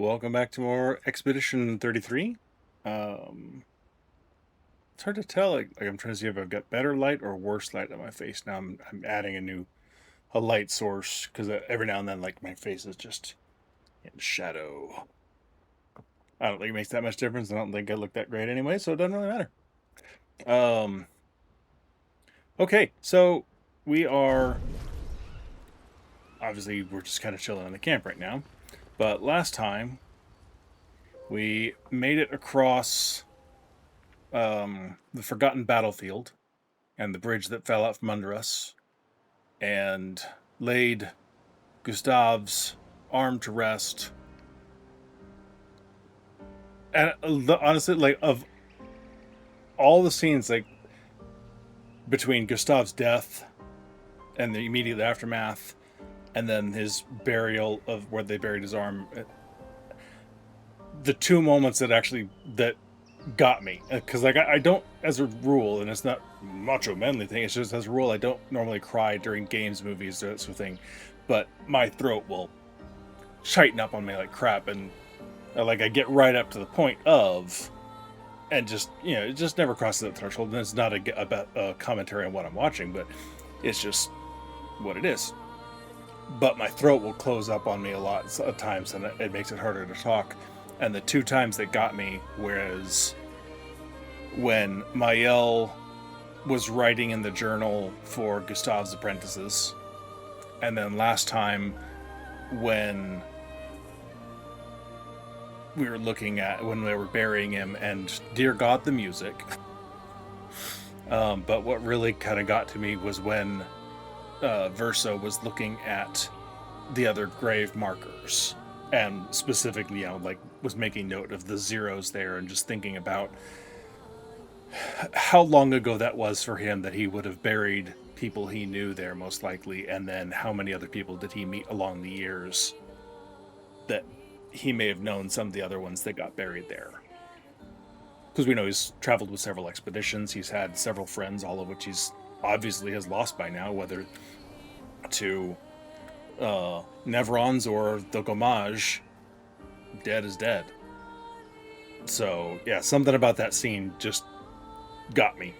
Welcome back to more Expedition 33. Um, it's hard to tell. Like I'm trying to see if I've got better light or worse light on my face. Now I'm adding a light source because every now and then like my face is just in shadow. I don't think it makes that much difference. I don't think I look that great anyway, so it doesn't really matter. Um, okay, so we are obviously we're just kind of chilling in the camp right now, but last time we made it across the forgotten battlefield and the bridge that fell out from under us, and laid Gustav's arm to rest. And honestly, like of all the scenes, like between Gustav's death and the immediate aftermath, and then his burial of where they buried his arm, the two moments that got me, because like I don't, as a rule, and it's not macho manly thing, it's just as a rule I don't normally cry during games, movies, that sort of thing, but my throat will tighten up on me like crap, and like I get right up to the point of, and just it just never crosses that threshold. And it's not about a commentary on what I'm watching, but it's just what it is. But my throat will close up on me a lot of times, and it makes it harder to talk. And the two times that got me, whereas when Mael was writing in the journal for Gustav's apprentices, and then last time when we were looking at when they were burying him, and dear God, the music. But what really kind of got to me was when Verso was looking at the other grave markers, and specifically, like was making note of the zeros there, and just thinking about how long ago that was for him that he would have buried people he knew there, most likely, and then how many other people did he meet along the years that he may have known some of the other ones that got buried there. Because we know he's traveled with several expeditions, he's had several friends, all of which he's obviously has lost by now, whether to Nevrons or the Gommage. Dead is dead. So yeah, something about that scene just got me.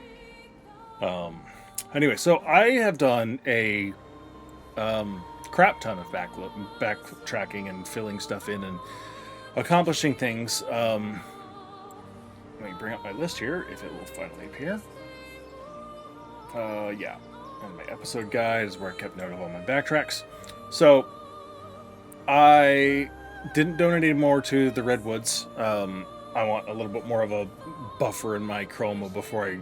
Anyway, so I have done a crap ton of backtracking and filling stuff in and accomplishing things. Let me bring up my list here, if it will finally appear. Yeah, and my episode guide is where I kept note of all my backtracks. So I didn't donate any more to the Redwoods. I want a little bit more of a buffer in my chroma before I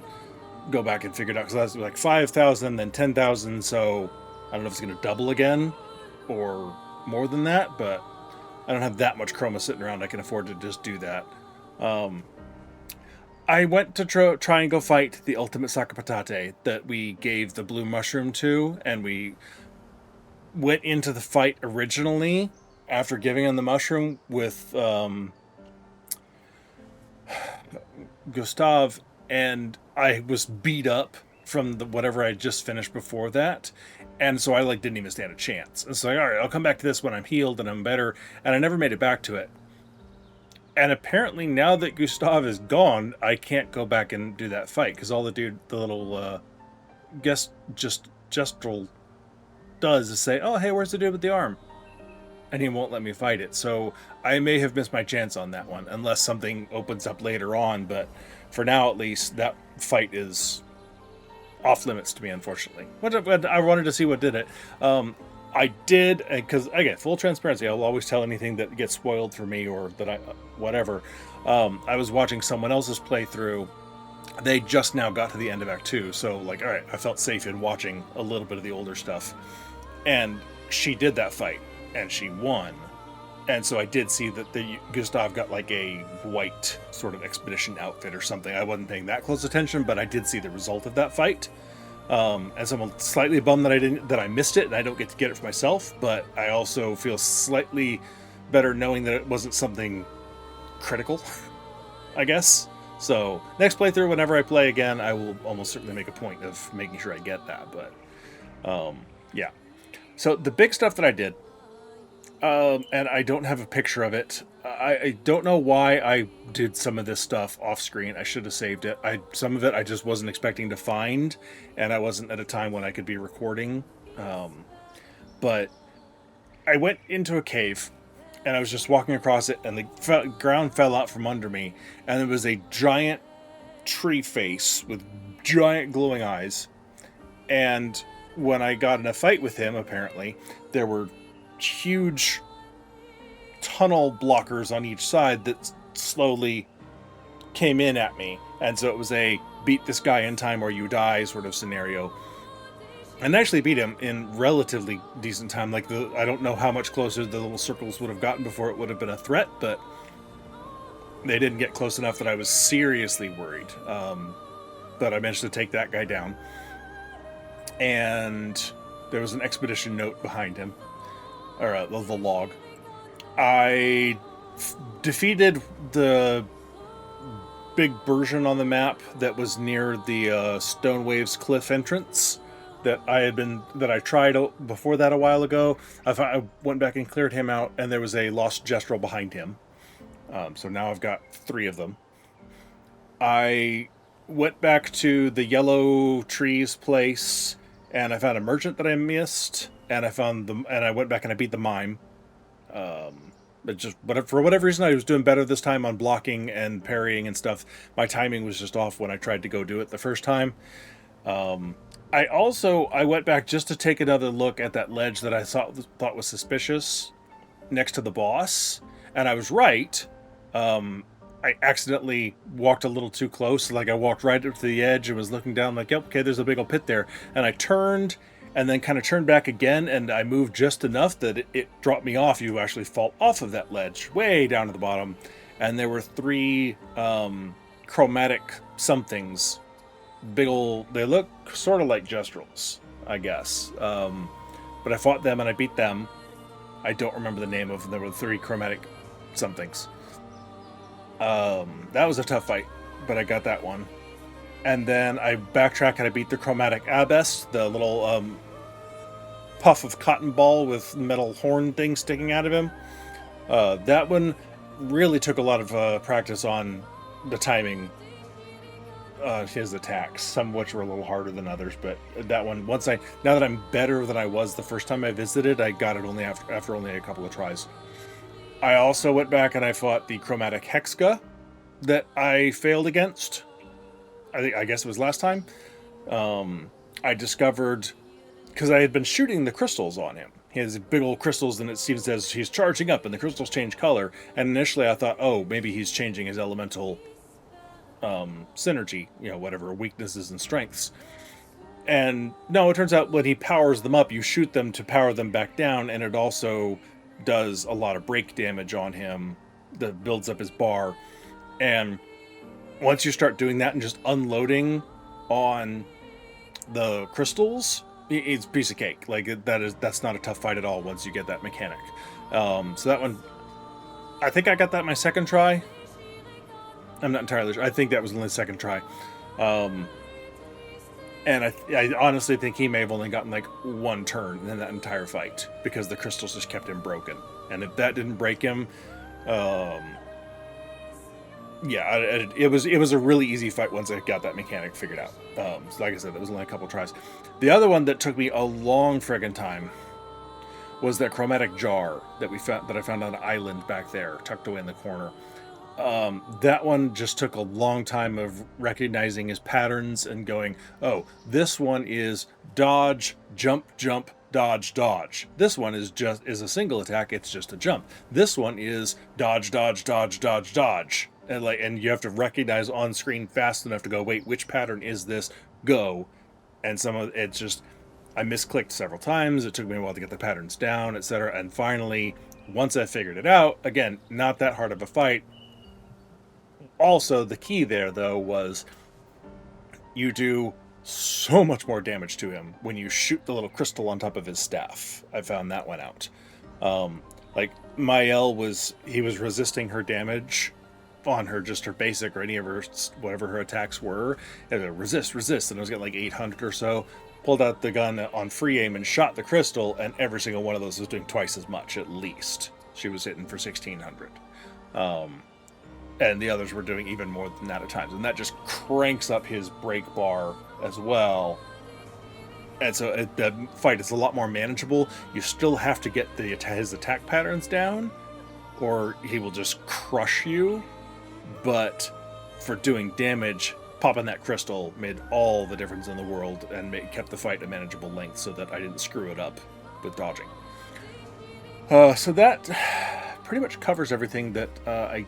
go back and figure it out, because that's like 5,000, then 10,000, so I don't know if it's going to double again or more than that, but I don't have that much chroma sitting around. I can afford to just do that. I went to try and go fight the ultimate Sakapatate that we gave the blue mushroom to, and we went into the fight originally after giving him the mushroom with Gustav, and I was beat up from whatever I just finished before that, and so I like didn't even stand a chance. And so all right, I'll come back to this when I'm healed and I'm better, and I never made it back to it. And apparently now that Gustav is gone, I can't go back and do that fight, because all the little gestural does is say, oh hey, where's the dude with the arm? And he won't let me fight it. So I may have missed my chance on that one, unless something opens up later on, but for now at least, that fight is off limits to me, unfortunately. But I wanted to see what did it. I did, because again, full transparency, I'll always tell anything that gets spoiled for me or that whatever. I was watching someone else's playthrough. They just now got to the end of Act 2, so like, all right, I felt safe in watching a little bit of the older stuff. And she did that fight, and she won. And so I did see that Gustav got like a white sort of expedition outfit or something. I wasn't paying that close attention, but I did see the result of that fight. And so I'm slightly bummed that I missed it and I don't get to get it for myself. But I also feel slightly better knowing that it wasn't something critical, I guess. So next playthrough, whenever I play again, I will almost certainly make a point of making sure I get that. But yeah. So the big stuff that I did And I don't have a picture of it. I don't know why I did some of this stuff off screen. I should have saved it. Some of it I just wasn't expecting to find, and I wasn't at a time when I could be recording. Um, but I went into a cave, and I was just walking across it, and the ground fell out from under me, and there was a giant tree face with giant glowing eyes. And when I got in a fight with him, apparently there were huge tunnel blockers on each side that slowly came in at me. And so it was a beat this guy in time or you die sort of scenario. And I actually beat him in relatively decent time. Like, I don't know how much closer the little circles would have gotten before it would have been a threat, but they didn't get close enough that I was seriously worried. But I managed to take that guy down. And there was an expedition note behind him, or the log. I defeated the big version on the map that was near the Stone Waves cliff entrance that I tried before that a while ago. I went back and cleared him out, and there was a lost gestural behind him. So now I've got 3 of them. I went back to the yellow trees place, and I found a merchant that I missed, and I went back and I beat the mime. But just for whatever reason, I was doing better this time on blocking and parrying and stuff. My timing was just off when I tried to go do it the first time. I went back just to take another look at that ledge that I thought was suspicious next to the boss, and I was right. I accidentally walked a little too close. Like, I walked right up to the edge and was looking down like, yep, okay, there's a big old pit there. And I turned and then kind of turned back again, and I moved just enough that it dropped me off. You actually fall off of that ledge way down to the bottom. And there were 3 chromatic somethings. Big old, they look sort of like gestrels, I guess. But I fought them and I beat them. I don't remember the name of them. There were 3 chromatic somethings. That was a tough fight, but I got that one. And then I backtrack and I beat the chromatic abbess, the little puff of cotton ball with metal horn thing sticking out of him. That one really took a lot of practice on the timing his attacks, some of which were a little harder than others, but that one, now that I'm better than I was the first time I visited, I got it only after only a couple of tries. I also went back and I fought the chromatic hexga that I failed against. I guess it was last time. I discovered, because I had been shooting the crystals on him. He has big old crystals, and it seems as he's charging up, and the crystals change color. And initially I thought, oh, maybe he's changing his elemental synergy, whatever weaknesses and strengths. And no, it turns out when he powers them up, you shoot them to power them back down, and it also does a lot of break damage on him that builds up his bar. And once you start doing that and just unloading on the crystals, it's a piece of cake. Like, that's not a tough fight at all once you get that mechanic. So that one, I think I got that my second try. I'm not entirely sure. I think that was only the second try. And I honestly think he may have only gotten like 1 turn in that entire fight, because the crystals just kept him broken. And if that didn't break him, it was a really easy fight once I got that mechanic figured out. So like I said, that was only a couple tries. The other one that took me a long friggin' time was that chromatic jar that I found on an island back there, tucked away in the corner. That one just took a long time of recognizing his patterns and going, oh, this one is dodge, jump, jump, dodge, dodge. This one is a single attack. It's just a jump. This one is dodge, dodge, dodge, dodge, dodge. And you have to recognize on screen fast enough to go, wait, which pattern is this? Go. And some of it's just, I misclicked several times. It took me a while to get the patterns down, etc. And finally, once I figured it out, again, not that hard of a fight. Also, the key there, though, was you do so much more damage to him when you shoot the little crystal on top of his staff. I found that one out. Like, Mael was resisting her damage on her, just her basic or any of her, whatever her attacks were. And resist, resist, and I was getting like 800 or so. Pulled out the gun on free aim and shot the crystal, and every single one of those was doing twice as much at least. She was hitting for 1600. And the others were doing even more than that at times. And that just cranks up his break bar as well. And so the fight is a lot more manageable. You still have to get his attack patterns down, or he will just crush you. But for doing damage, popping that crystal made all the difference in the world and kept the fight a manageable length so that I didn't screw it up with dodging. So that pretty much covers everything that I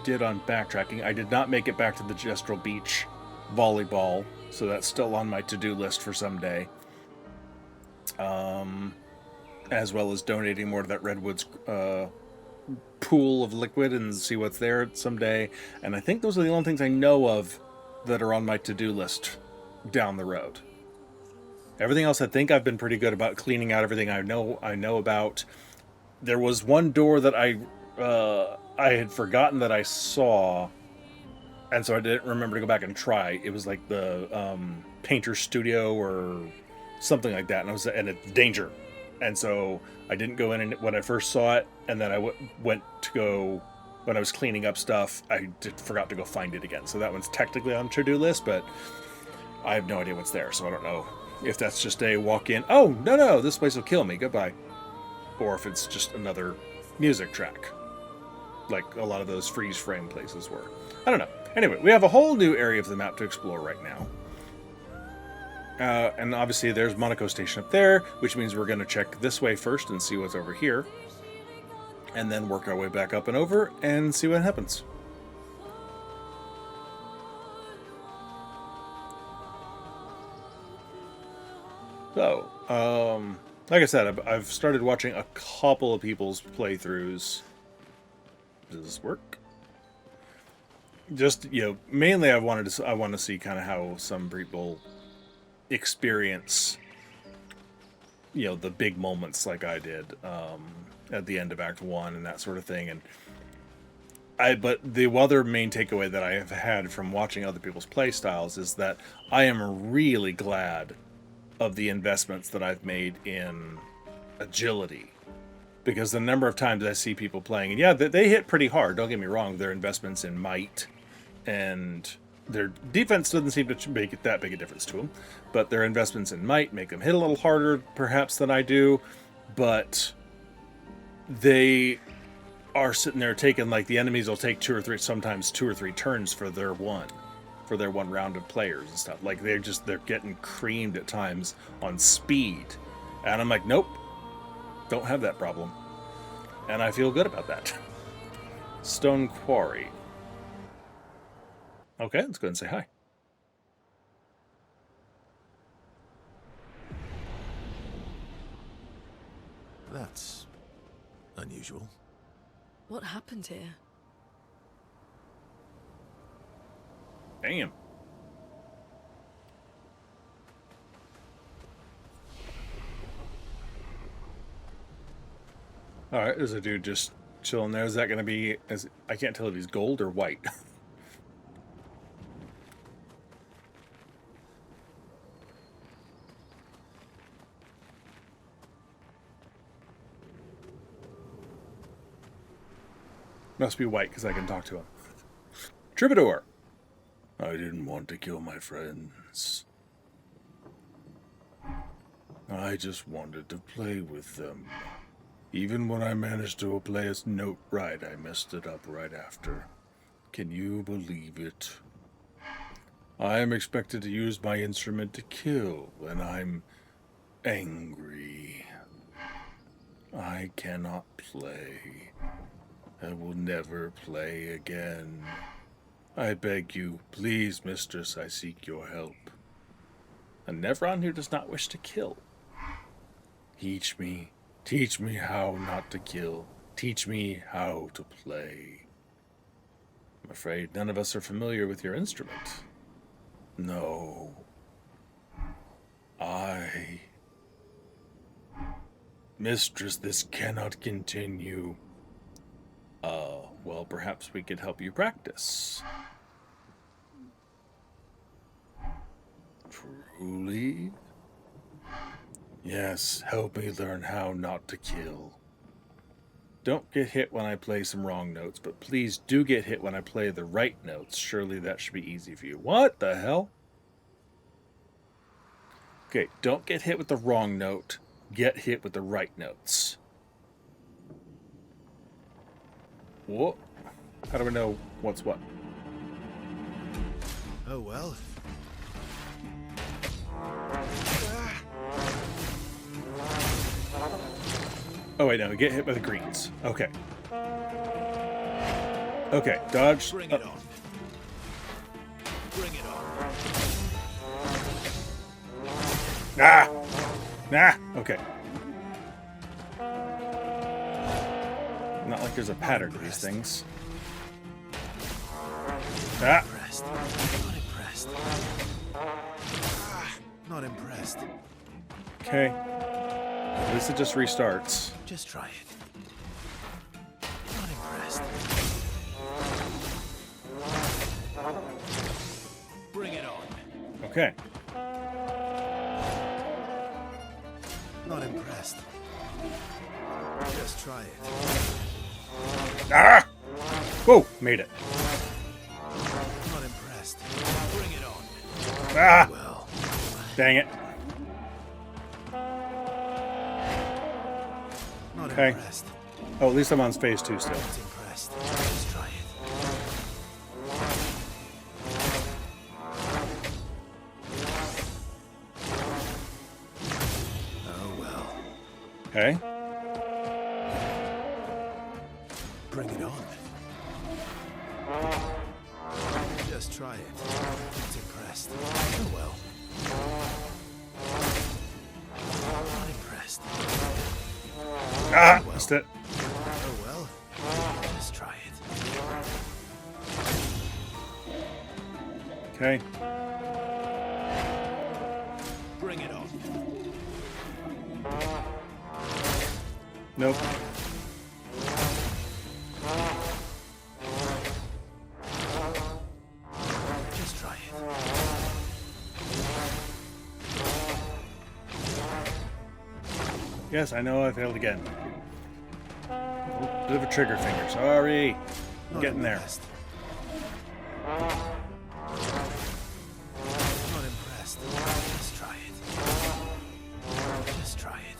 did on backtracking. I did not make it back to the Gestrel Beach volleyball, so that's still on my to-do list for someday. As well as donating more to that Redwoods pool of liquid and see what's there someday. And I think those are the only things I know of that are on my to-do list down the road. Everything else, I think I've been pretty good about cleaning out everything I know about. There was one door that I had forgotten that I saw, and so I didn't remember to go back and try. It was like the painter studio or something like that, and it's danger. And so I didn't go in when I first saw it, and then I went to go when I was cleaning up stuff. I forgot to go find it again. So that one's technically on the to-do list, but I have no idea what's there, so I don't know if that's just a walk-in, oh, no, this place will kill me, goodbye. Or if it's just another music track, like a lot of those freeze frame places were. I don't know. Anyway, we have a whole new area of the map to explore right now. And obviously there's Monoco Station up there, which means we're going to check this way first and see what's over here. And then work our way back up and over and see what happens. So, like I said, I've started watching a couple of people's playthroughs. Does this work? Just, mainly I want to see kind of how some people experience, the big moments like I did at the end of Act 1 and that sort of thing. But the other main takeaway that I have had from watching other people's play styles is that I am really glad of the investments that I've made in agility, because the number of times I see people playing, and yeah, they hit pretty hard, don't get me wrong, their investments in might and their defense doesn't seem to make that big a difference to them, but their investments in might make them hit a little harder perhaps than I do, but they are sitting there taking, like, the enemies will take sometimes two or three turns for their one round of players and stuff. Like, they're getting creamed at times on speed. And I'm like, nope, don't have that problem. And I feel good about that. Stone Quarry. Okay, let's go ahead and say hi. That's unusual. What happened here? Damn. Alright, there's a dude just chilling there. Is that going to be... I can't tell if he's gold or white. Must be white because I can talk to him. Troubadour. I didn't want to kill my friends. I just wanted to play with them. Even when I managed to play a note right, I messed it up right after. Can you believe it? I am expected to use my instrument to kill when I'm angry. I cannot play. I will never play again. I beg you, please, mistress, I seek your help. A Nevron who does not wish to kill. Teach me how not to kill. Teach me how to play. I'm afraid none of us are familiar with your instrument. No. Mistress, this cannot continue. Well, perhaps we could help you practice. Truly? Yes, help me learn how not to kill. Don't get hit when I play some wrong notes, but please do get hit when I play the right notes. Surely that should be easy for you. What the hell? Okay, don't get hit with the wrong note. Get hit with the right notes. What? How do we know what's what? Oh well. Oh wait, no, get hit by the greens. Okay. Okay, dodge. Bring it on. Bring it on. Ah! Nah! Okay. Not like there's a pattern to these things. Ah! Impressed. Not impressed. Not impressed. Okay. At least it just restarts. Just try it. Not impressed. Bring it on. Okay. Not impressed. Just try it. Ah! Whoa! Made it. Not impressed. Bring it on. Ah! Well, Dang it. not Okay. impressed. Oh, at least I'm on phase 2 still. Not impressed. Just try it. Oh well. Okay. Bring it on. Just try it. Not impressed. Oh well. Not impressed. Ah! Missed it. Oh well. Just try it. Okay. Bring it on. Nope. Just try it. Yes, I know I failed again. Bit of a trigger finger. Sorry. Not Getting there. impressed. Not impressed. Just try it. Just try it.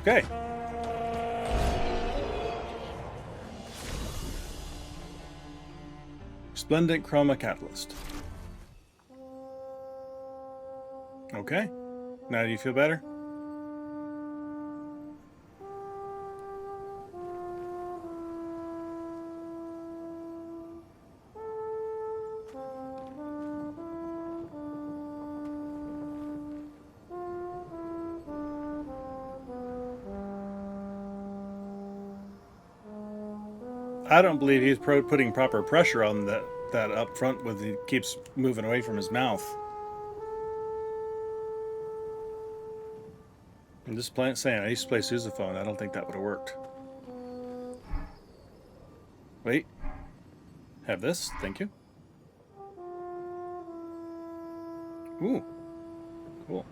Okay. Splendid Chroma Catalyst. Okay. Now do you feel better? I don't believe he's putting proper pressure on that up front when he keeps moving away from his mouth. I'm just saying, I used to play sousaphone. I don't think that would have worked. Wait. Have this. Thank you. Ooh. Cool.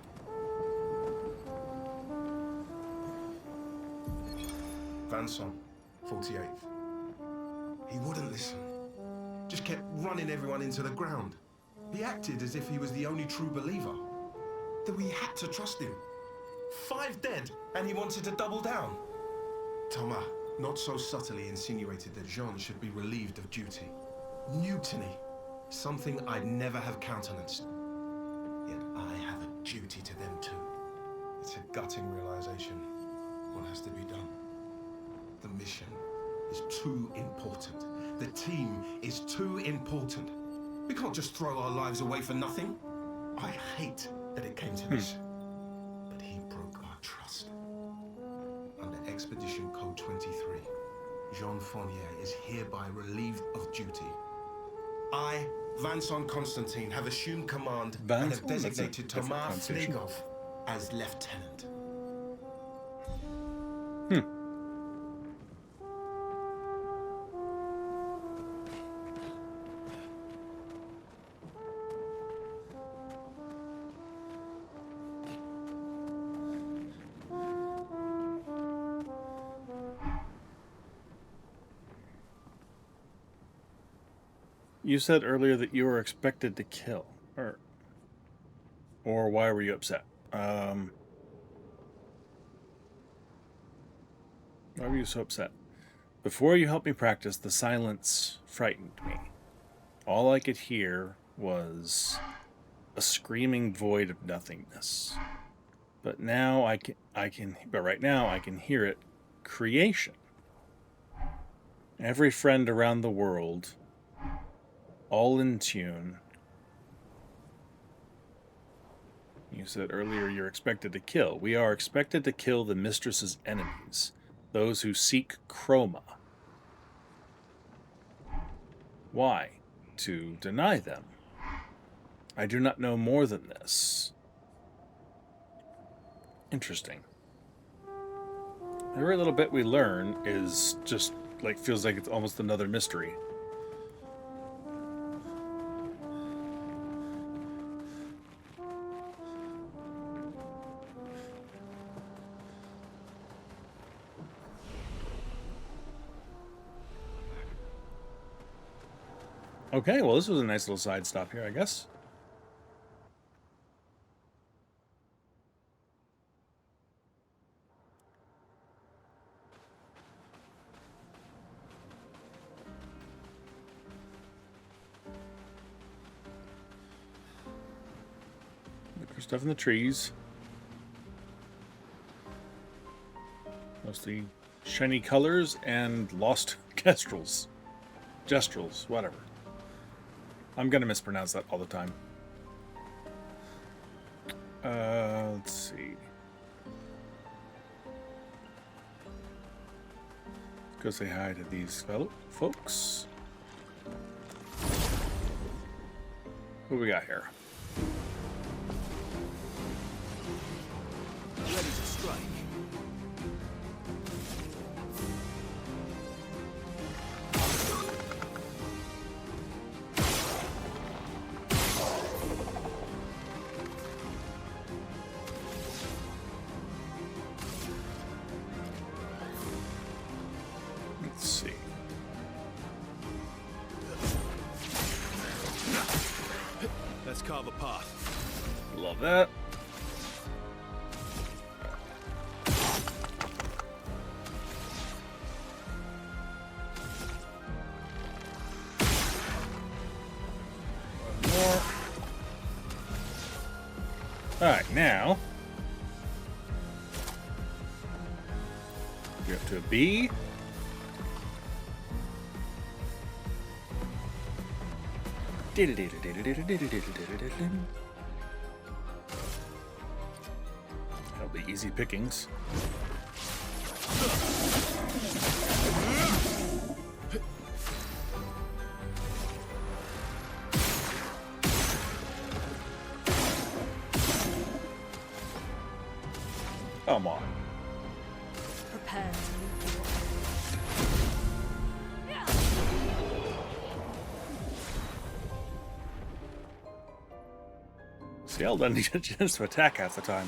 Vanson, 48th. He wouldn't listen. Just kept running everyone into the ground. He acted as if he was the only true believer. That we had to trust him. 5 dead, and he wanted to double down. Thomas, not so subtly, insinuated that Jean should be relieved of duty. Mutiny. Something I'd never have countenanced. Yet I have a duty to them too. It's a gutting realization. What has to be done? The mission is too important. The team is too important. We can't just throw our lives away for nothing. I hate that it came to this. But he broke our trust. Under Expedition Code 23, Jean Fournier is hereby relieved of duty. I Vincent Constantine have assumed command and Vincent? have That's a designated different Thomas pronunciation. Flegov as lieutenant. You said earlier that you were expected to kill, or why were you upset? Why were you so upset? Before you helped me practice, the silence frightened me. All I could hear was a screaming void of nothingness. But now right now I can hear it. Creation. Every friend around the world, all in tune. You said earlier you're expected to kill. We are expected to kill the mistress's enemies, those who seek chroma. Why? To deny them. I do not know more than this. Interesting. Every little bit we learn is just like feels like it's almost another mystery. Okay, well, this was a nice little side stop here, I guess. Look for stuff in the trees. Mostly shiny colors and lost kestrels. Gestrels, whatever. I'm going to mispronounce that all the time. Let's see. Let's go say hi to these fellow folks. What we got here? Ready to strike. Let's see. Let's carve a path. Love that. One more. Alright, now get up to a B. That'll be easy pickings. Come on. Prepare to meet See, Al doesn't get a chance to attack half the time.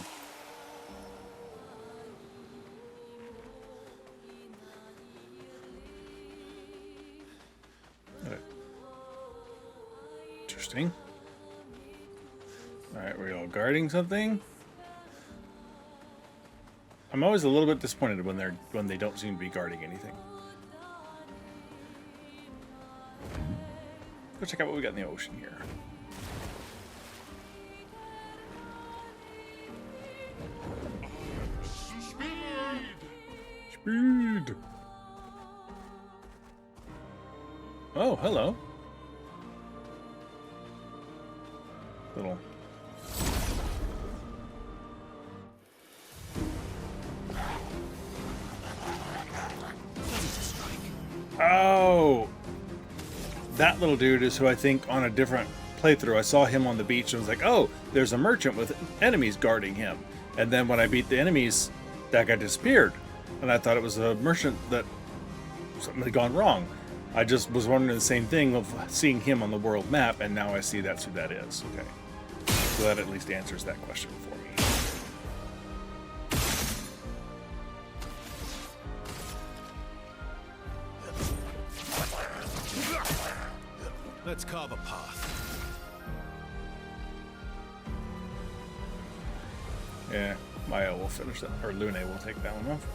Interesting. Alright, we're all guarding something. I'm always a little bit disappointed when they don't seem to be guarding anything. Go check out what we got in the ocean here. Speed! Oh, hello. Little. Ready to strike. Oh! that little dude is who I think on a different playthrough I saw him on the beach and was like, oh, there's a merchant with enemies guarding him. And then when I beat the enemies, that guy disappeared. And I thought it was a merchant that something had gone wrong. I just was wondering the same thing of seeing him on the world map, and now I see that's who that is. Okay. So that at least answers that question for me. Let's carve a path. Yeah, Maya will finish that, or Lune will take that one off.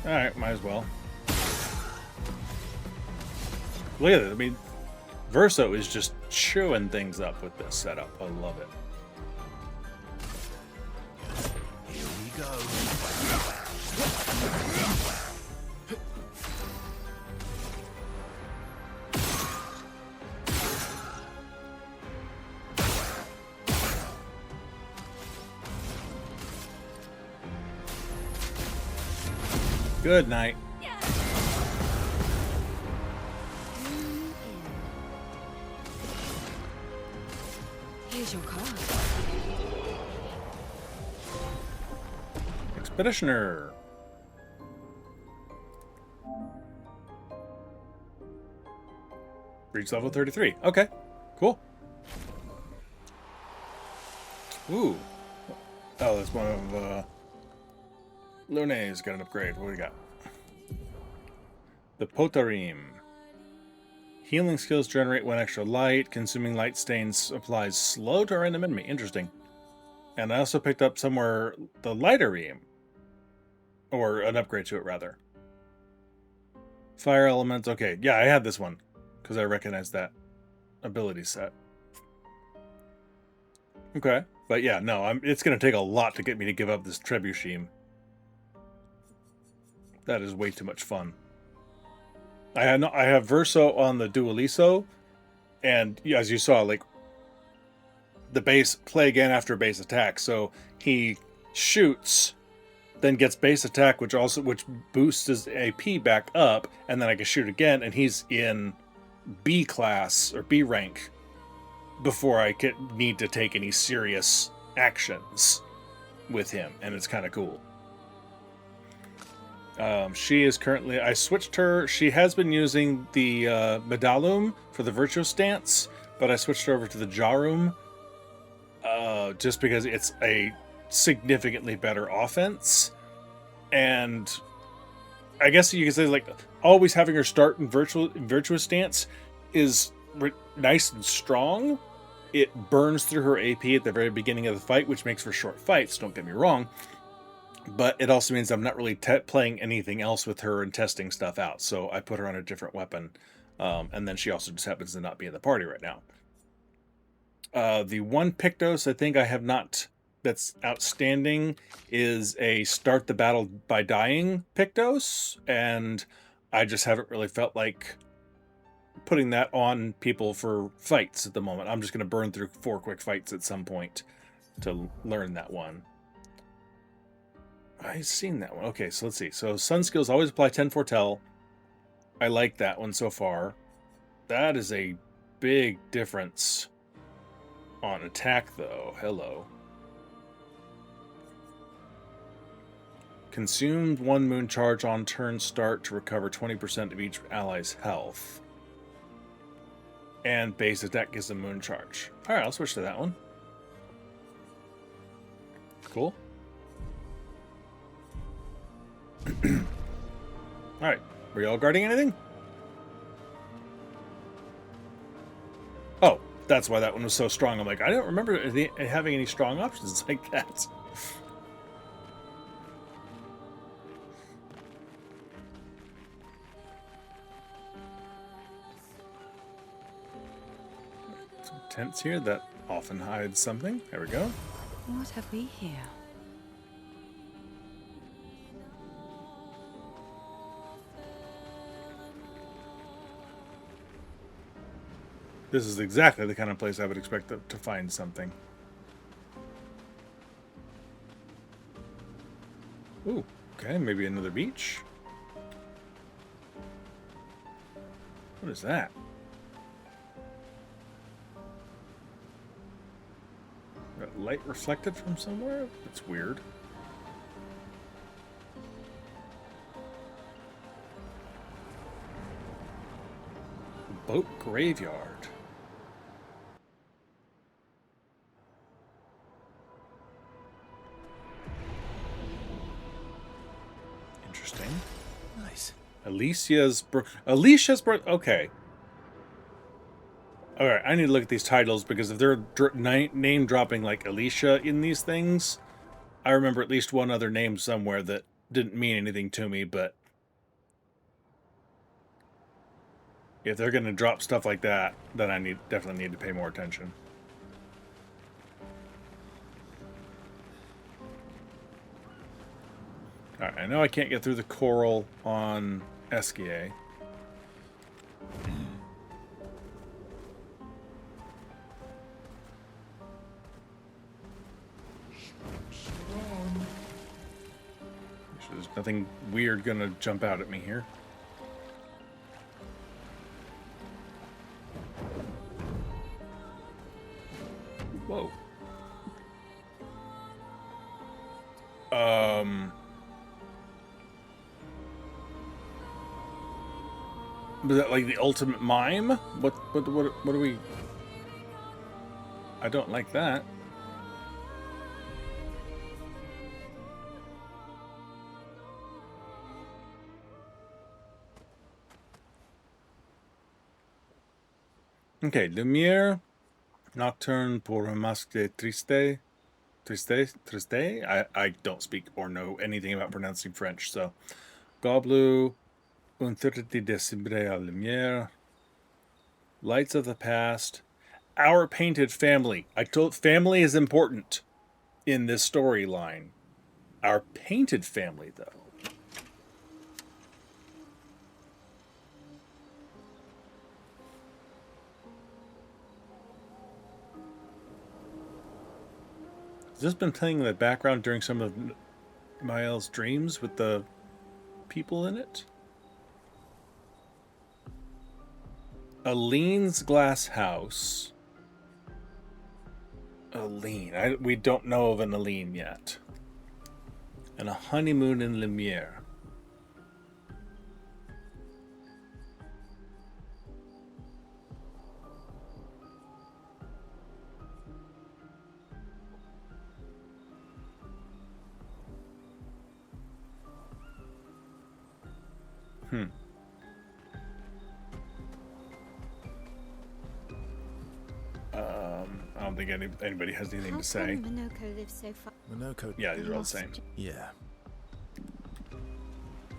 Alright, might as well. Look at it, I mean, Verso is just chewing things up with this setup. I love it. Here we go. Good night. Here's your card. Expeditioner. Reach level 33. Okay, cool. Ooh. Oh, that's one of Lune's got an upgrade. What do we got? The Potarim. Healing skills generate one extra light. Consuming light stains applies slow to a random enemy. Interesting. And I also picked up somewhere the Lightarim. Or an upgrade to it, rather. Fire elements. Okay, yeah, I had this one. Because I recognize that ability set. Okay. But yeah, no, it's going to take a lot to get me to give up this Trebuchet. That is way too much fun. I have Verso on the Dualiso, and as you saw, like the base play again after base attack. So he shoots, then gets base attack, which boosts his AP back up, and then I can shoot again, and he's in B class or B rank before I need to take any serious actions with him, and it's kind of cool. She is currently, I switched her. She has been using the Medallum for the Virtual Stance, but I switched her over to the Jarum just because it's a significantly better offense. And I guess you could say, like, always having her start in Virtuous Stance is nice and strong. It burns through her AP at the very beginning of the fight, which makes for short fights, don't get me wrong. But it also means I'm not really playing anything else with her and testing stuff out. So I put her on a different weapon. And then she also just happens to not be in the party right now. The one Pictos I think I have not, that's outstanding, is a start the battle by dying Pictos. And I just haven't really felt like putting that on people for fights at the moment. I'm just going to burn through 4 quick fights at some point to learn that one. I've seen that one. Okay, so let's see. So Sun skills always apply 10 Foretell. I like that one so far. That is a big difference on attack, though. Hello. Consumed 1 moon charge on turn start to recover 20% of each ally's health. And base attack gives a moon charge. Alright, I'll switch to that one. Cool. Alright, were y'all guarding anything? Oh, that's why that one was so strong. I'm like, I don't remember having any strong options like that. Some tents here that often hides something. There we go. What have we here? This is exactly the kind of place I would expect to find something. Ooh, okay, maybe another beach. What is that? Got light reflected from somewhere? That's weird. Boat graveyard. Interesting. Nice. Alicia's okay. Alright, I need to look at these titles because if they're name dropping like Alicia in these things, I remember at least one other name somewhere that didn't mean anything to me, but if they're going to drop stuff like that, then I definitely need to pay more attention. Alright, I know I can't get through the coral on Esquier. There's nothing weird gonna jump out at me here. Whoa. Was that like the ultimate mime? What do we... I don't like that. Okay, Lumière, Nocturne pour un masque triste. Triste? I don't speak or know anything about pronouncing French, so. Goblu, Un Thirty de Cibre à Lumière. Lights of the Past. Our Painted Family. I told family is important in this storyline. Our Painted Family, though. Has this been playing in the background during some of Miles' dreams with the people in it? Aline's Glass House. Aline. We don't know of an Aline yet. And a honeymoon in Lumière. I don't think anybody has anything to say. Monoco lives so far. Monoco. Yeah, these are all the same. Yeah.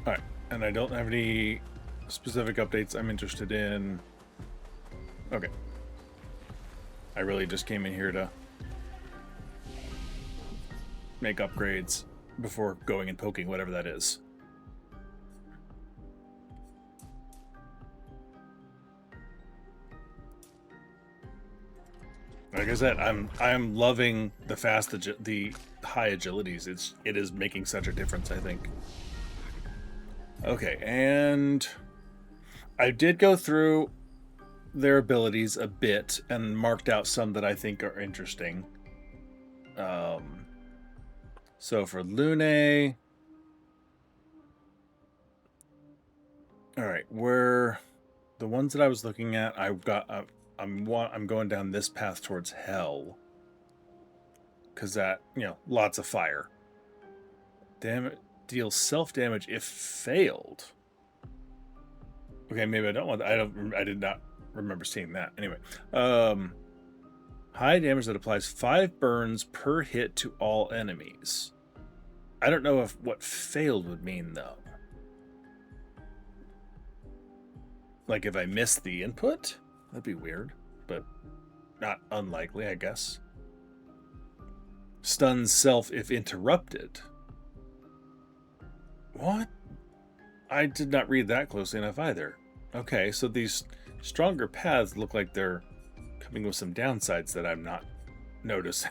Alright, and I don't have any specific updates I'm interested in. Okay. I really just came in here to make upgrades before going and poking whatever that is. Like I said, I'm loving the the high agilities. It is making such a difference, I think. Okay, and I did go through their abilities a bit and marked out some that I think are interesting. So for Lune, all right, where the ones that I was looking at, I've got. I'm going down this path towards hell. Because that, lots of fire. Deals self-damage if failed. Okay, maybe I don't want that. I did not remember seeing that. Anyway. High damage that applies 5 burns per hit to all enemies. I don't know what failed would mean, though. Like if I missed the input? That'd be weird, but not unlikely, I guess. Stuns self if interrupted. What? I did not read that closely enough either. Okay, so these stronger paths look like they're coming with some downsides that I'm not noticing.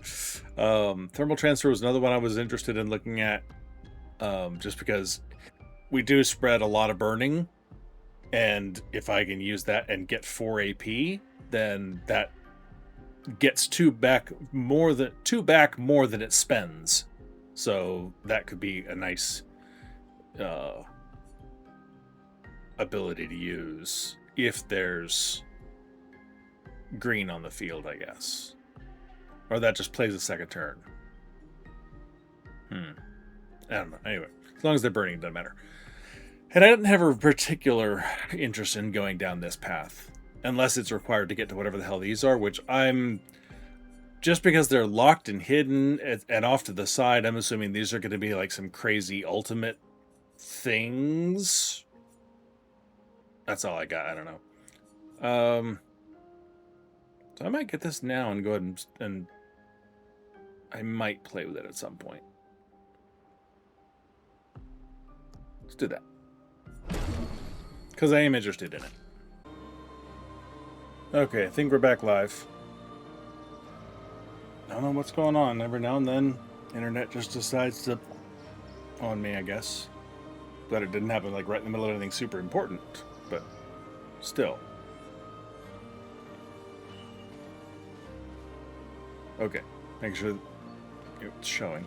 Thermal transfer was another one I was interested in looking at, just because we do spread a lot of burning, and if I can use that and get 4 AP, then that gets two back more than it spends. So that could be a nice ability to use if there's green on the field, I guess. Or that just plays a second turn. I don't know. Anyway, as long as they're burning, it doesn't matter. And I didn't have a particular interest in going down this path, unless it's required to get to whatever the hell these are, which I'm... Just because they're locked and hidden and off to the side, I'm assuming these are going to be like some crazy ultimate things. That's all I got. I don't know. So I might get this now and go ahead and I might play with it at some point. Let's do that. Because I am interested in it. Okay, I think we're back live. I don't know what's going on. Every now and then, internet just decides to on me, I guess. Glad it didn't happen like right in the middle of anything super important, but still. Okay, make sure it's showing.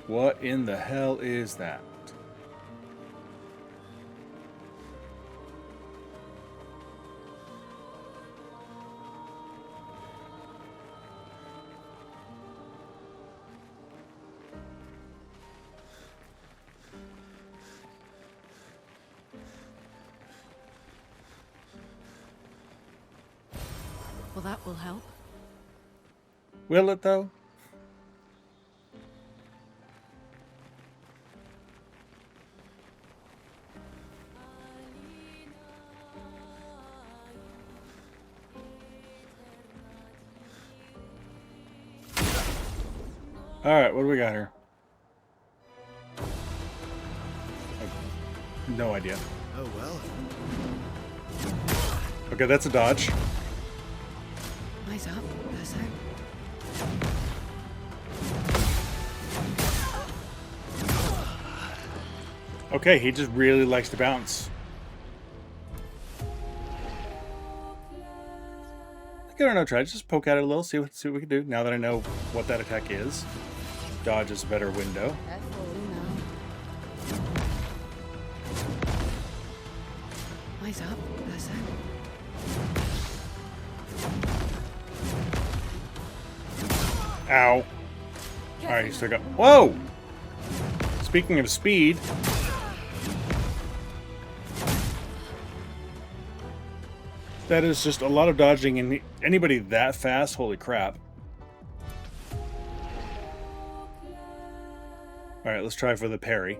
What in the hell is that? Well, that will help. Will it, though? Alright, what do we got here? No idea. Oh well. Okay, that's a dodge. Eyes up, pass out. Okay, he just really likes to bounce. I don't know, try to just poke at it a little, see what we can do. Now that I know what that attack is. Dodge is a better window. Careful now. Eyes up, pass out. Ow. Alright, you still got... Whoa! Speaking of speed... That is just a lot of dodging, and anybody that fast, holy crap. Alright, let's try for the parry.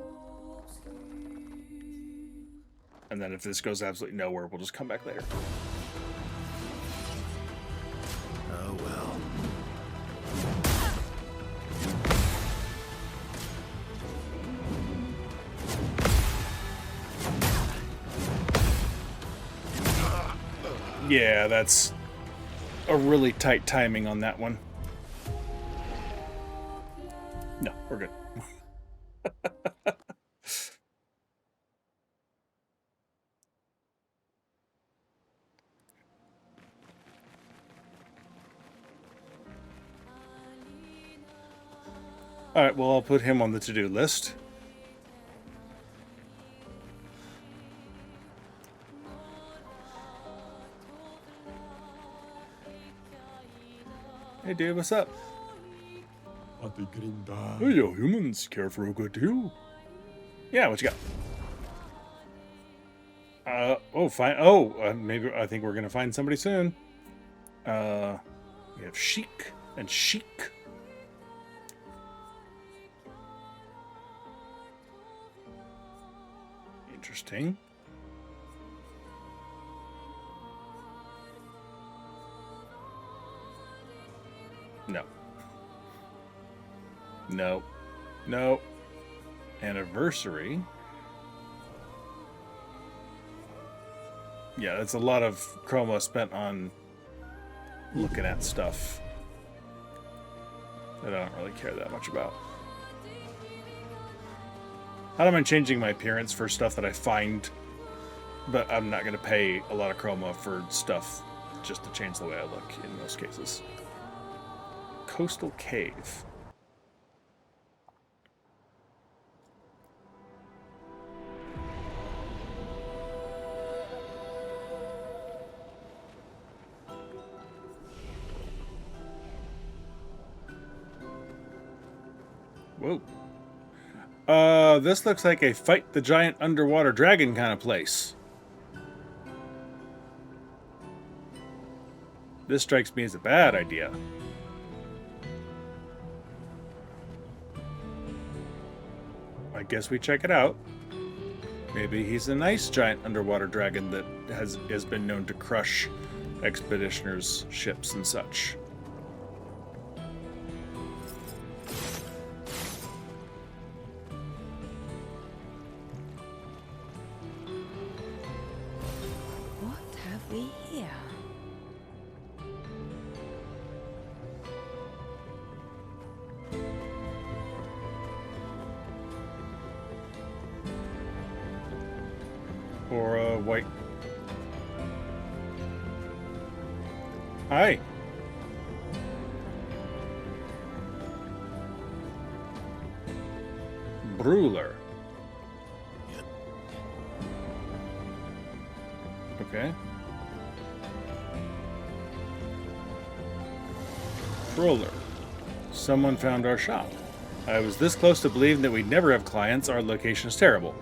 And then if this goes absolutely nowhere, we'll just come back later. Oh well. Yeah, that's a really tight timing on that one. No, we're good. Alright, well, I'll put him on the to-do list. Hey dude, what's up? Hey yo, humans, care for a good deal? Yeah, what you got? Oh, fine. Oh, maybe I think we're gonna find somebody soon. We have Chic and Chic. Interesting. No. No. No. Anniversary. Yeah, that's a lot of chroma spent on looking at stuff. that I don't really care that much about. I don't mind changing my appearance for stuff that I find, but I'm not going to pay a lot of chroma for stuff just to change the way I look in most cases. Coastal Cave. Whoa. This looks like a fight the giant underwater dragon kind of place. This strikes me as a bad idea. I guess we check it out. Maybe he's a nice giant underwater dragon that has been known to crush expeditioners' ships and such. What have we here? Or a white... Hi. Bruler. Okay. Cruler. Someone found our shop. I was this close to believing that we'd never have clients. Our location is terrible.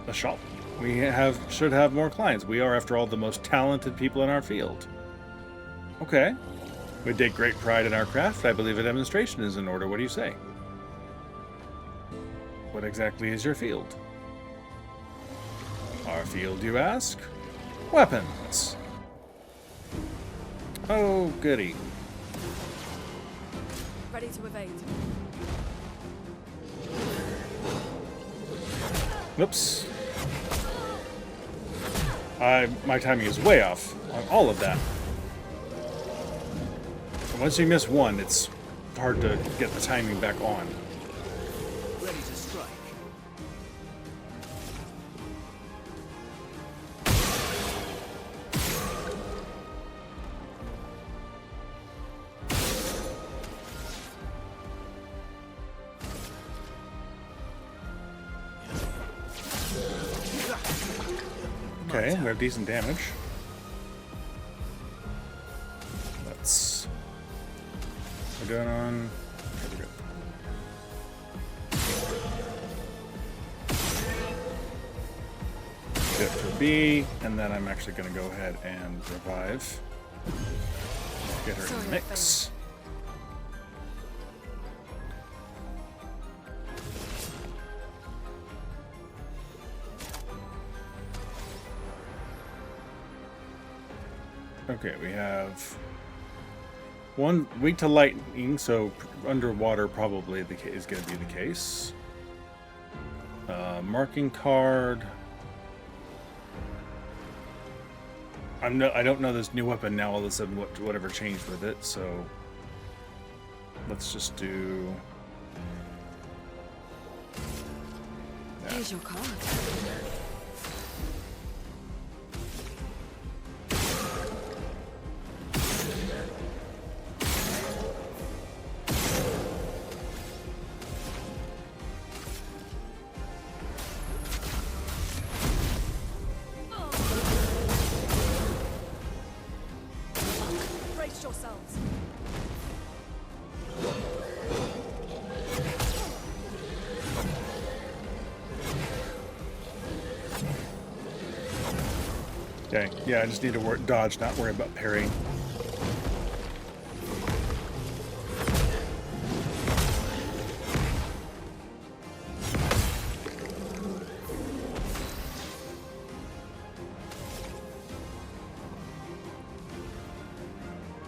A shop. We should have more clients. We are, after all, the most talented people in our field. Okay. We take great pride in our craft. I believe a demonstration is in order. What do you say? What exactly is your field? Our field, you ask? Weapons. Oh, goody. Ready to evade. Whoops. My timing is way off on all of that. And once you miss one, it's hard to get the timing back on. Ready to strike. Okay, we have decent damage. Let's... We're doing on... There we go. Hit for B, and then I'm actually going to go ahead and revive. Get her in the mix. Okay, we have one weak to lightning, so underwater probably is going to be the case. Marking card. I don't know this new weapon now. All of a sudden, whatever changed with it. So let's just do. That. Here's your card. Brace yourselves. Okay, yeah, I just need to dodge, not worry about parrying.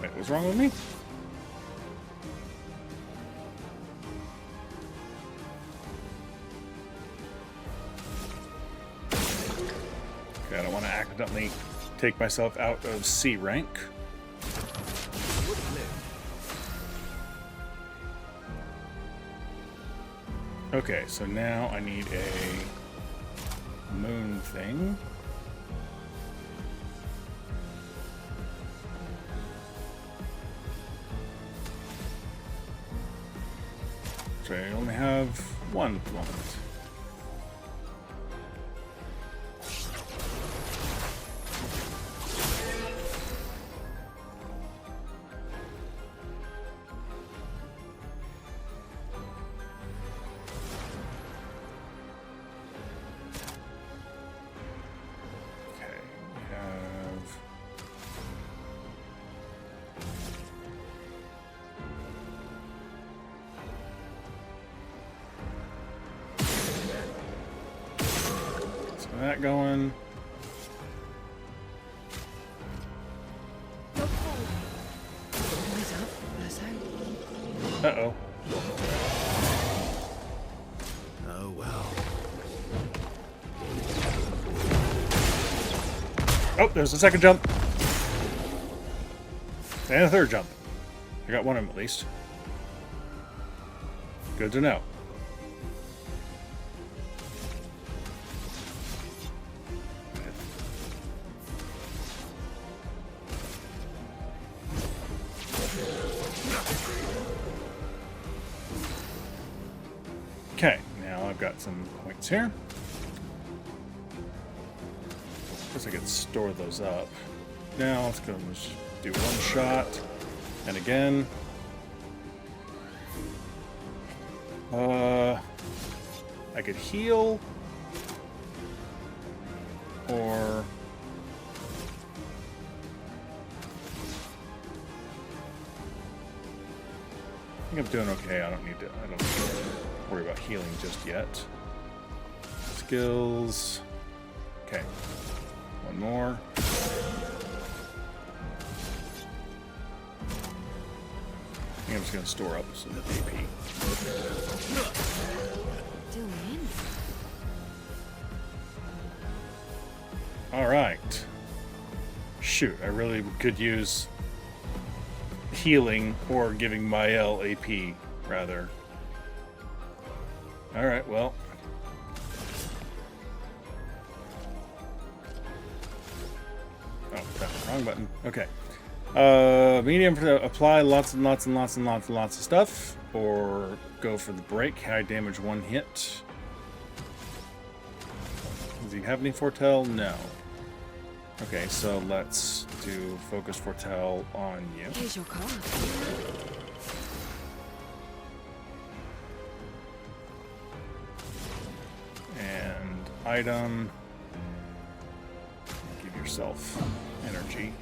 Wait, what's wrong with me? Okay, I don't want to accidentally take myself out of C rank. Wouldn't let Okay, so now I need a moon thing. So I only have one at the moment. That going. Uh-oh. Oh well. Oh, there's a second jump. And a third jump. I got one of them at least. Good to know. Okay, now I've got some points here. Guess I could store those up. Now let's go and just do one shot. And again. I could heal. Or I think I'm doing okay. I don't need to worry about healing just yet. Skills. Okay. One more. I think I'm just going to store up some AP. Doing? Alright. Shoot, I really could use healing or giving Mael AP, rather. Alright, well. Oh, wrong button. Okay. Medium for the apply lots and lots and lots and lots and lots of stuff, or go for the break, high damage one hit. Does he have any foretell? No. Okay, so let's do focus foretell on you. Here's your card. And item. Give yourself energy.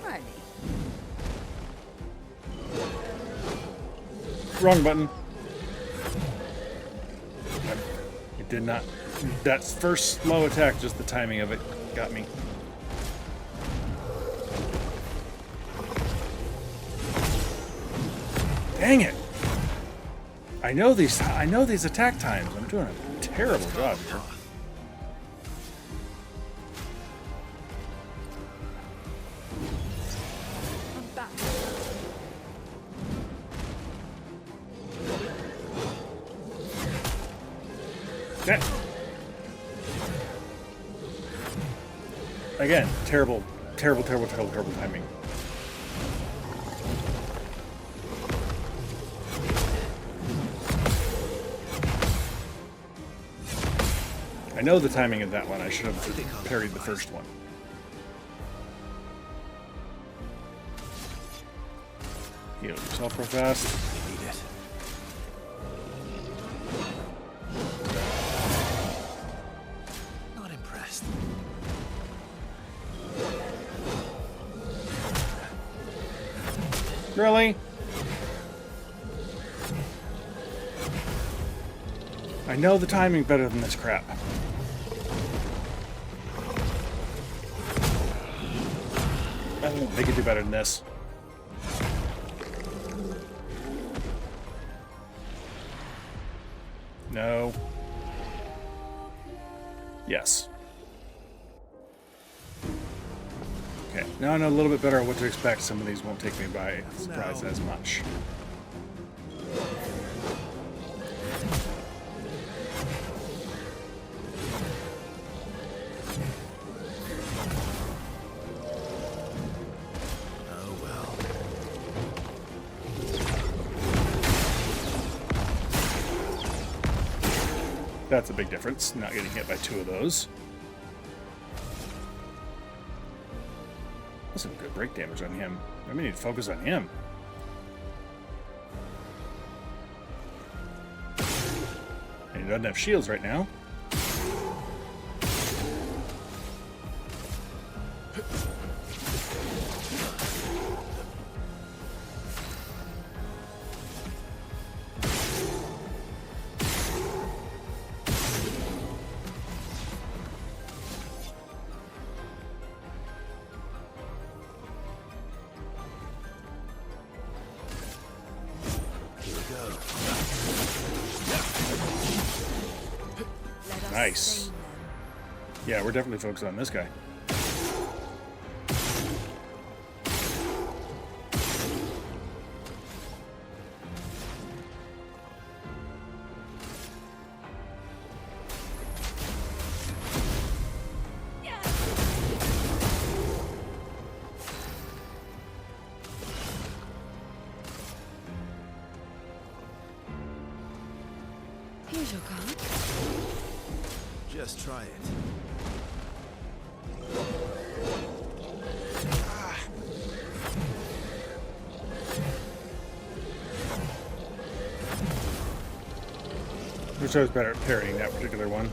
Try me. Wrong button. It did not. That first slow attack, just the timing of it, got me. Dang it! I know these attack times. I'm doing a terrible job here. I'm back. Okay. Again, terrible timing. I know the timing of that one. I should have parried the first one. Heal yourself real fast. Need it. Not impressed. Really? I know the timing better than this crap. They could do better than this. No. Yes. Okay, now I know a little bit better what to expect. Some of these won't take me by surprise as much. That's a big difference, not getting hit by 2 of those. That's some good break damage on him. I may need to focus on him. And he doesn't have shields right now. Let us Nice. save them. Yeah, we're definitely focused on this guy. Here's your card. Just try it. Wish I was better at parrying that particular one.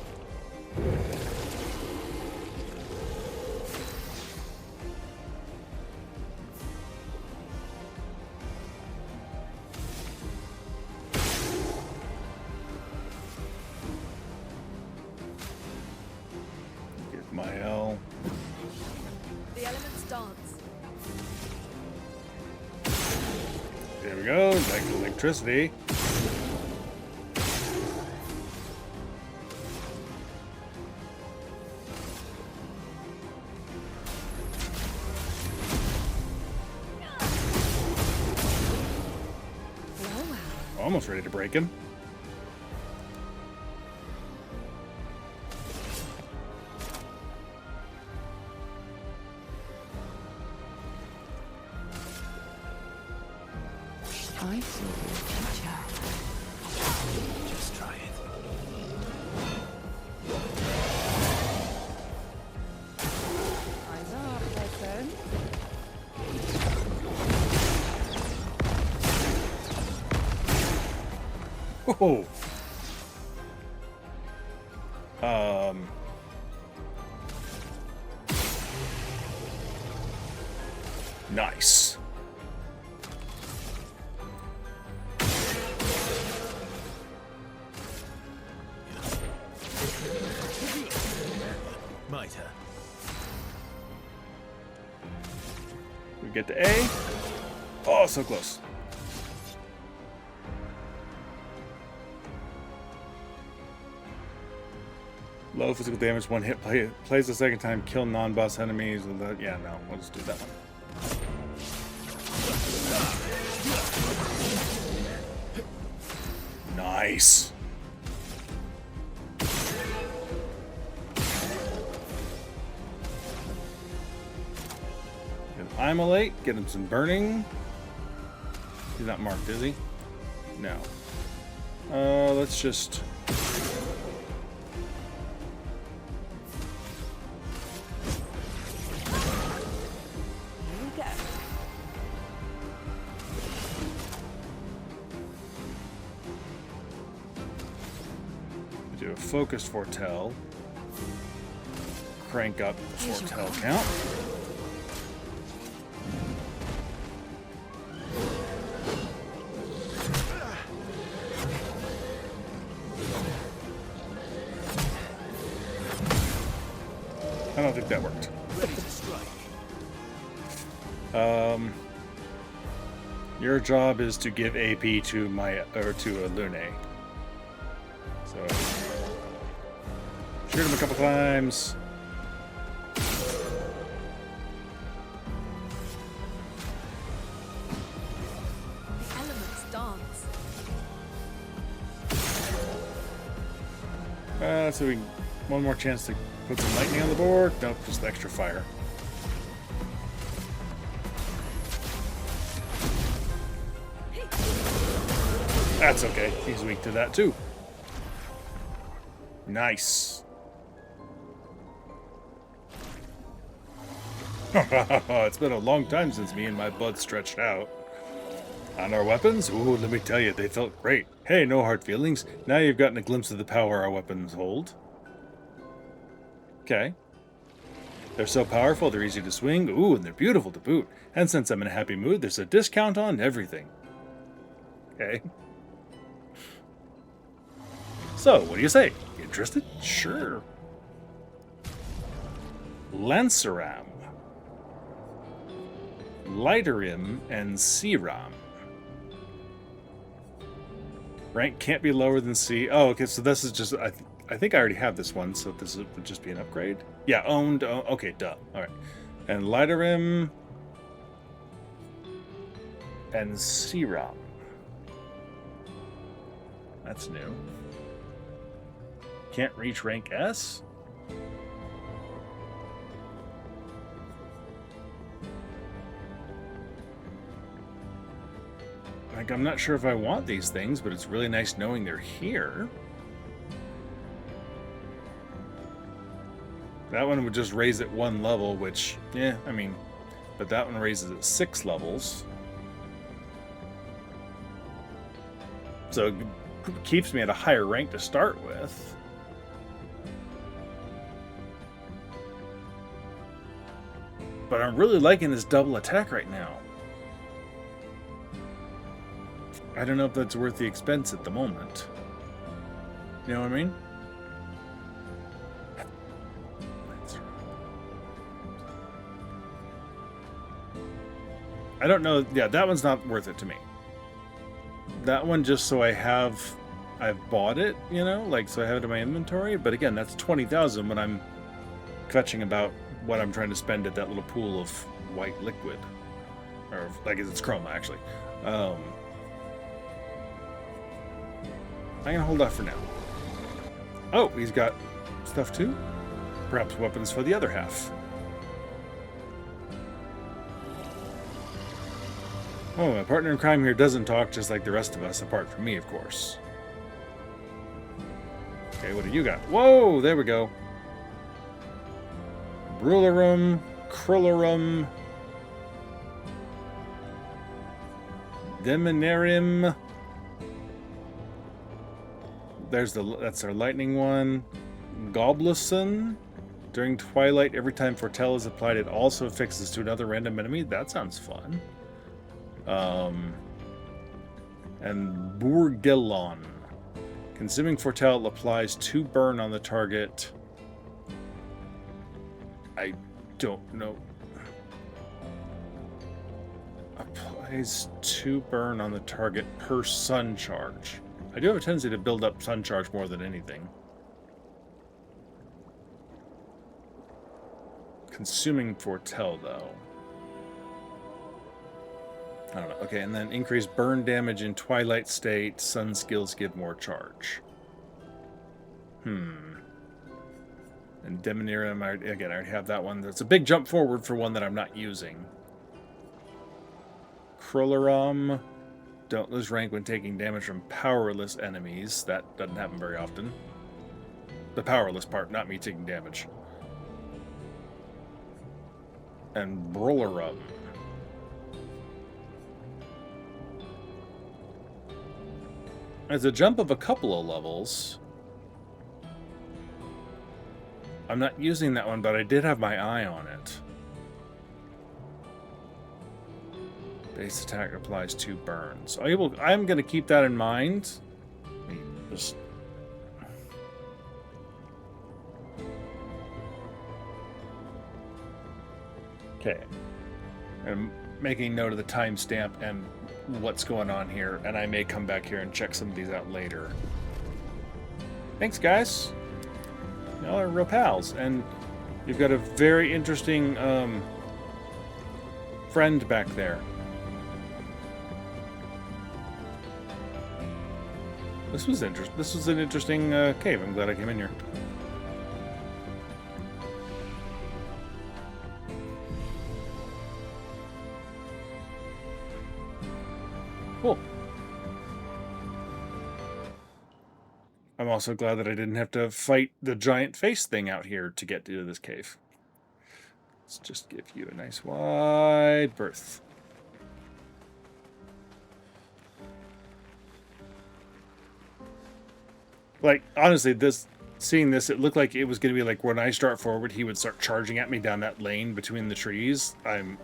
Get my L. The elements dance. There we go. Like electricity. Blowout. Almost ready to break him. I see the future. Just try it. Eyes up, Tyson. Whoa. Nice. Might have. We get to A. Oh, so close. Low physical damage, 1 hit plays the second time, kill non-boss enemies. Yeah, no, we'll just do that one. Nice. Get Immolate, get him some burning. He's not marked, is he? No. Let's just... Here we go. do a focused foretell. Crank up the Here's your foretell card. count. I don't think that worked. Ready to strike. Your job is to give AP to to Lune. So shoot him a couple times. The elements dance. So we one more chance to put some lightning on the board. Nope, just the extra fire. That's okay. He's weak to that too. Nice. It's been a long time since me and my bud stretched out. On our weapons? Ooh, let me tell you, they felt great. Hey, no hard feelings. Now you've gotten a glimpse of the power our weapons hold. Okay. They're so powerful, they're easy to swing. Ooh, and they're beautiful to boot. And since I'm in a happy mood, there's a discount on everything. Okay. So, what do you say? Interested? Sure. Lanceram, Lighterrim, and Searam. Rank can't be lower than C. Oh, okay, so this is just... I think I already have this one, so this would just be an upgrade. Yeah, owned. Oh, okay, duh. All right. And Lighterrim and Searam. That's new. Can't reach rank S? Like, I'm not sure if I want these things, but it's really nice knowing they're here. That one would just raise it 1 level, which, yeah, I mean, but that one raises it 6 levels. So it keeps me at a higher rank to start with. But I'm really liking this double attack right now. I don't know if that's worth the expense at the moment. You know what I mean? I don't know. Yeah, that one's not worth it to me. That one just so I've bought it, you know, like so I have it in my inventory. But again, that's 20,000 when I'm fetching about what I'm trying to spend at that little pool of white liquid, or like it's chroma actually. I'm gonna hold off for now. Oh, he's got stuff too. Perhaps weapons for the other half. Oh, my partner in crime here doesn't talk just like the rest of us, apart from me, of course. Okay, what do you got? Whoa, there we go. Brulerum, Crulerum, Demonarim. That's our lightning one. Goblisson. During twilight, every time Foretell is applied, it also affixes to another random enemy. That sounds fun. And Bourgelon. Consuming Foretell applies 2 burn on the target. I don't know. Applies 2 burn on the target per sun charge. I do have a tendency to build up sun charge more than anything. Consuming Foretell, though. I don't know. Okay, and then increase burn damage in twilight state. Sun skills give more charge. And Demonarum, again, I already have that one. That's a big jump forward for one that I'm not using. Crulerum. Don't lose rank when taking damage from powerless enemies. That doesn't happen very often. The powerless part, not me taking damage. And Brulerum. As a jump of a couple of levels. I'm not using that one, but I did have my eye on it. Base attack applies 2 burns. I'm going to keep that in mind. Let me just... Okay. I'm making note of the timestamp and what's going on here, and I may come back here and check some of these out later. Thanks, guys. Y'all are real pals, and you've got a very interesting friend back there. This was an interesting cave. I'm glad I came in here. Cool. I'm also glad that I didn't have to fight the giant face thing out here to get to this cave. Let's just give you a nice wide berth. Like, honestly, seeing this, it looked like it was going to be like when I start forward, he would start charging at me down that lane between the trees. I'm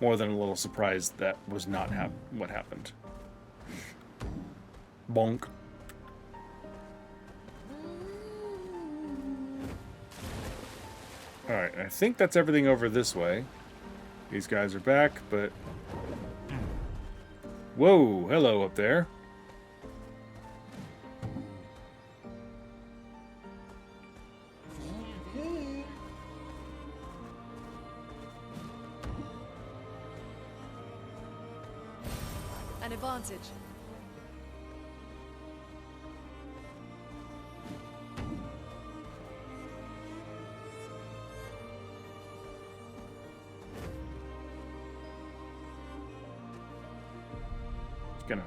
more than a little surprised that was not what happened. Bonk. Alright, I think that's everything over this way. These guys are back, but... Whoa, hello up there. An advantage. Gonna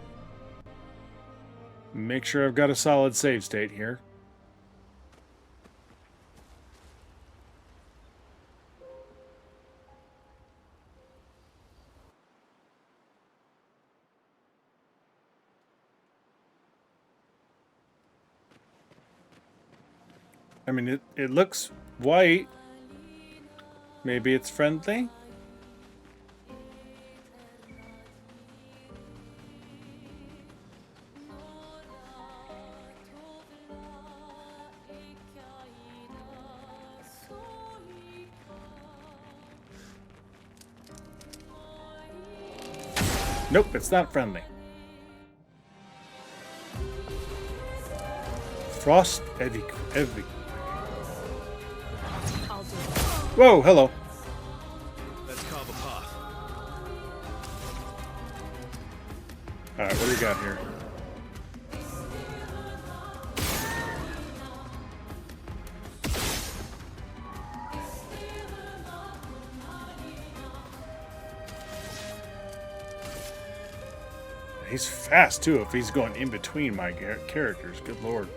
make sure I've got a solid save state here. I mean, it looks white. Maybe it's friendly? Nope, it's not friendly. Frost Evic. I'll do it. Whoa, hello. Let's carve a path. Alright, what do we got here? He's fast too if he's going in between my characters. Good lord.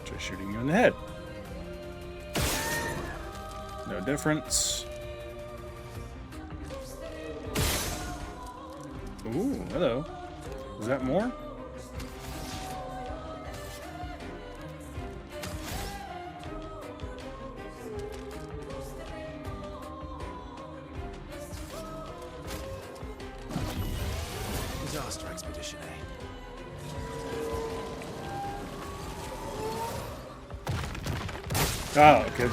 Just shooting you in the head. No difference. Ooh, hello. Is that more? Disaster expedition, eh? Oh, good.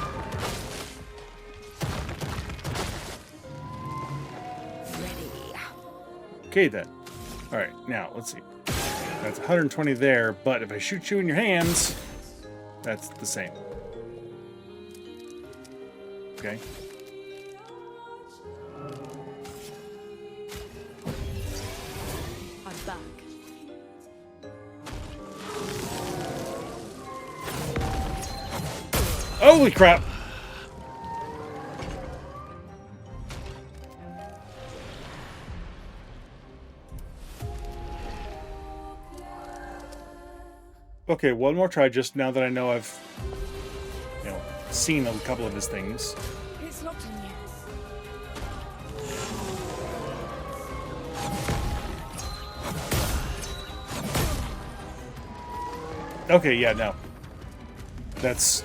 Okay then. Alright, now let's see. That's 120 there, but if I shoot you in your hands, that's the same. Okay. I'm back. Holy crap! Okay, one more try just now that I know I've, seen a couple of his things. It's locked on you. Okay, yeah, no. That's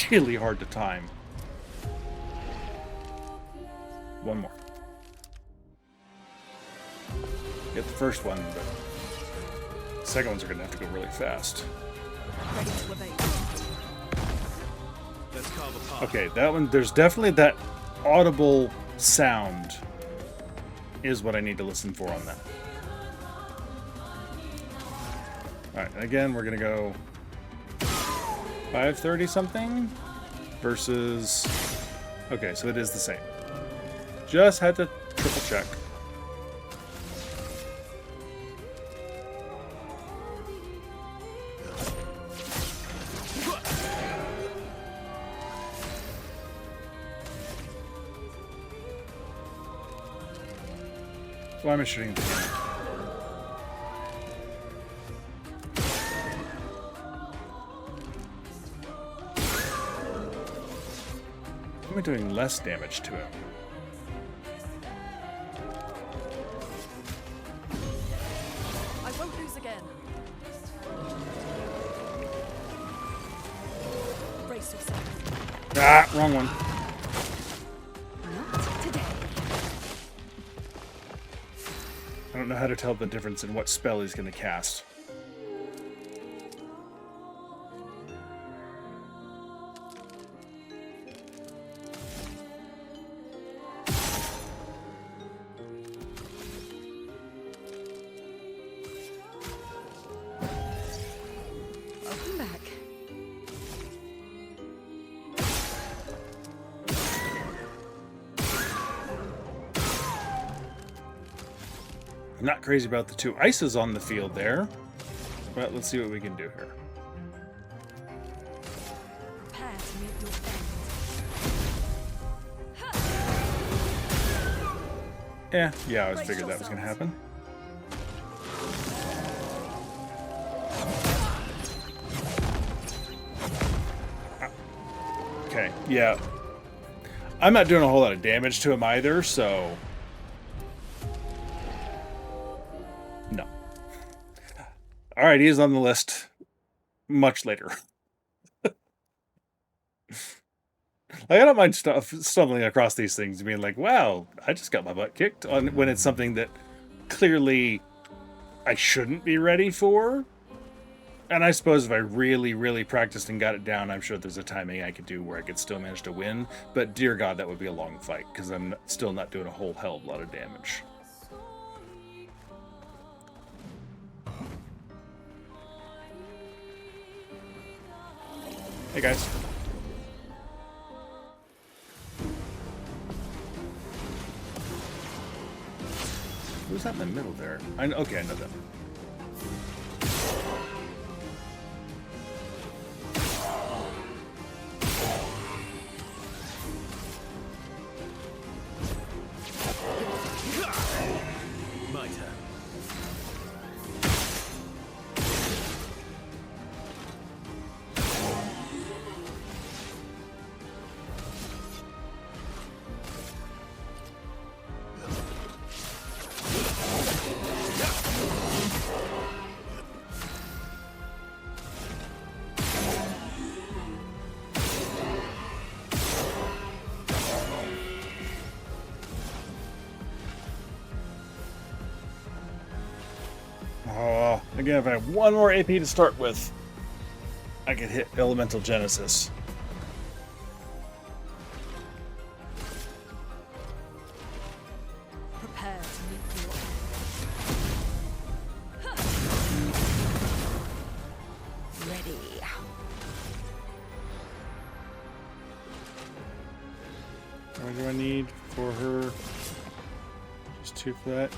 really hard to time. One more. Get the first one, but the second ones are going to have to go really fast. Ready to evade. Let's carve a path. Okay, that one, there's definitely that audible sound is what I need to listen for on that. Alright, again, we're going to go 530 something versus... Okay, so it is the same. Just had to triple check. Why am I shooting the game? Why am I doing less damage to him? I won't lose again. Brace yourself. Ah, wrong one. Not today. I don't know how to tell the difference in what spell he's going to cast. Welcome back. I'm not crazy about the 2 ices on the field there, but let's see what we can do here. Prepare to meet your end. Yeah, I was figured that was going to happen. Okay, yeah. I'm not doing a whole lot of damage to him either, so... No. Alright, he's on the list much later. I don't mind stumbling across these things and being like, wow, I just got my butt kicked when it's something that clearly I shouldn't be ready for. And I suppose if I really, really practiced and got it down, I'm sure there's a timing I could do where I could still manage to win. But dear God, that would be a long fight because I'm still not doing a whole hell of a lot of damage. Hey guys. Who's that in the middle there? Okay, I know that. My turn. Again, if I have one more AP to start with, I could hit Elemental Genesis. Prepare to meet your end. Ready. What do I need for her? Just 2 for that.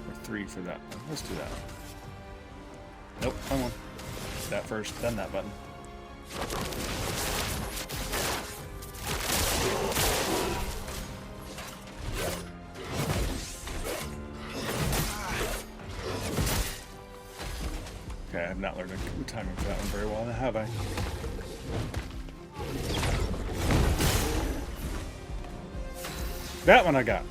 Or 3 for that one. Let's do that. Nope, wrong one. That first, then that button. Okay, I have not learned the timing for that one very well, have I? That one I got.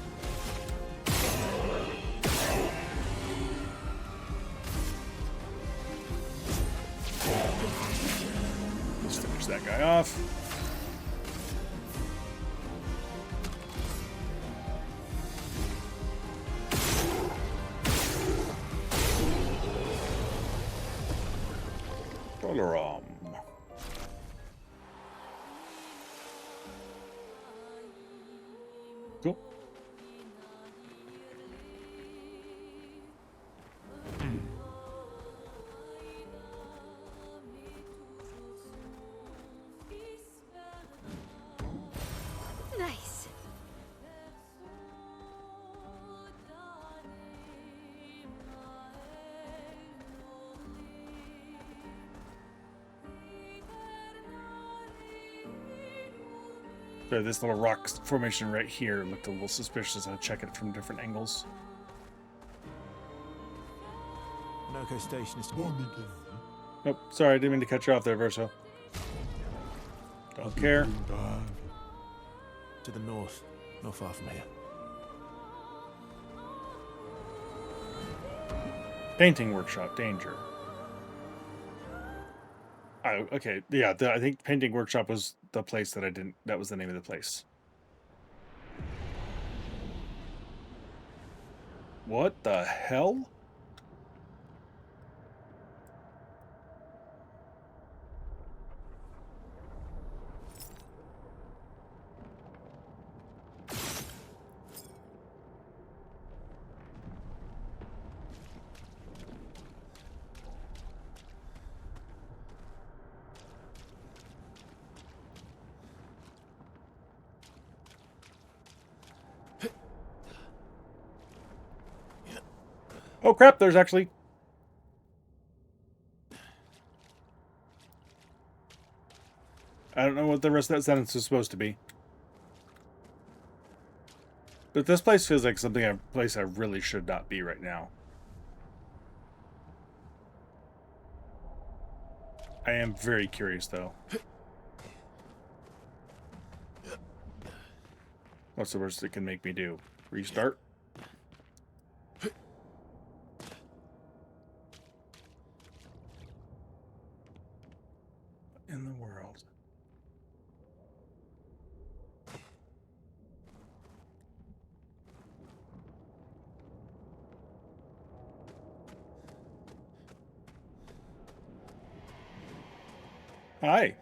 Let's finish that guy off. Bruler. Cool. Nice. So this little rock formation right here looked a little suspicious. I'll check it from different angles. Monoco Station is Nope, sorry, I didn't mean to cut you off there, Verso. Don't care. to the north, not far from here. Painting workshop, danger. Oh, okay. Yeah, I think painting workshop was the place that I didn't. That was the name of the place. What the hell? Oh crap, there's actually... I don't know what the rest of that sentence is supposed to be. But this place feels like a place I really should not be right now. I am very curious, though. What's the worst it can make me do? Restart? In the world. Hi.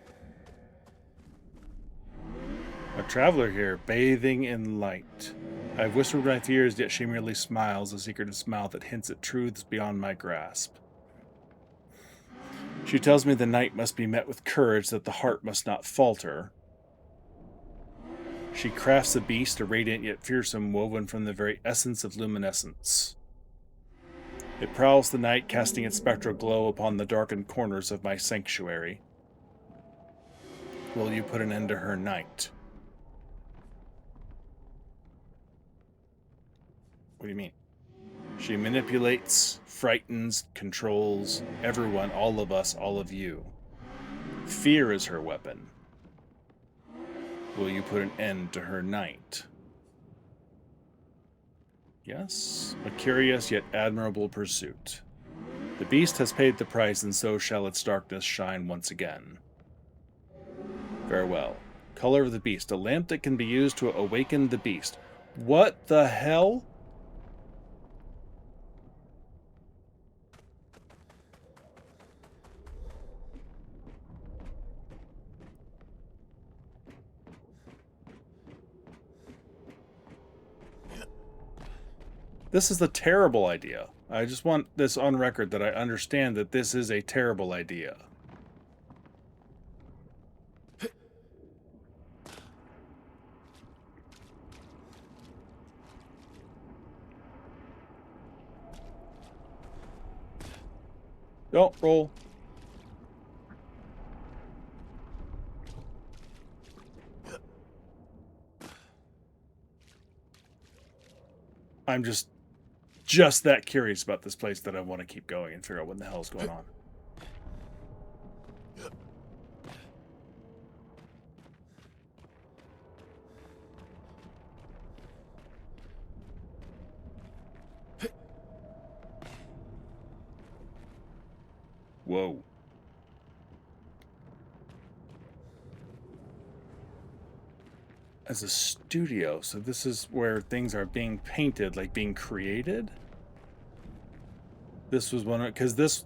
A traveler here, bathing in light. I've whispered my fears, yet she merely smiles, a secretive smile that hints at truths beyond my grasp. She tells me the night must be met with courage, that the heart must not falter. She crafts a beast, a radiant yet fearsome, woven from the very essence of luminescence. It prowls the night, casting its spectral glow upon the darkened corners of my sanctuary. Will you put an end to her night? What do you mean? She manipulates, frightens, controls everyone, all of us, all of you. Fear is her weapon. Will you put an end to her night? Yes, a curious yet admirable pursuit. The beast has paid the price, and so shall its darkness shine once again. Farewell. Color of the beast. A lamp that can be used to awaken the beast. What the hell? This is a terrible idea. I just want this on record that I understand that this is a terrible idea. Don't roll. I'm just that curious about this place that I want to keep going and figure out what the hell is going on. Whoa. As a studio, so this is where things are being painted, like being created? This was one, because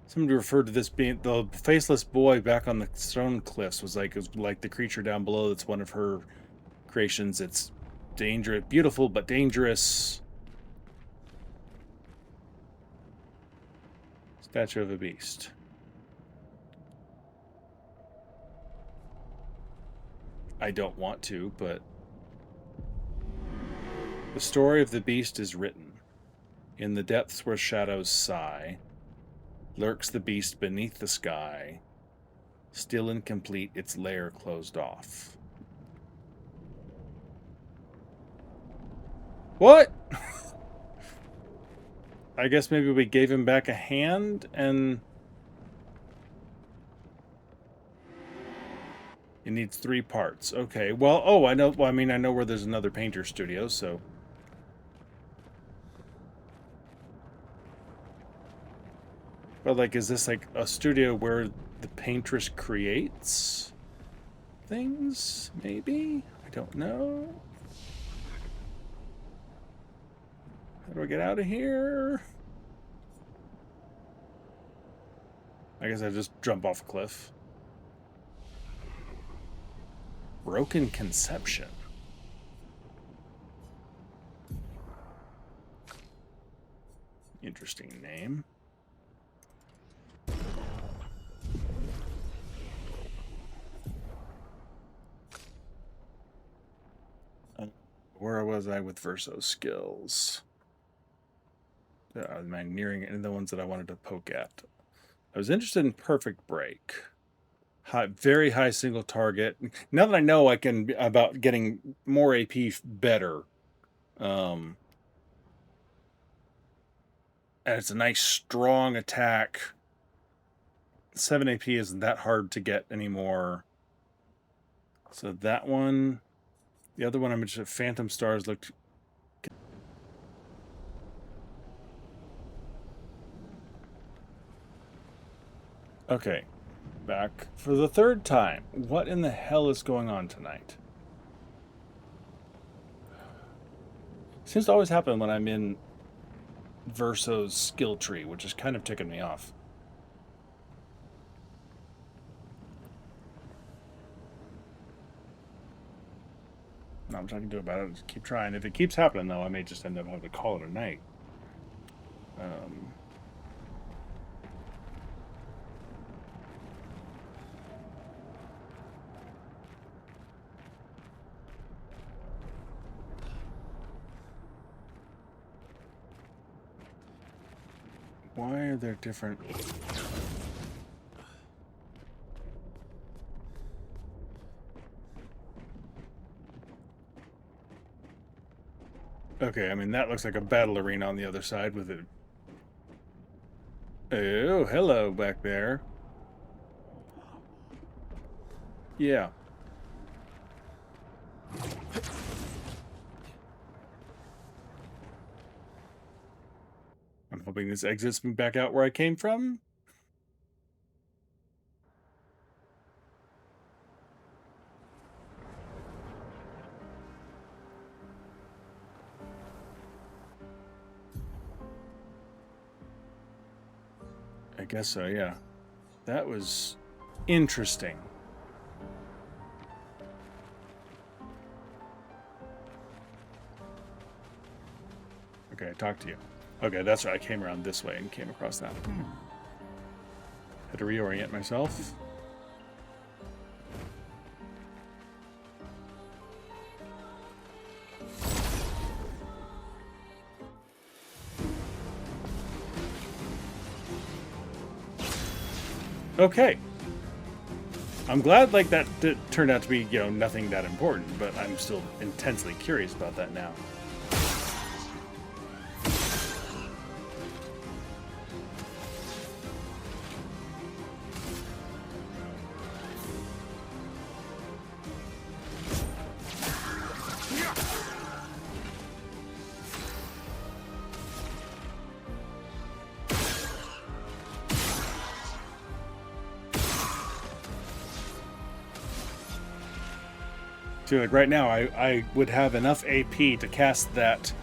somebody referred to this being the faceless boy back on the stone cliffs was like the creature down below. That's one of her creations. It's dangerous, beautiful but dangerous. Statue of a beast. I don't want to, but the story of the beast is written. In the depths where shadows sigh, lurks the beast beneath the sky. Still incomplete. Its layer closed off. What? I guess maybe we gave him back a hand and... It needs 3 parts. Okay, well, oh, I know, well, I mean, I know where there's another painter studio, so... But, like, is this, like, a studio where the paintress creates things? Maybe? I don't know. How do I get out of here? I guess I just jump off a cliff. Broken Conception. Interesting name. Where was I with Verso skills? Am I nearing any of the ones that I wanted to poke at? I was interested in Perfect Break. Very high single target. Now that I know I can about getting more AP better, and it's a nice strong attack. 7 AP isn't that hard to get anymore. So that one, the other one I mentioned, Phantom Stars looked. Okay. Back for the 3rd time. What in the hell is going on tonight? Seems to always happen when I'm in Verso's skill tree, which is kind of ticking me off. Not much I can do about it. Just keep trying. If it keeps happening, though, I may just end up having to call it a night. Why are there different... Okay, I mean, that looks like a battle arena on the other side with it. Oh, hello back there. Yeah. I'm hoping this exits me back out where I came from. I guess so, yeah. That was interesting. Okay, I talked to you. Okay, that's right. I came around this way and came across that. Had to reorient myself. Okay. I'm glad like that turned out to be, you know, nothing that important, but I'm still intensely curious about that now. See, like right now, I would have enough AP to cast that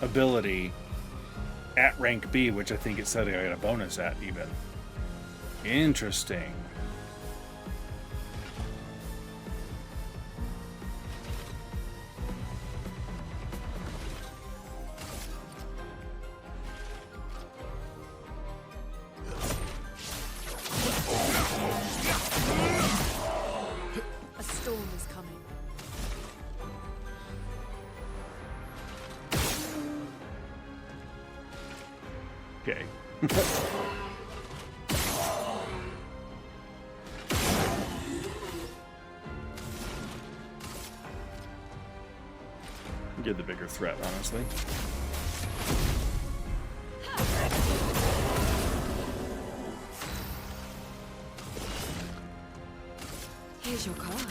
ability at rank B, which I think it said I got a bonus at even. Interesting. A storm is coming. Okay. You're the bigger threat, honestly. Here's your card.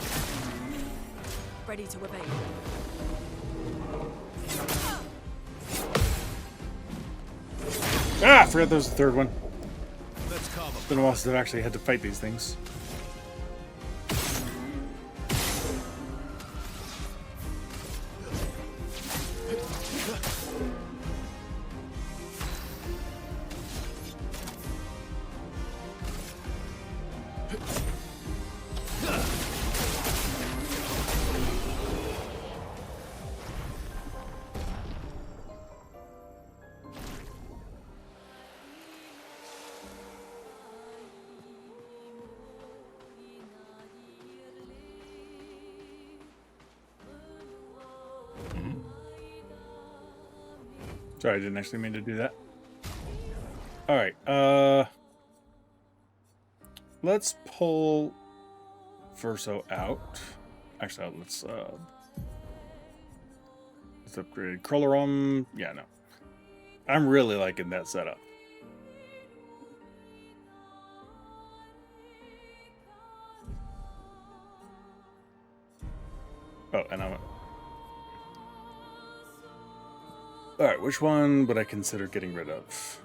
Ready to evade. Ah, I forgot there was a third one. Let's carve It's been a while since I've actually had to fight these things. Sorry, I didn't actually mean to do that. Alright, let's pull Verso out. Actually, let's upgrade Cruler on. Yeah, no. I'm really liking that setup. Oh, and I'm... Alright, which one would I consider getting rid of?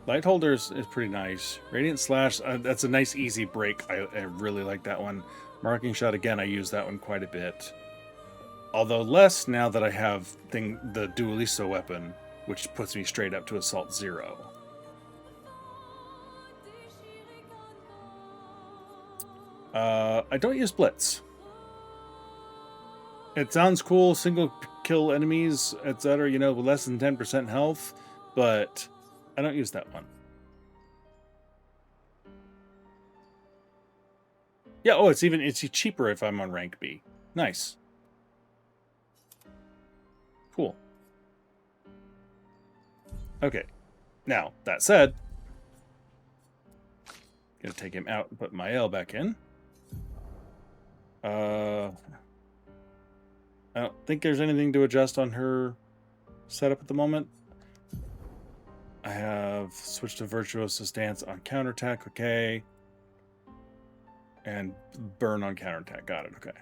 Light Holders is pretty nice. Radiant Slash, that's a nice easy break. I really like that one. Marking Shot, again, I use that one quite a bit. Although less now that I have the Duelisto weapon, which puts me straight up to Assault 0. I don't use Blitz. It sounds cool, single kill enemies, etc., you know, with less than 10% health, but I don't use that one. Yeah, oh, it's cheaper if I'm on rank B. Nice. Cool. Okay. Now, that said, gonna take him out and put my L back in. I don't think there's anything to adjust on her setup at the moment. I have switched to Virtuoso Stance on counterattack, okay. And burn on counterattack, got it, okay.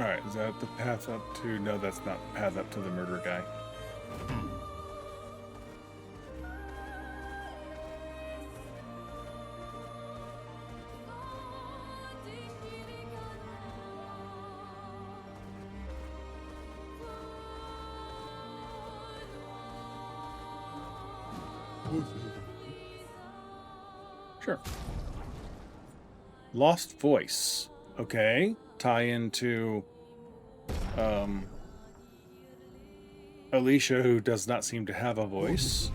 Alright, is that the path up to... No, that's not the path up to the murder guy. Sure. Lost Voice. Okay. Tie into Alicia, who does not seem to have a voice.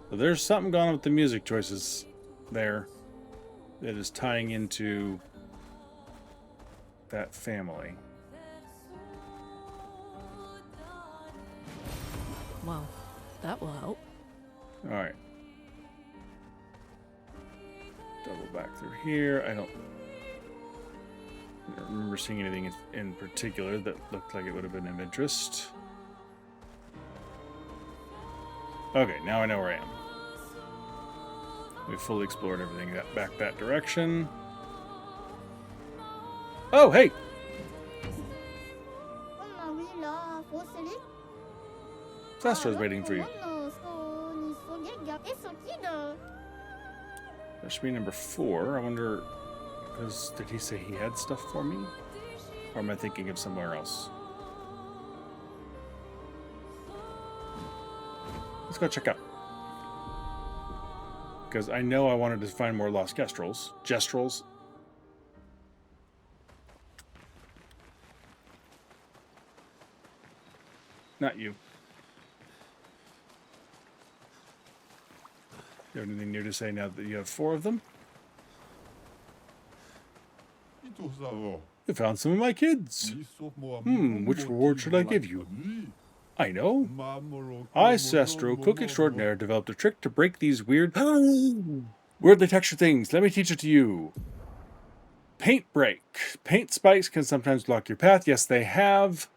So there's something going on with the music choices there that is tying into that family. Well, that will help. All right. Double back through here. I don't remember seeing anything in particular that looked like it would have been of interest. Okay, now I know where I am. We've fully explored everything back that direction. Oh, hey! Zastro's waiting for you. That should be number 4. I wonder... Did he say he had stuff for me? Or am I thinking of somewhere else? Let's go check out. Because I know I wanted to find more lost Gestrels. Not you. You have anything new to say now that you have 4 of them? You found some of my kids. Which reward should I give you? I know. I, Sestro, cook extraordinaire, developed a trick to break these weirdly textured things. Let me teach it to you. Paint break. Paint spikes can sometimes block your path. Yes, they have.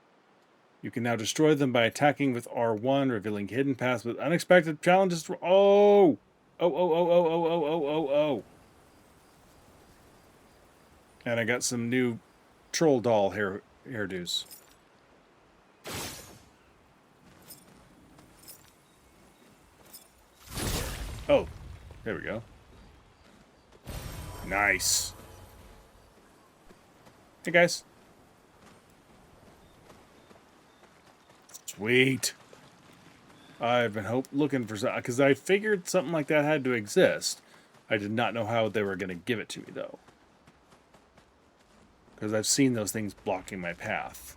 You can now destroy them by attacking with R1, revealing hidden paths with unexpected challenges. Oh! Oh. And I got some new troll doll hairdos. Oh, there we go. Nice. Hey, guys. Sweet. I've been looking for something, because I figured something like that had to exist. I did not know how they were going to give it to me, though. Because I've seen those things blocking my path.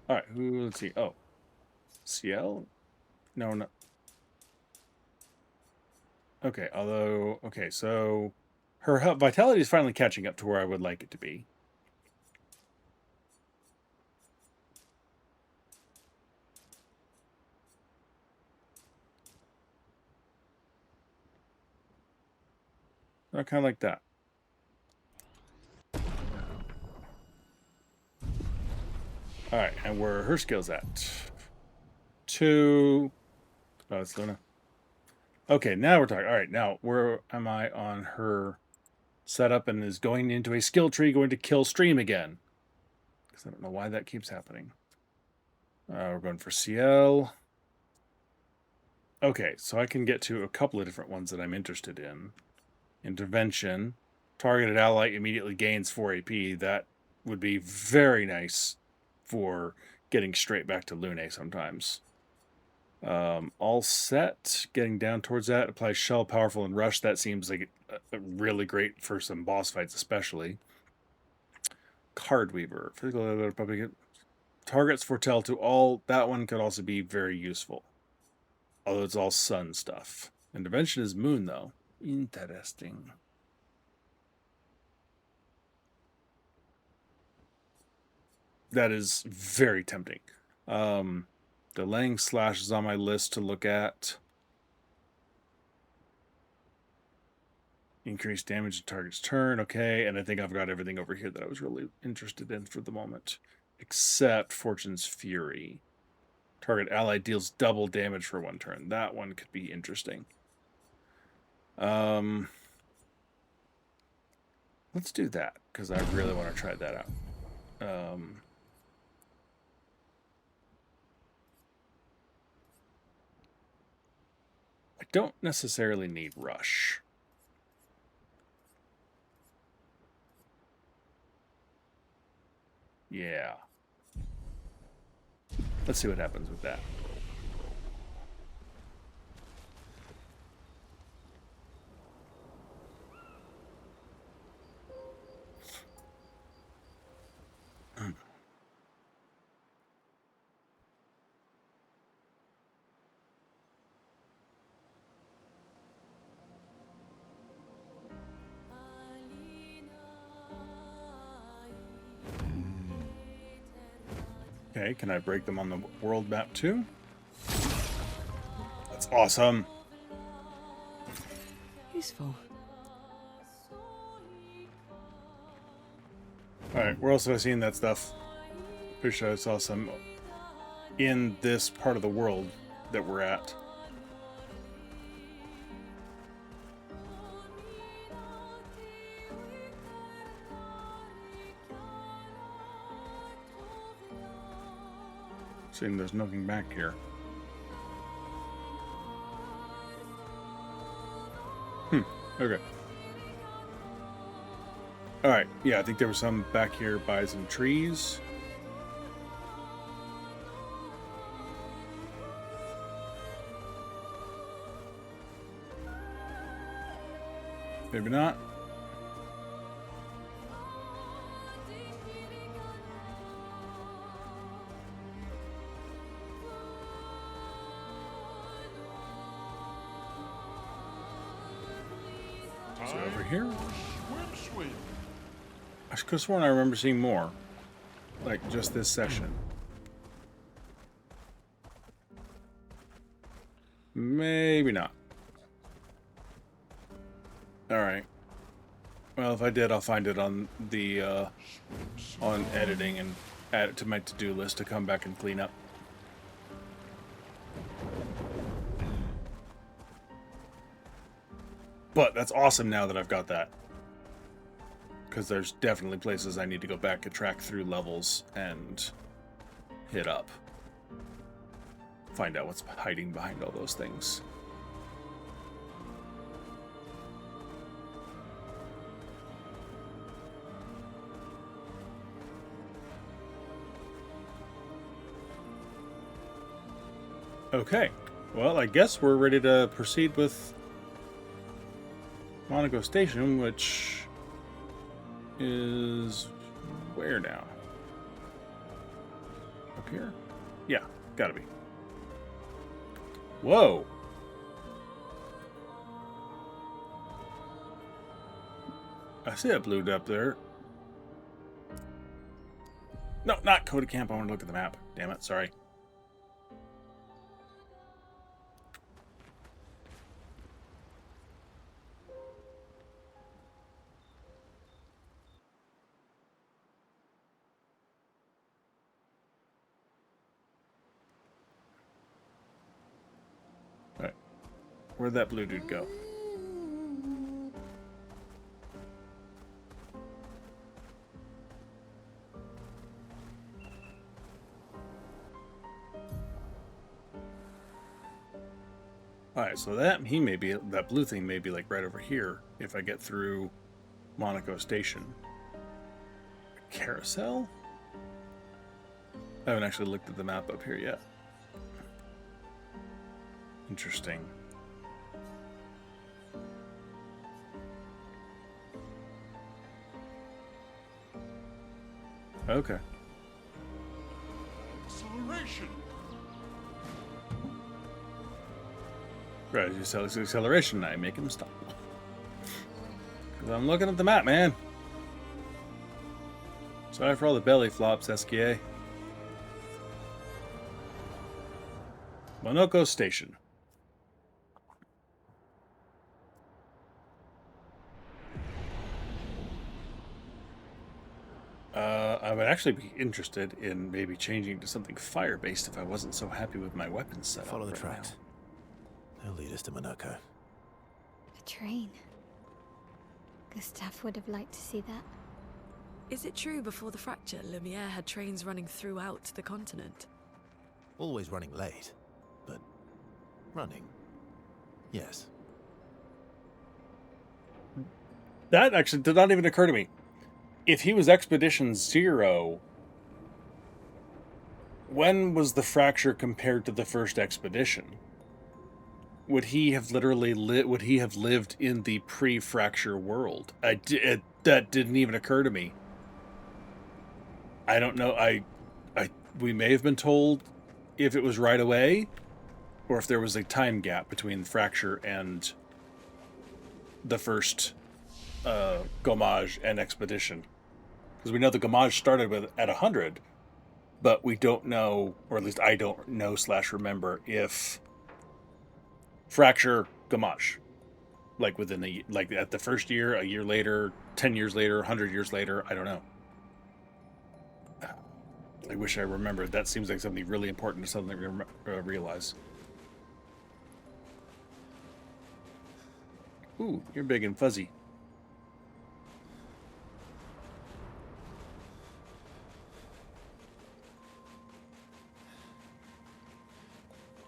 Alright, let's see. Oh. CL? No. Okay, although... Okay, so... Her vitality is finally catching up to where I would like it to be. Kind of like that. Alright, and where are her skills at? 2. Oh, it's Luna. Okay, now we're talking. Alright, now where am I on her setup and is going into a skill tree, going to kill stream again? Because I don't know why that keeps happening. We're going for CL. Okay, so I can get to a couple of different ones that I'm interested in. Intervention. Targeted ally immediately gains 4 AP. That would be very nice for getting straight back to Lune sometimes. All set. Getting down towards that. Applies shell, powerful, and rush. That seems like really great for some boss fights especially. Card Weaver. Physical public targets foretell to all. That one could also be very useful. Although it's all sun stuff. Intervention is moon, though. Interesting. That is very tempting. Delaying slash is on my list to look at. Increased damage to target's turn. Okay, and I think I've got everything over here that I was really interested in for the moment. Except Fortune's Fury. Target ally deals double damage for 1 turn. That one could be interesting. Let's do that, because I really want to try that out. I don't necessarily need Rush. Yeah. Let's see what happens with that. Okay, can I break them on the world map too? That's awesome. Useful. Alright, where else have I seen that stuff? Pretty sure I saw some in this part of the world that we're at. Seeing there's nothing back here. Okay. Alright, yeah, I think there was some back here by some trees. Maybe not. Is it over here? Swim. I could have sworn I remember seeing more. Like, just this session. Maybe not. Alright. Well, if I did, I'll find it on the, on editing and add it to my to-do list to come back and clean up. But that's awesome now that I've got that. Because there's definitely places I need to go back and track through levels and hit up. Find out what's hiding behind all those things. Okay. Well, I guess we're ready to proceed with Monoco Station, which is where now? Up here? Yeah, gotta be. Whoa! I see that blue up there. No, not Coda Camp. I want to look at the map. Damn it, sorry. Where'd that blue dude go? Alright, so that blue thing may be like right over here if I get through Monoco Station. Carousel? I haven't actually looked at the map up here yet. Interesting. Okay. Acceleration. Right, as you sell acceleration, I make him stop. Because I'm looking at the map, man. Sorry for all the belly flops, SKA. Monoco Station. I would actually be interested in maybe changing to something fire-based if I wasn't so happy with my weapons setup. Follow the right tracks. They'll lead us to Monoco. A train. Gustav would have liked to see that. Is it true before the fracture, Lumiere had trains running throughout the continent? Always running late, but running. Yes. That actually did not even occur to me. If he was Expedition 0, when was the fracture compared to the first expedition? Would he have literally lived in the pre-fracture world? That didn't even occur to me. I don't know. We may have been told if it was right away, or if there was a time gap between the fracture and the first Gommage and expedition. Because we know the Gommage started at 100, but we don't know, or at least I don't know / remember if fracture Gommage, like like at the first year, a year later, 10 years later, 100 years later, I don't know. I wish I remembered. That seems like something really important to suddenly realize. Ooh, you're big and fuzzy.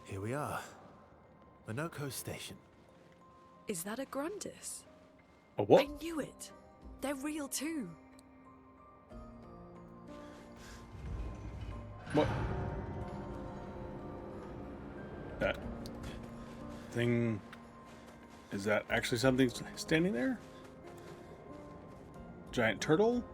Here we are. Monoco Station. Is that a Grundis? A what? I knew it. They're real too. What? That thing... Is that actually something standing there? Giant turtle?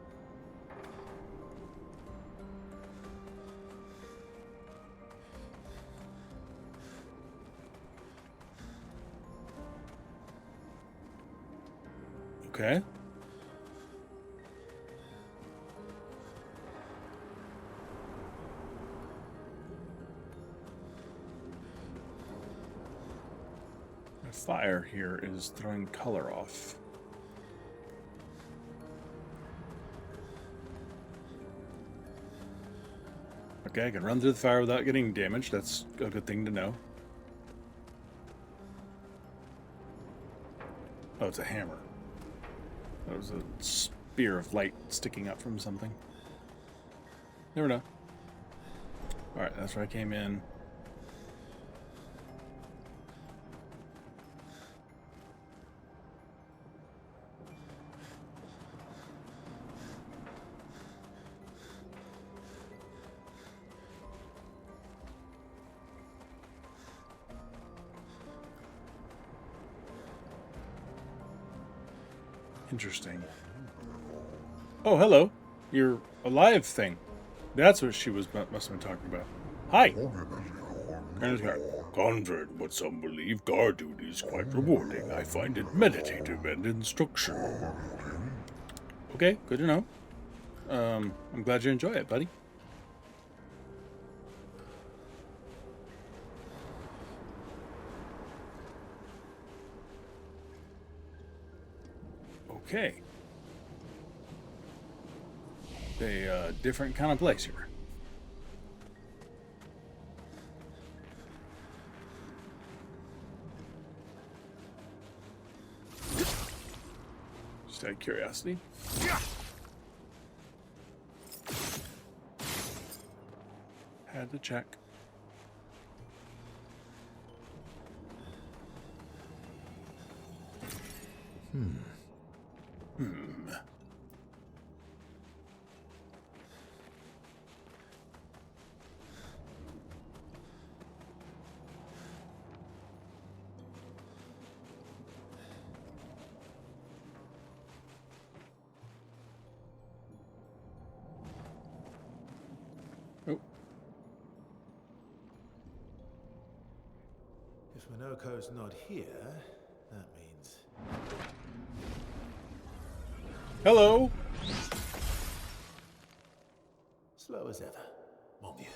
Okay. The fire here is throwing color off. Okay, I can run through the fire without getting damaged. That's a good thing to know. Oh, it's a hammer. That was a spear of light sticking up from something. Never know. Alright, that's where I came in. Interesting. Oh, hello. You're alive thing. That's what she must have been talking about. Hi. Convert, but some believe guard duty is quite rewarding. I find it meditative and instructional. Okay, good to know. I'm glad you enjoy it, buddy. Okay. A different kind of place here. Just out of curiosity. Had to check. Oh. If Monoco's not here, that means... Hello. slow as ever, mon vieux.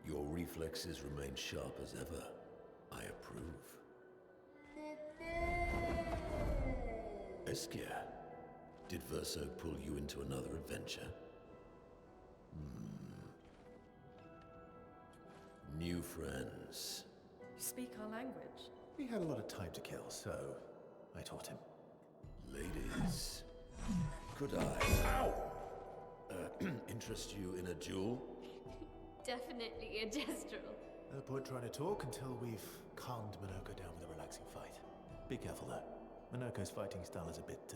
Your reflexes remain sharp as ever. I approve. Esquire, did Verso pull you into another adventure? New friends. You speak our language. He had a lot of time to kill, so I taught him. Ladies, could I interest you in a duel? Definitely a gestural. No point trying to talk until we've calmed Monoco down with a relaxing fight. Be careful though. Monoco's fighting style is a bit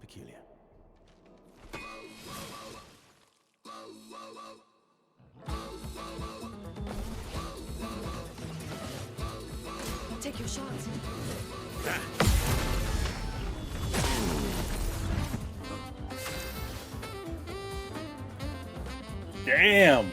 peculiar. Take your shots. Damn.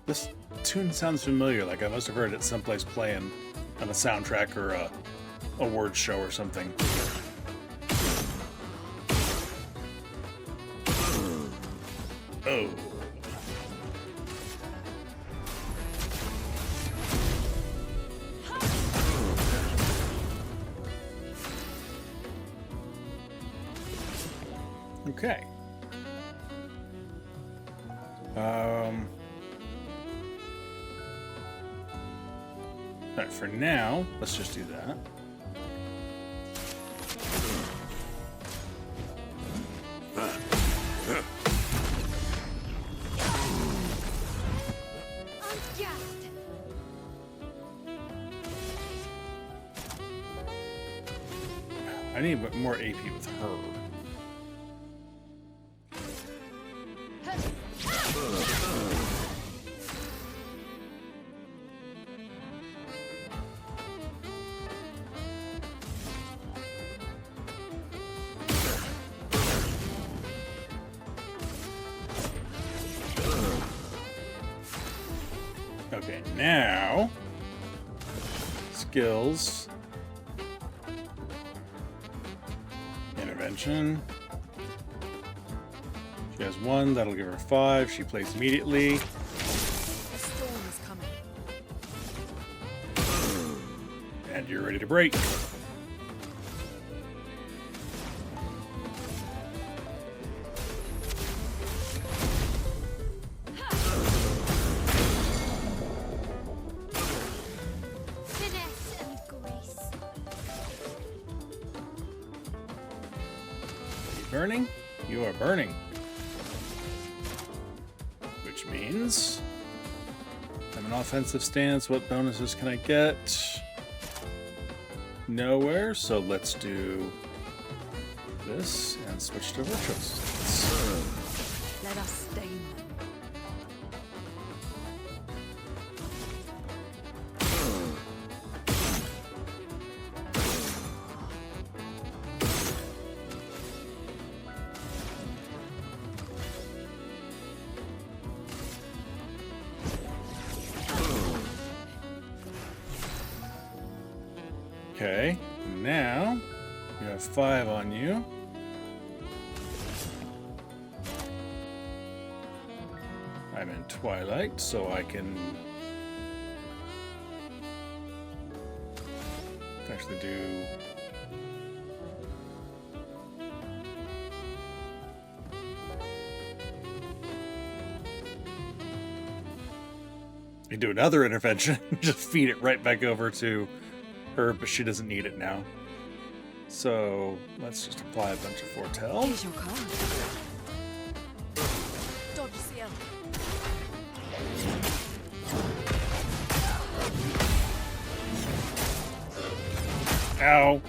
This tune sounds familiar, like I must have heard it someplace playing on a soundtrack or a award show or something. Oh. Okay. Alright, for now, let's just do that. I need more AP with her. Okay, now skills, intervention. She has 1, that'll give her 5. She plays immediately. A storm is coming. And you're ready to break. Finesse and grace. Are you burning? You are burning. Which means I'm an offensive stance. What bonuses can I get? Nowhere, so let's do this and switch to virtual stance. Let us stain them. Okay, now you have 5 on you. I'm in Twilight, so I can actually do you do another intervention, just feed it right back over to her, but she doesn't need it now. So let's just apply a bunch of foretell. Here's your card. Dodge CL. Ow.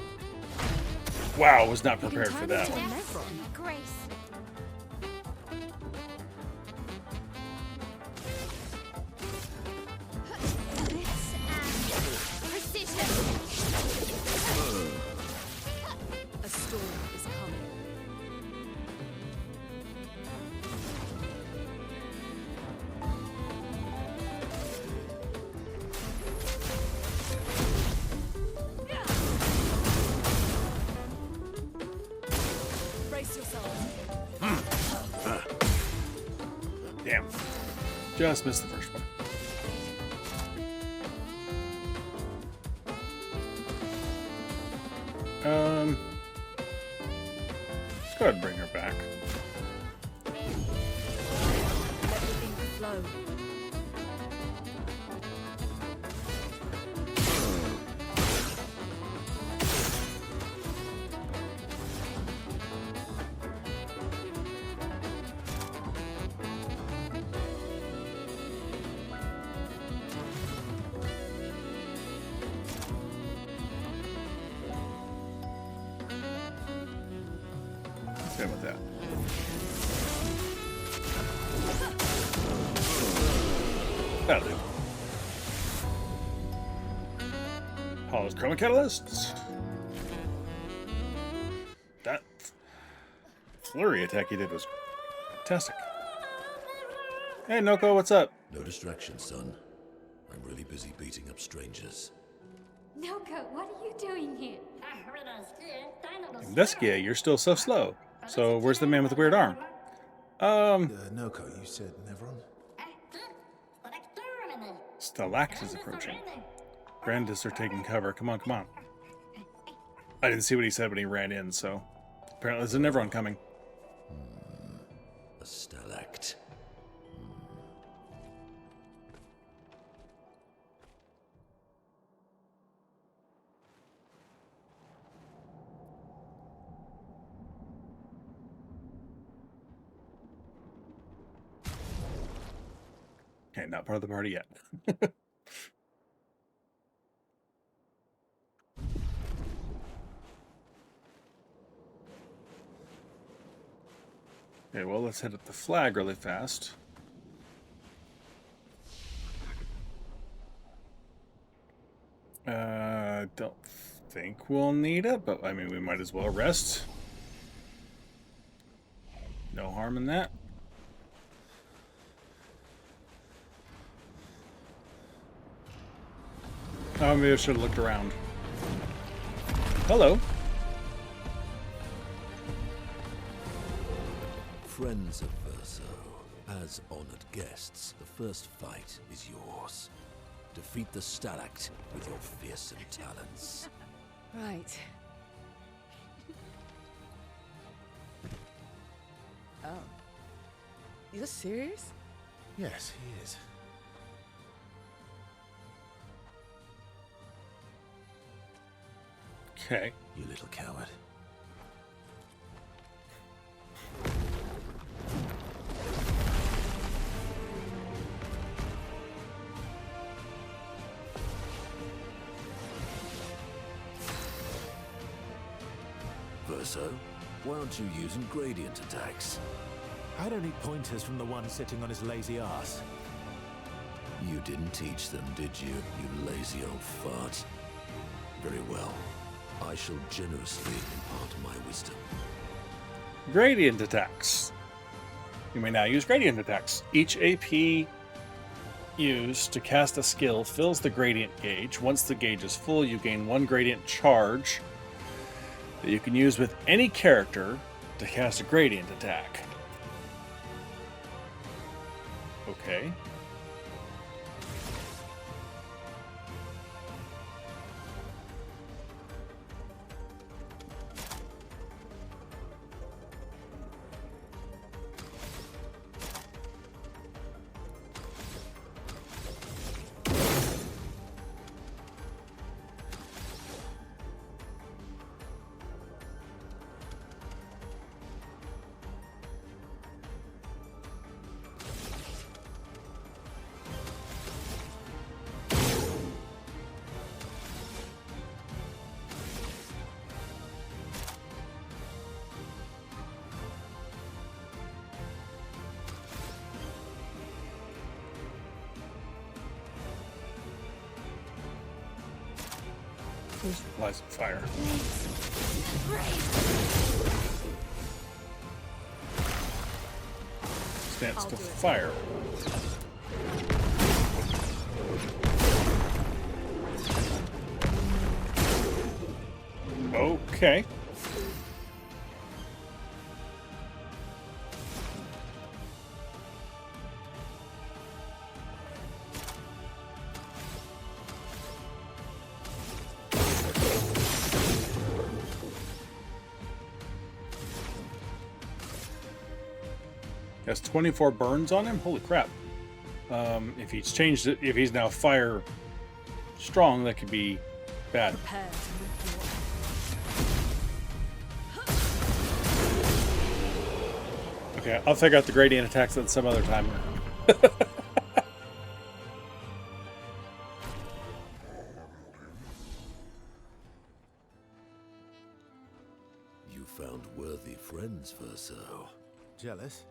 Wow, was not You can prepared for turn that into a one. Nevron. Grace. Finesse and precision. A storm is coming. Brace yourselves. Damn. Just missed the first one. Let's go ahead and bring her back. Let the ink flow. Okay with that. That'll do. Hollow's Chroma Catalyst. That flurry attack you did was fantastic. Hey, Noko, what's up? No distraction, son. I'm really busy beating up strangers. Noko, what are you doing here? Investia, you're still so slow. So where's the man with the weird arm? Noco, you said Nevron? Stalact is approaching. Grandis are taking cover. Come on, come on. I didn't see what he said when he ran in, so apparently there's a Nevron coming. A Stalact. Okay, not part of the party yet. Okay, well, let's hit up the flag really fast. Don't think we'll need it, but I mean, we might as well rest. No harm in that. Oh, maybe I should have looked around. Hello. Friends of Verso, as honored guests, the first fight is yours. Defeat the Stalact with your fearsome talents. Right. Oh. You're serious? Yes, he is. Okay. You little coward. Verso, why aren't you using gradient attacks? I don't need pointers from the one sitting on his lazy ass. You didn't teach them, did you, you lazy old fart? Very well. I shall generously impart my wisdom. Gradient attacks. You may now use gradient attacks. Each AP used to cast a skill fills the gradient gauge. Once the gauge is full, you gain 1 gradient charge that you can use with any character to cast a gradient attack. Okay. Lies of fire. Stance to fire. Okay. Has 24 burns on him? Holy crap. If he's changed it, if he's now fire strong, that could be bad. Prepare to rip you up. Okay, I'll figure out the gradient attacks at some other time. You found worthy friends, Verso. Jealous?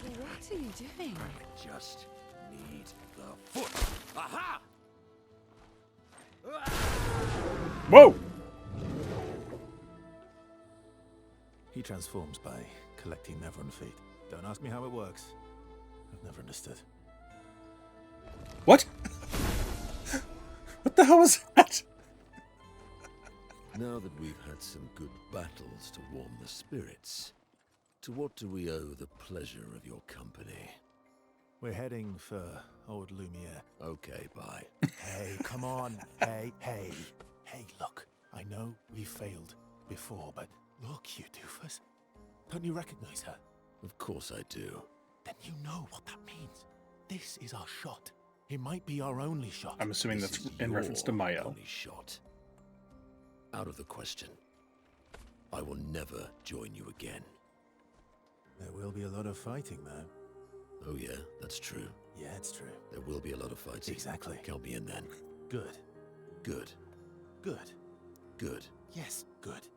What are you doing? Just need the foot. Aha! Whoa! He transforms by collecting Neverun feet. Don't ask me how it works. I've never understood. What? What the hell was that? Now that we've had some good battles to warm the spirits, to what do we owe the pleasure of your company? We're heading for old Lumiere. Okay, bye. Hey, come on. Hey. Hey, look. I know we failed before, but look, you doofus. Don't you recognize her? Of course I do. Then you know what that means. This is our shot. It might be our only shot. I'm assuming This that's is in reference to your Mayo. only shot. Out of the question. I will never join you again. There will be a lot of fighting, though. Oh yeah, that's true. Yeah, it's true. There will be a lot of fighting. Exactly. Count me in then. Good. Good. Good. Good. Yes, good.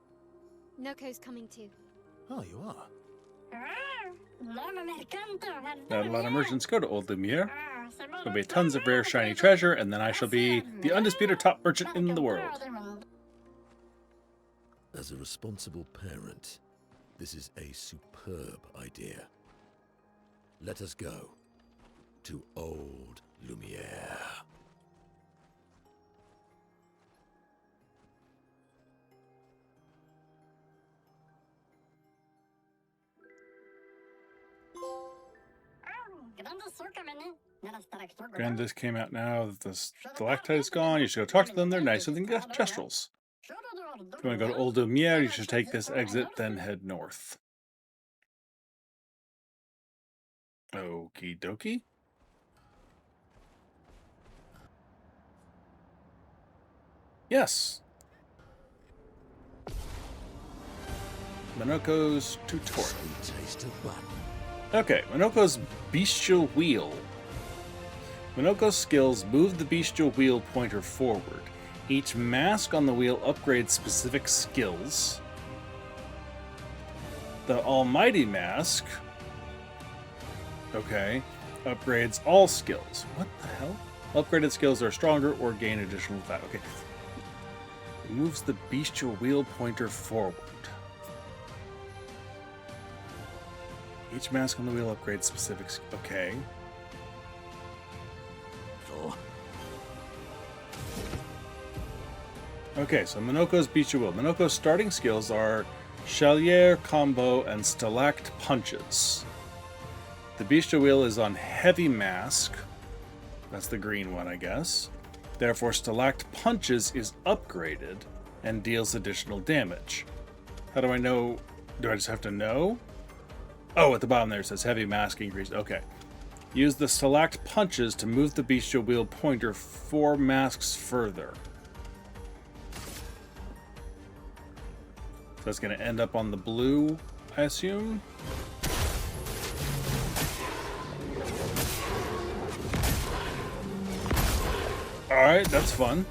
Noco's coming too. Oh, you are? Now, a lot of merchants go to Old Lumiere. There'll be tons of rare shiny treasure, and then I shall be the undisputed top merchant in the world. As a responsible parent, this is a superb idea. Let us go to Old Lumiere. And this came out now that the stalactite is gone. You should go talk to them. They're nicer than kestrels. If you want to go to Old Lumiere, you should take this exit, then head north. Okie dokie. Yes. Monoco's tutorial. Sweet taste of button. Okay, Monoco's bestial wheel. Monoco's skills move the bestial wheel pointer forward. Each mask on the wheel upgrades specific skills. The Almighty Mask, okay, upgrades all skills. What the hell? Upgraded skills are stronger or gain additional value. Okay. Moves the bestial wheel pointer forward. Each mask on the wheel upgrades specific. Okay. Oh. Okay, so Monoco's bestial wheel. Monoco's starting skills are Chalier, Combo, and Stalact Punches. The bestial wheel is on Heavy Mask. That's the green one, I guess. Therefore, Stalact Punches is upgraded and deals additional damage. How do I know? Do I just have to know? Oh, at the bottom there it says Heavy Mask increased. Okay. Use the Stalact Punches to move the bestial wheel pointer 4 masks further. So that's going to end up on the blue, I assume. Alright, that's fun.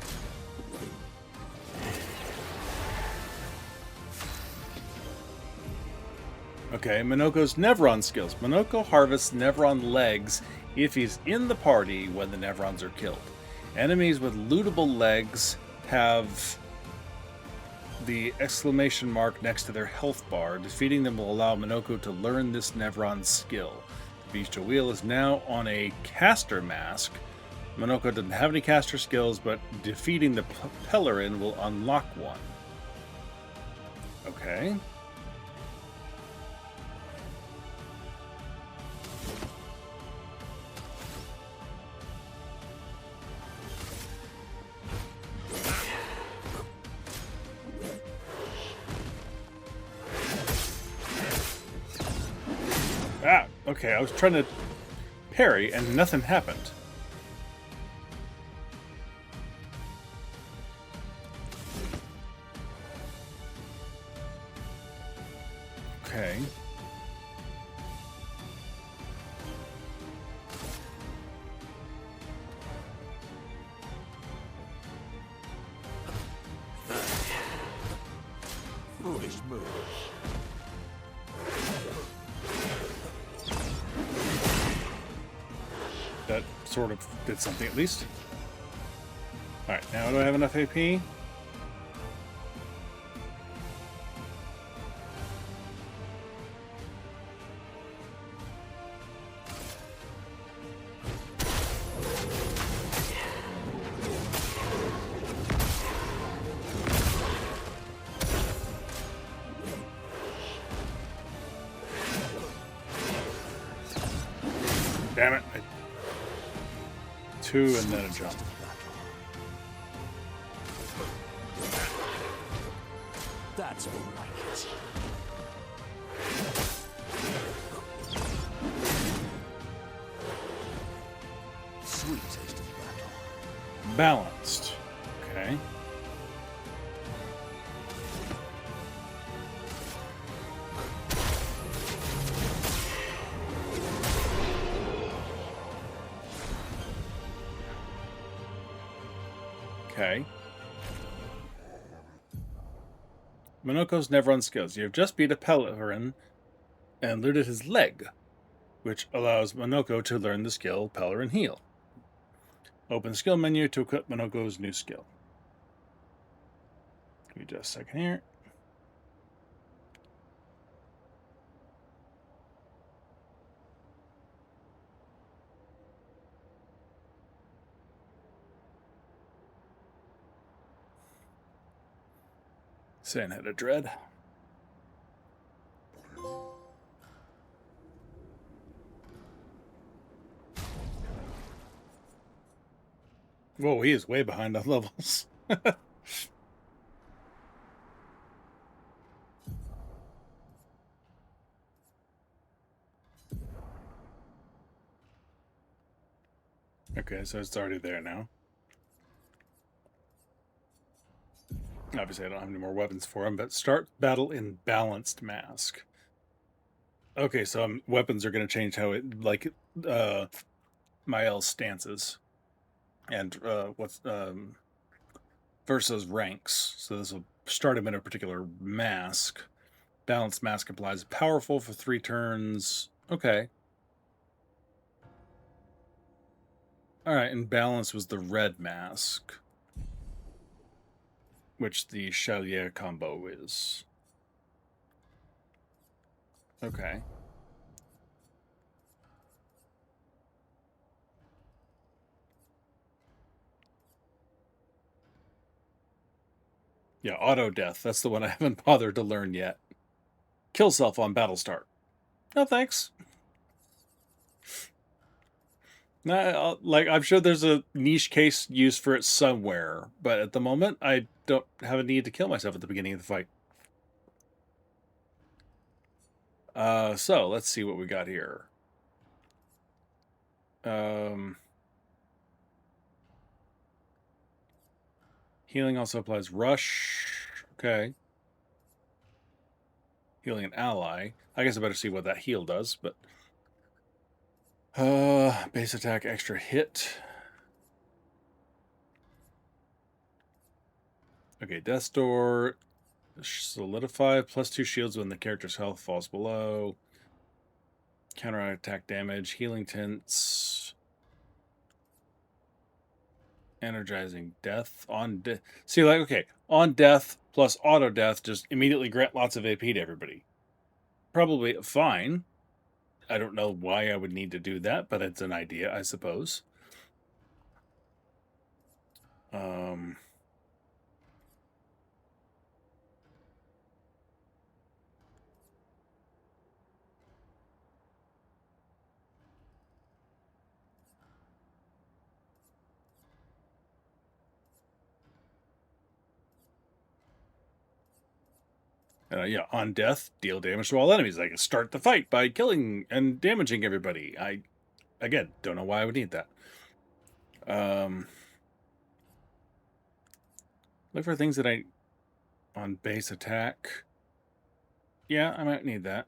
Okay, Monoco's Nevron skills. Monoco harvests Nevron legs if he's in the party when the Nevrons are killed. Enemies with lootable legs have the exclamation mark next to their health bar. Defeating them will allow Monoco to learn this Nevron skill. The bestial wheel is now on a caster mask. Monoco doesn't have any caster skills, but defeating the Pellerin will unlock one. Okay. Ah, okay, I was trying to parry and nothing happened. Okay. Foolish move. That sort of did something at least. Alright, now do I have enough AP? Damn it, I 2 and then a jump. That's more like it. Sweet taste of battle. Balanced. Okay. Okay. Monoco's never on skills. You have just beat a Pellerin and looted his leg, which allows Monoco to learn the skill Pellerin Heal. Open skill menu to equip Monoco's new skill. Give me just a second here. Sandhead of Dread. Whoa, he is way behind on levels. Okay, so it's already there now. Obviously, I don't have any more weapons for him, but start battle in balanced mask. Okay, so weapons are going to change how it, like, Mael's stances. And versus ranks. So this will start him in a particular mask. Balanced mask applies powerful for 3 turns. Okay. Alright, and balance was the red mask, which the Chalier combo is. Okay. Yeah, auto death. That's the one I haven't bothered to learn yet. Kill self on battle start. No thanks. No, like, I'm sure there's a niche case use for it somewhere, but at the moment, I don't have a need to kill myself at the beginning of the fight. So let's see what we got here. Healing also applies rush. Okay. Healing an ally. I guess I better see what that heal does, but base attack, extra hit. Okay, Death's Door. Solidify, +2 shields when the character's health falls below. Counter attack damage, healing tints. Energizing death on see, like, okay, on death plus auto death just immediately grant lots of AP to everybody. Probably fine. I don't know why I would need to do that, but it's an idea, I suppose. Yeah, on death, deal damage to all enemies. I can start the fight by killing and damaging everybody. I, again, don't know why I would need that. Look for things that on base attack. Yeah, I might need that.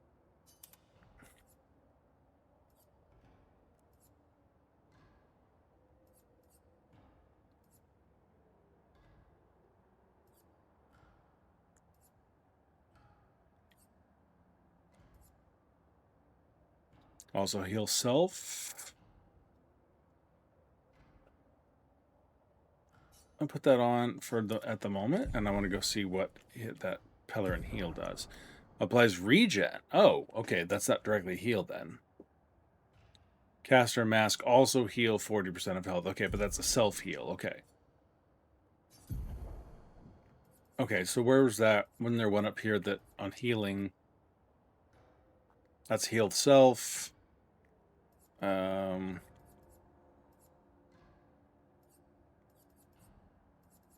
Also heal self. I'll put that on for at the moment, and I want to go see what that Pellerin heal does. Applies regen. Oh, okay, that's not directly heal then. Caster mask also heal 40% of health. Okay, but that's a self heal. Okay. Okay, so where was that? Wasn't there one up here that on healing? That's healed self.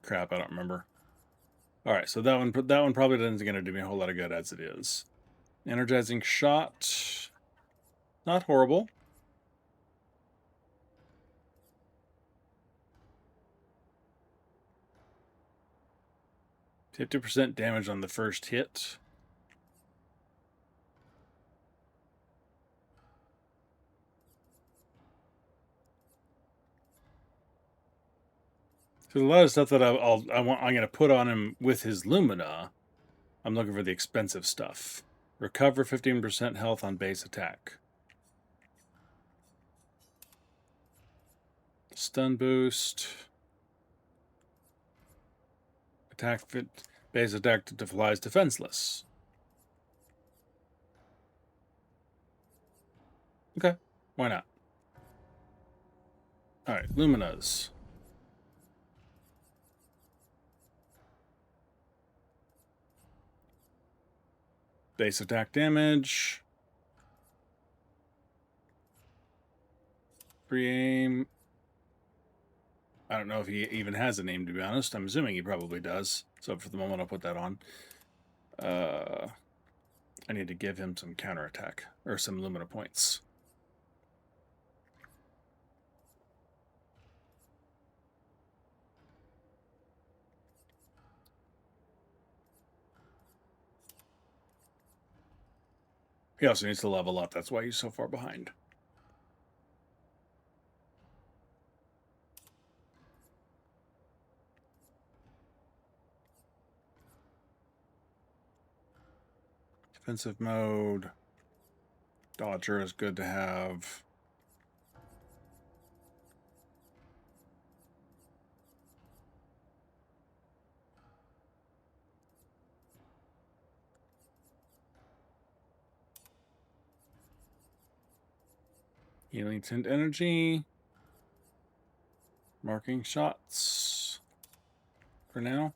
crap, I don't remember. All right, so that one probably isn't going to do me a whole lot of good as it is. Energizing shot, not horrible. %50 damage on the first hit. There's a lot of stuff that I'm going to put on him with his Lumina. I'm looking for the expensive stuff. Recover 15% health on base attack. Stun boost. Attack fit base attack to flies defenseless. Okay, why not? All right, Luminas. Base attack damage. Free aim. I don't know if he even has a name, to be honest. I'm assuming he probably does. So for the moment, I'll put that on. I need to give him some counterattack, or some Lumina points. He also needs to level up. That's why he's so far behind. Defensive mode. Dodger is good to have. Healing tint energy. Marking shots. For now.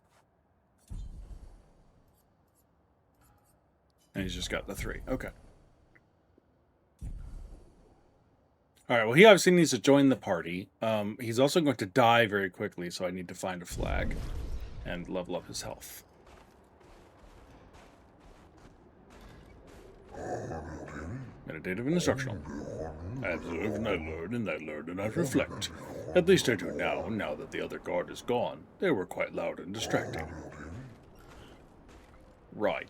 And he's just got the 3. Okay. Alright, well, he obviously needs to join the party. He's also going to die very quickly, so I need to find a flag and level up his health. Meditative and instructional. I observe and I learn and I reflect. At least I do now that the other guard is gone. They were quite loud and distracting. Right.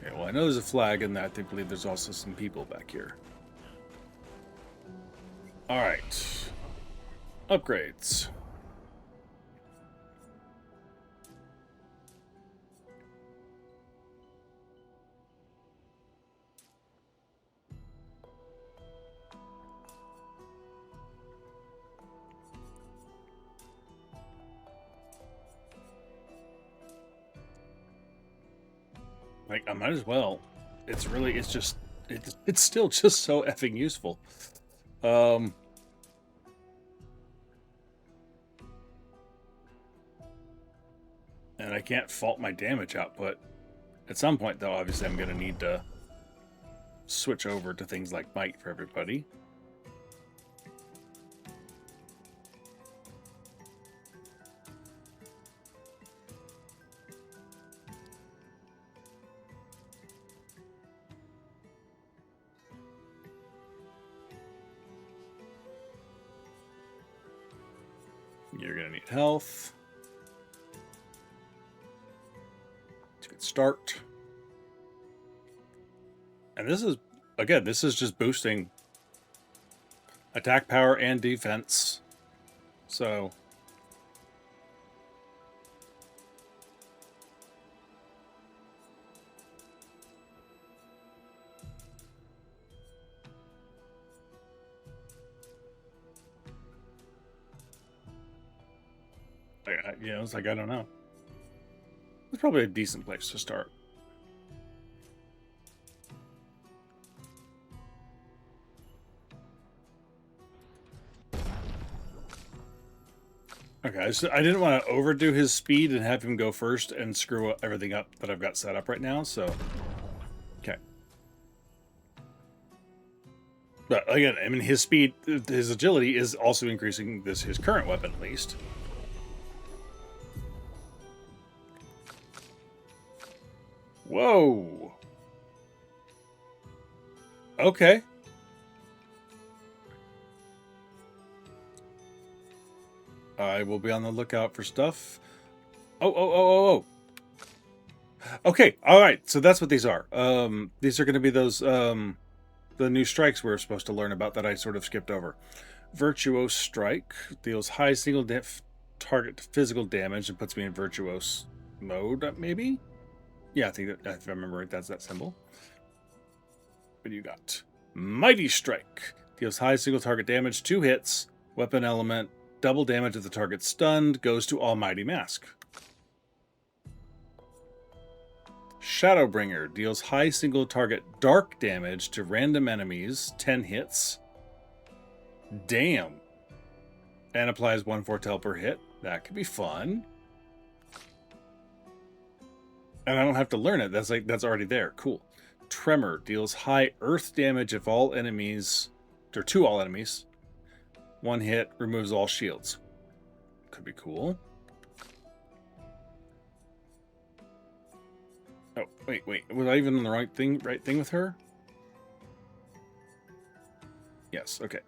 Okay, well, I know there's a flag in that. I believe there's also some people back here. Alright. Upgrades. Like, I might as well. It's still just so effing useful. And I can't fault my damage output. At some point, though, obviously I'm going to need to switch over to things like Might for everybody. You're going to need health. It's a good start. And this is, again, this is just boosting attack power and defense. So, it's like, I don't know. It's probably a decent place to start. Okay, I didn't want to overdo his speed and have him go first and screw everything up that I've got set up right now, so... Okay. But again, I mean, his speed, his agility is also increasing his current weapon at least. Whoa. Okay. I will be on the lookout for stuff. Oh. Okay, all right. So that's what these are. These are going to be those the new strikes we were supposed to learn about that I sort of skipped over. Virtuose Strike deals high single target physical damage and puts me in virtuose mode, maybe? Yeah, I think that, if I remember right, that's that symbol. What do you got? Mighty Strike deals high single target damage, 2 hits, weapon element, double damage if the target's stunned, goes to Almighty Mask. Shadowbringer deals high single target dark damage to random enemies, 10 hits. Damn. And applies 1 foretell per hit. That could be fun. And I don't have to learn it. That's already there. Cool. Tremor deals high earth damage if all enemies, or to all enemies. 1 hit, removes all shields. Could be cool. Oh, wait. Was I even on the right thing with her? Yes, okay.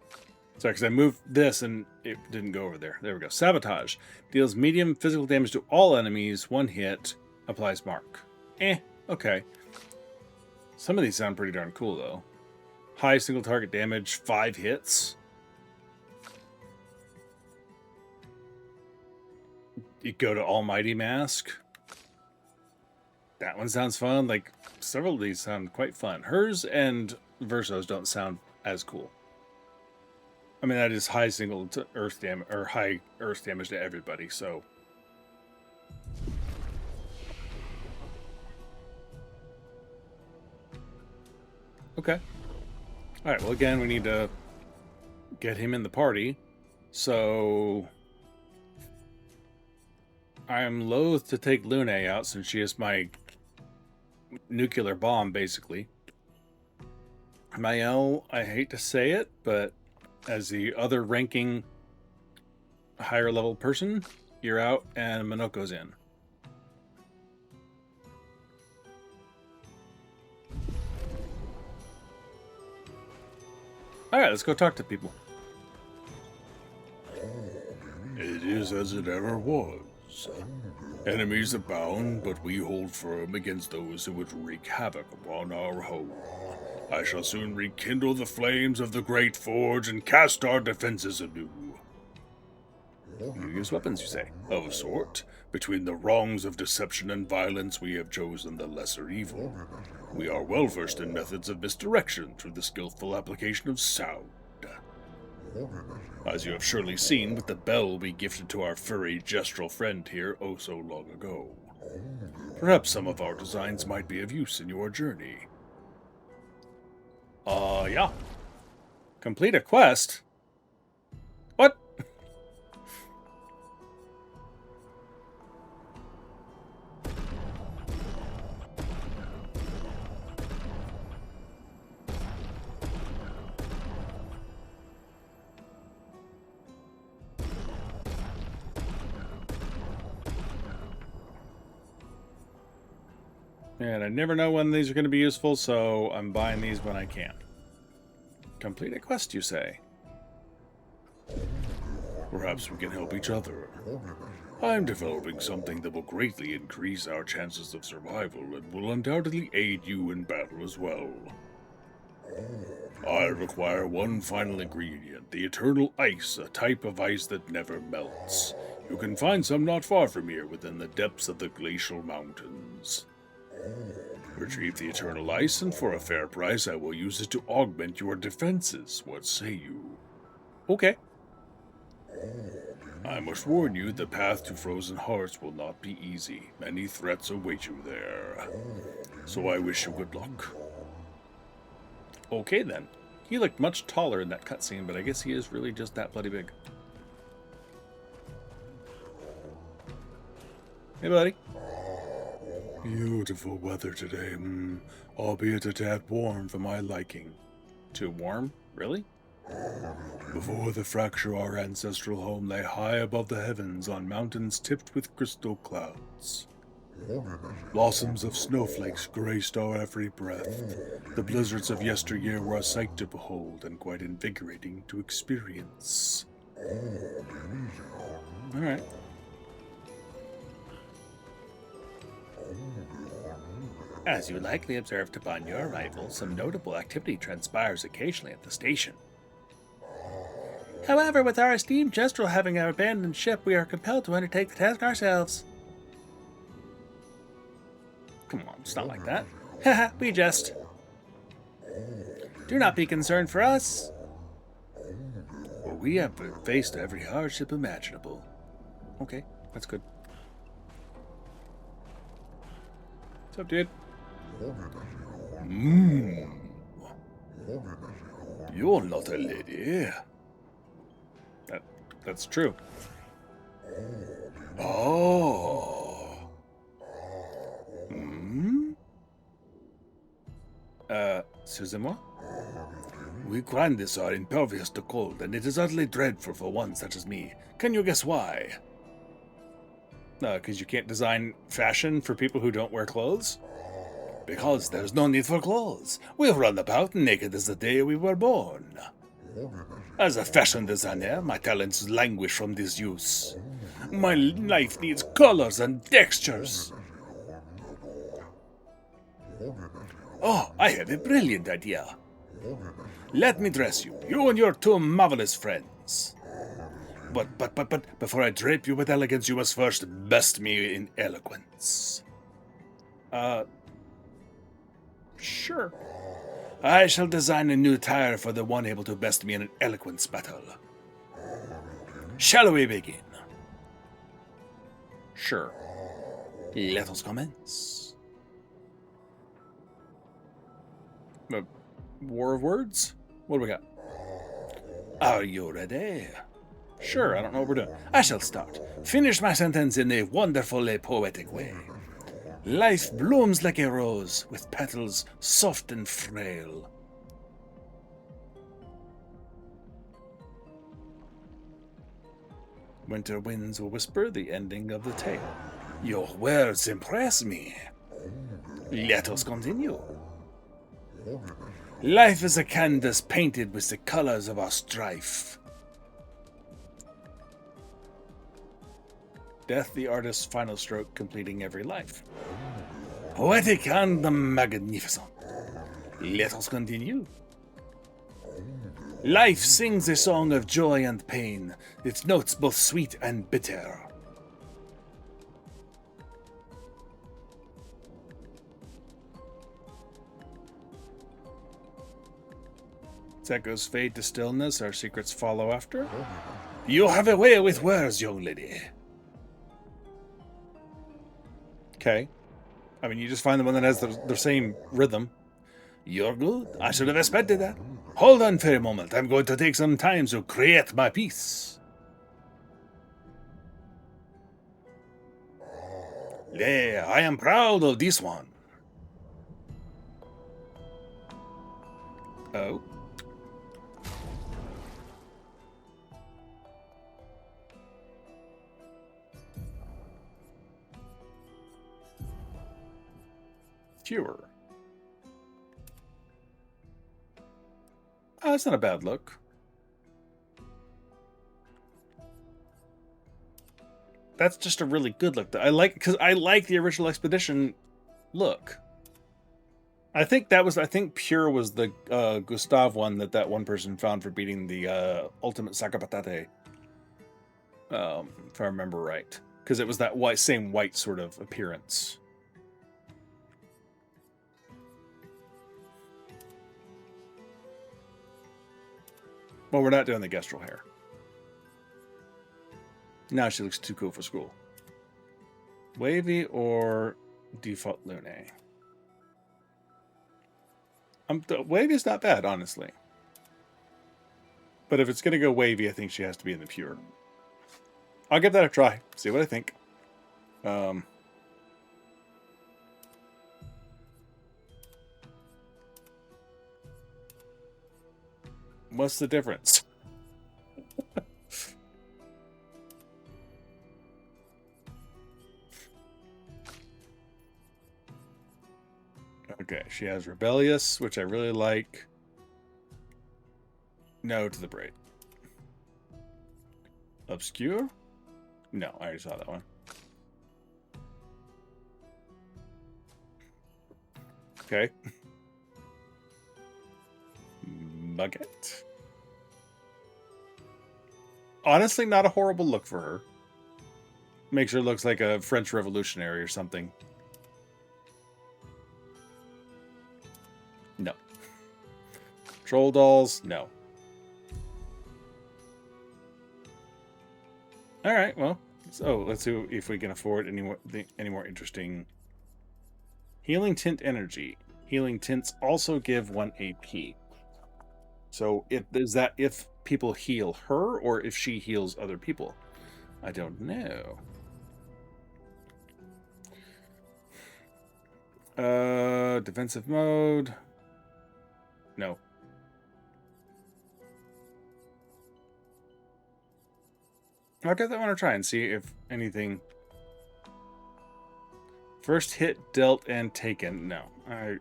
Sorry, because I moved this and it didn't go over there. There we go. Sabotage deals medium physical damage to all enemies, 1 hit, applies mark. Okay. Some of these sound pretty darn cool, though. High single target damage, 5 hits. You go to Almighty Mask. That one sounds fun. Like, several of these sound quite fun. Hers and Verso's don't sound as cool. I mean, that is high single to earth damage, or high earth damage to everybody, so... Okay. Alright, well again, we need to get him in the party. So... I am loath to take Lune out since she is my nuclear bomb, basically. Mael, I hate to say it, but as the other ranking higher level person, you're out and Monoco's in. Alright, let's go talk to people. It is as it ever was. Enemies abound, but we hold firm against those who would wreak havoc upon our home. I shall soon rekindle the flames of the Great Forge and cast our defenses anew. You use weapons, you say? Of a sort. Between the wrongs of deception and violence, we have chosen the lesser evil. We are well versed in methods of misdirection through the skillful application of sound. As you have surely seen with the bell we gifted to our furry gestural friend here oh so long ago. Perhaps some of our designs might be of use in your journey. Yeah. Complete a quest? What? And I never know when these are going to be useful, so I'm buying these when I can. Complete a quest, you say? Perhaps we can help each other. I'm developing something that will greatly increase our chances of survival and will undoubtedly aid you in battle as well. I require one final ingredient, the eternal ice, a type of ice that never melts. You can find some not far from here within the depths of the glacial mountains. Retrieve the eternal ice, and for a fair price I will use it to augment your defenses. What say you? Okay. I must warn you, the path to Frozen Hearts will not be easy. Many threats await you there. So I wish you good luck. Okay, then. He looked much taller in that cutscene, but I guess he is really just that bloody big. Hey, buddy. Beautiful weather today, albeit a tad warm for my liking. Too warm? Really? Before the fracture, our ancestral home lay high above the heavens on mountains tipped with crystal clouds. Blossoms of snowflakes graced our every breath. The blizzards of yesteryear were a sight to behold and quite invigorating to experience. All right. As you likely observed upon your arrival, some notable activity transpires occasionally at the station. However, with our esteemed Gestrel having abandoned ship, we are compelled to undertake the task ourselves. Come on, it's not like that. Haha, we jest. Do not be concerned for us. Well, we have faced every hardship imaginable. Okay, that's good. What's up, dude? You're not a lady. That's true. Oh. Excusez-moi? We grandis are impervious to cold, and it is utterly dreadful for one such as me. Can you guess why? Because you can't design fashion for people who don't wear clothes? Because there's no need for clothes. We'll run about naked as the day we were born. As a fashion designer, my talents languish from disuse. My life needs colors and textures. Oh, I have a brilliant idea. Let me dress you, you and your two marvelous friends. But before I drape you with elegance, you must first best me in eloquence. Sure. I shall design a new attire for the one able to best me in an eloquence battle. Shall we begin? Sure. Let us commence. War of words? What do we got? Are you ready? Sure, I don't know what we're doing. I shall start. Finish my sentence in a wonderfully poetic way. Life blooms like a rose, with petals soft and frail. Winter winds will whisper the ending of the tale. Your words impress me. Let us continue. Life is a canvas painted with the colors of our strife. Death, the artist's final stroke, completing every life. Poetic and magnificent. Let us continue. Life sings a song of joy and pain, its notes both sweet and bitter. As echoes fade to stillness, our secrets follow after. You have a way with words, young lady. Okay. I mean, you just find the one that has the same rhythm. You're good. I should have expected that. Hold on for a moment. I'm going to take some time to create my piece. There, I am proud of this one. Oh. Fewer. Oh, that's not a bad look. That's just a really good look. I like because I like the original Expedition look. I think Pure was the Gustav one that one person found for beating the Ultimate Sakapatate. If I remember right, because it was that same white sort of appearance. Well, we're not doing the Gestrel hair. Now she looks too cool for school. Wavy or default Lune? Wavy's not bad, honestly. But if it's going to go wavy, I think she has to be in the pure. I'll give that a try. See what I think. What's the difference? Okay, she has rebellious, which I really like. No to the braid. Obscure? No, I already saw that one. Okay. Bucket. Honestly, not a horrible look for her. Makes her look like a French revolutionary or something. No. Troll dolls? No. All right, well, so let's see if we can afford any more interesting. Healing tint energy. Healing tints also give 1 AP. So is that if people heal her or if she heals other people? I don't know. Defensive mode. No. I'll give that one a try and see if anything. First hit, dealt, and taken. No. I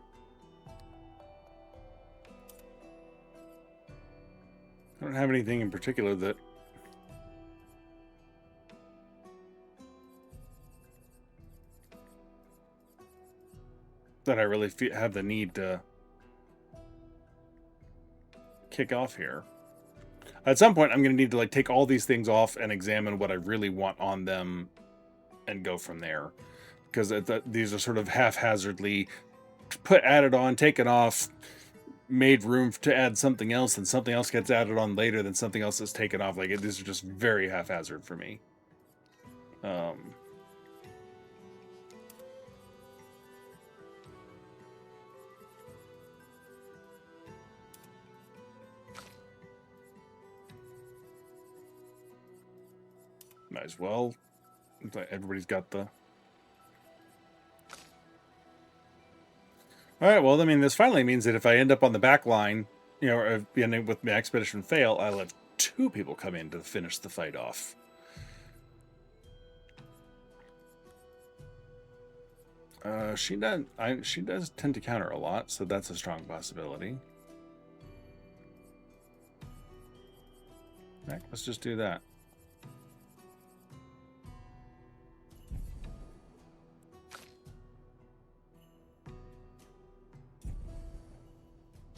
don't have anything in particular that I really have the need to kick off here. At some point, I'm going to need to like take all these things off and examine what I really want on them and go from there. Because these are sort of haphazardly added on, taken off, made room to add something else, and something else gets added on later, then something else is taken off. Like these are just very haphazard for me. Might as well. Everybody's got the. All right. Well, I mean, this finally means that if I end up on the back line, you know, or ending with my expedition fail, I'll have 2 people come in to finish the fight off. She does tend to counter a lot, so that's a strong possibility. Heck, let's just do that.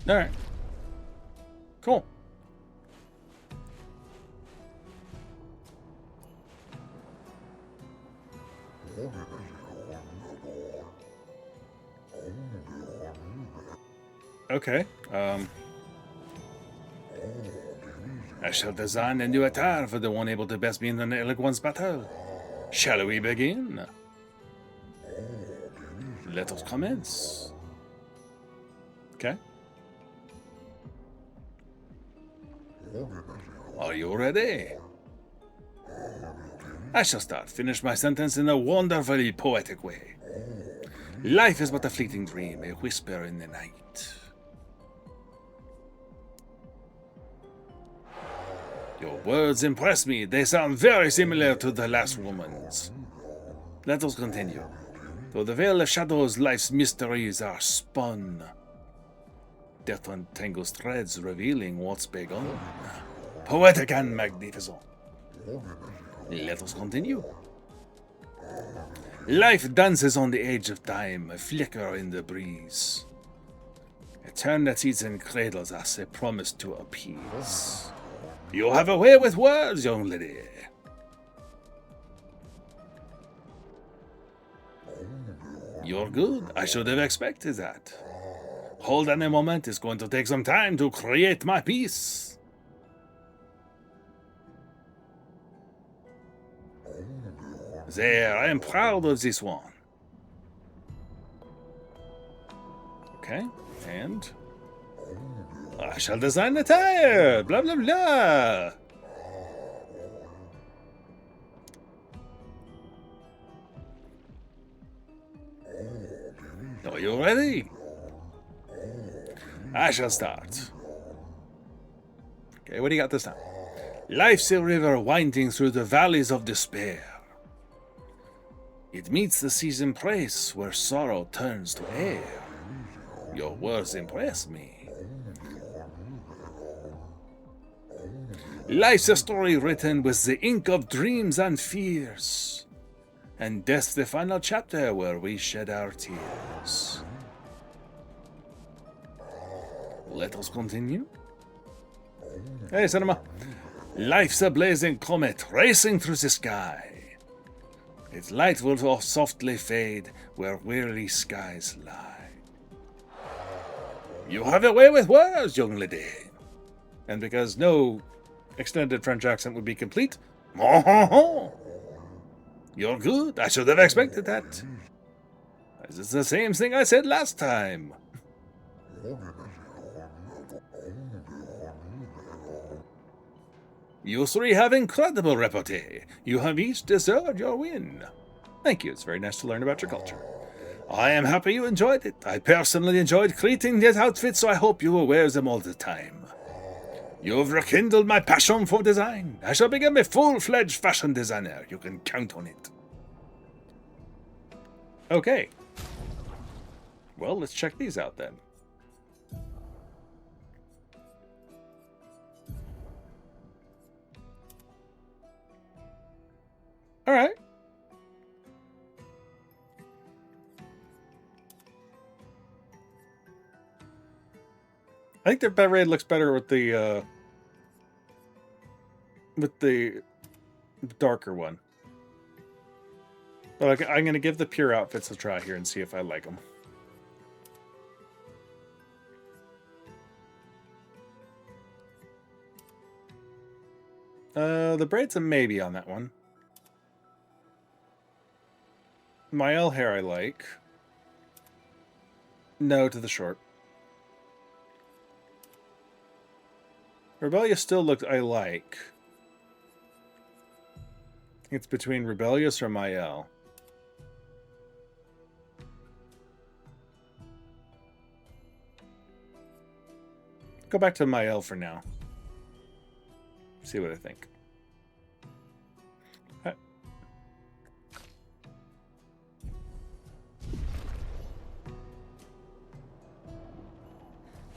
All right. Cool. Okay. I shall design a new attire for the one able to best me in the eloquence battle. Shall we begin? Let us commence. Okay. Are you ready? I shall start. Finish my sentence in a wonderfully poetic way. Life is but a fleeting dream, a whisper in the night. Your words impress me. They sound very similar to the last woman's. Let us continue. Though the veil of shadows, life's mysteries are spun. Death untangles threads, revealing what's begun. Poetic and magnificent. Let us continue. Life dances on the edge of time, a flicker in the breeze. Eternities and cradles us, a promise to appease. You have a way with words, young lady. You're good. I should have expected that. Hold on a moment. It's going to take some time to create my piece. There, I am proud of this one. Okay, and I shall design the tire. Blah, blah, blah. Are you ready? I shall start. Okay, what do you got this time? Life's a river winding through the valleys of despair. It meets the sea's embrace where sorrow turns to air. Your words impress me. Life's a story written with the ink of dreams and fears. And death's the final chapter where we shed our tears. Let us continue. Hey, Cinema. Life's a blazing comet racing through the sky. Its light will softly fade where weary skies lie. You have a way with words, young lady. And because no extended French accent would be complete, you're good. I should have expected that. It's the same thing I said last time. You three have incredible repartee. You have each deserved your win. Thank you. It's very nice to learn about your culture. I am happy you enjoyed it. I personally enjoyed creating these outfits, so I hope you will wear them all the time. You've rekindled my passion for design. I shall become a full-fledged fashion designer. You can count on it. Okay. Well, let's check these out then. All right. I think the beret looks better with the darker one. But I'm going to give the pure outfits a try here and see if I like them. The braid's a maybe on that one. My L hair I like. No to the short. Rebellious still looked I like. It's between Rebellious or Mael. Go back to Mael for now. See what I think.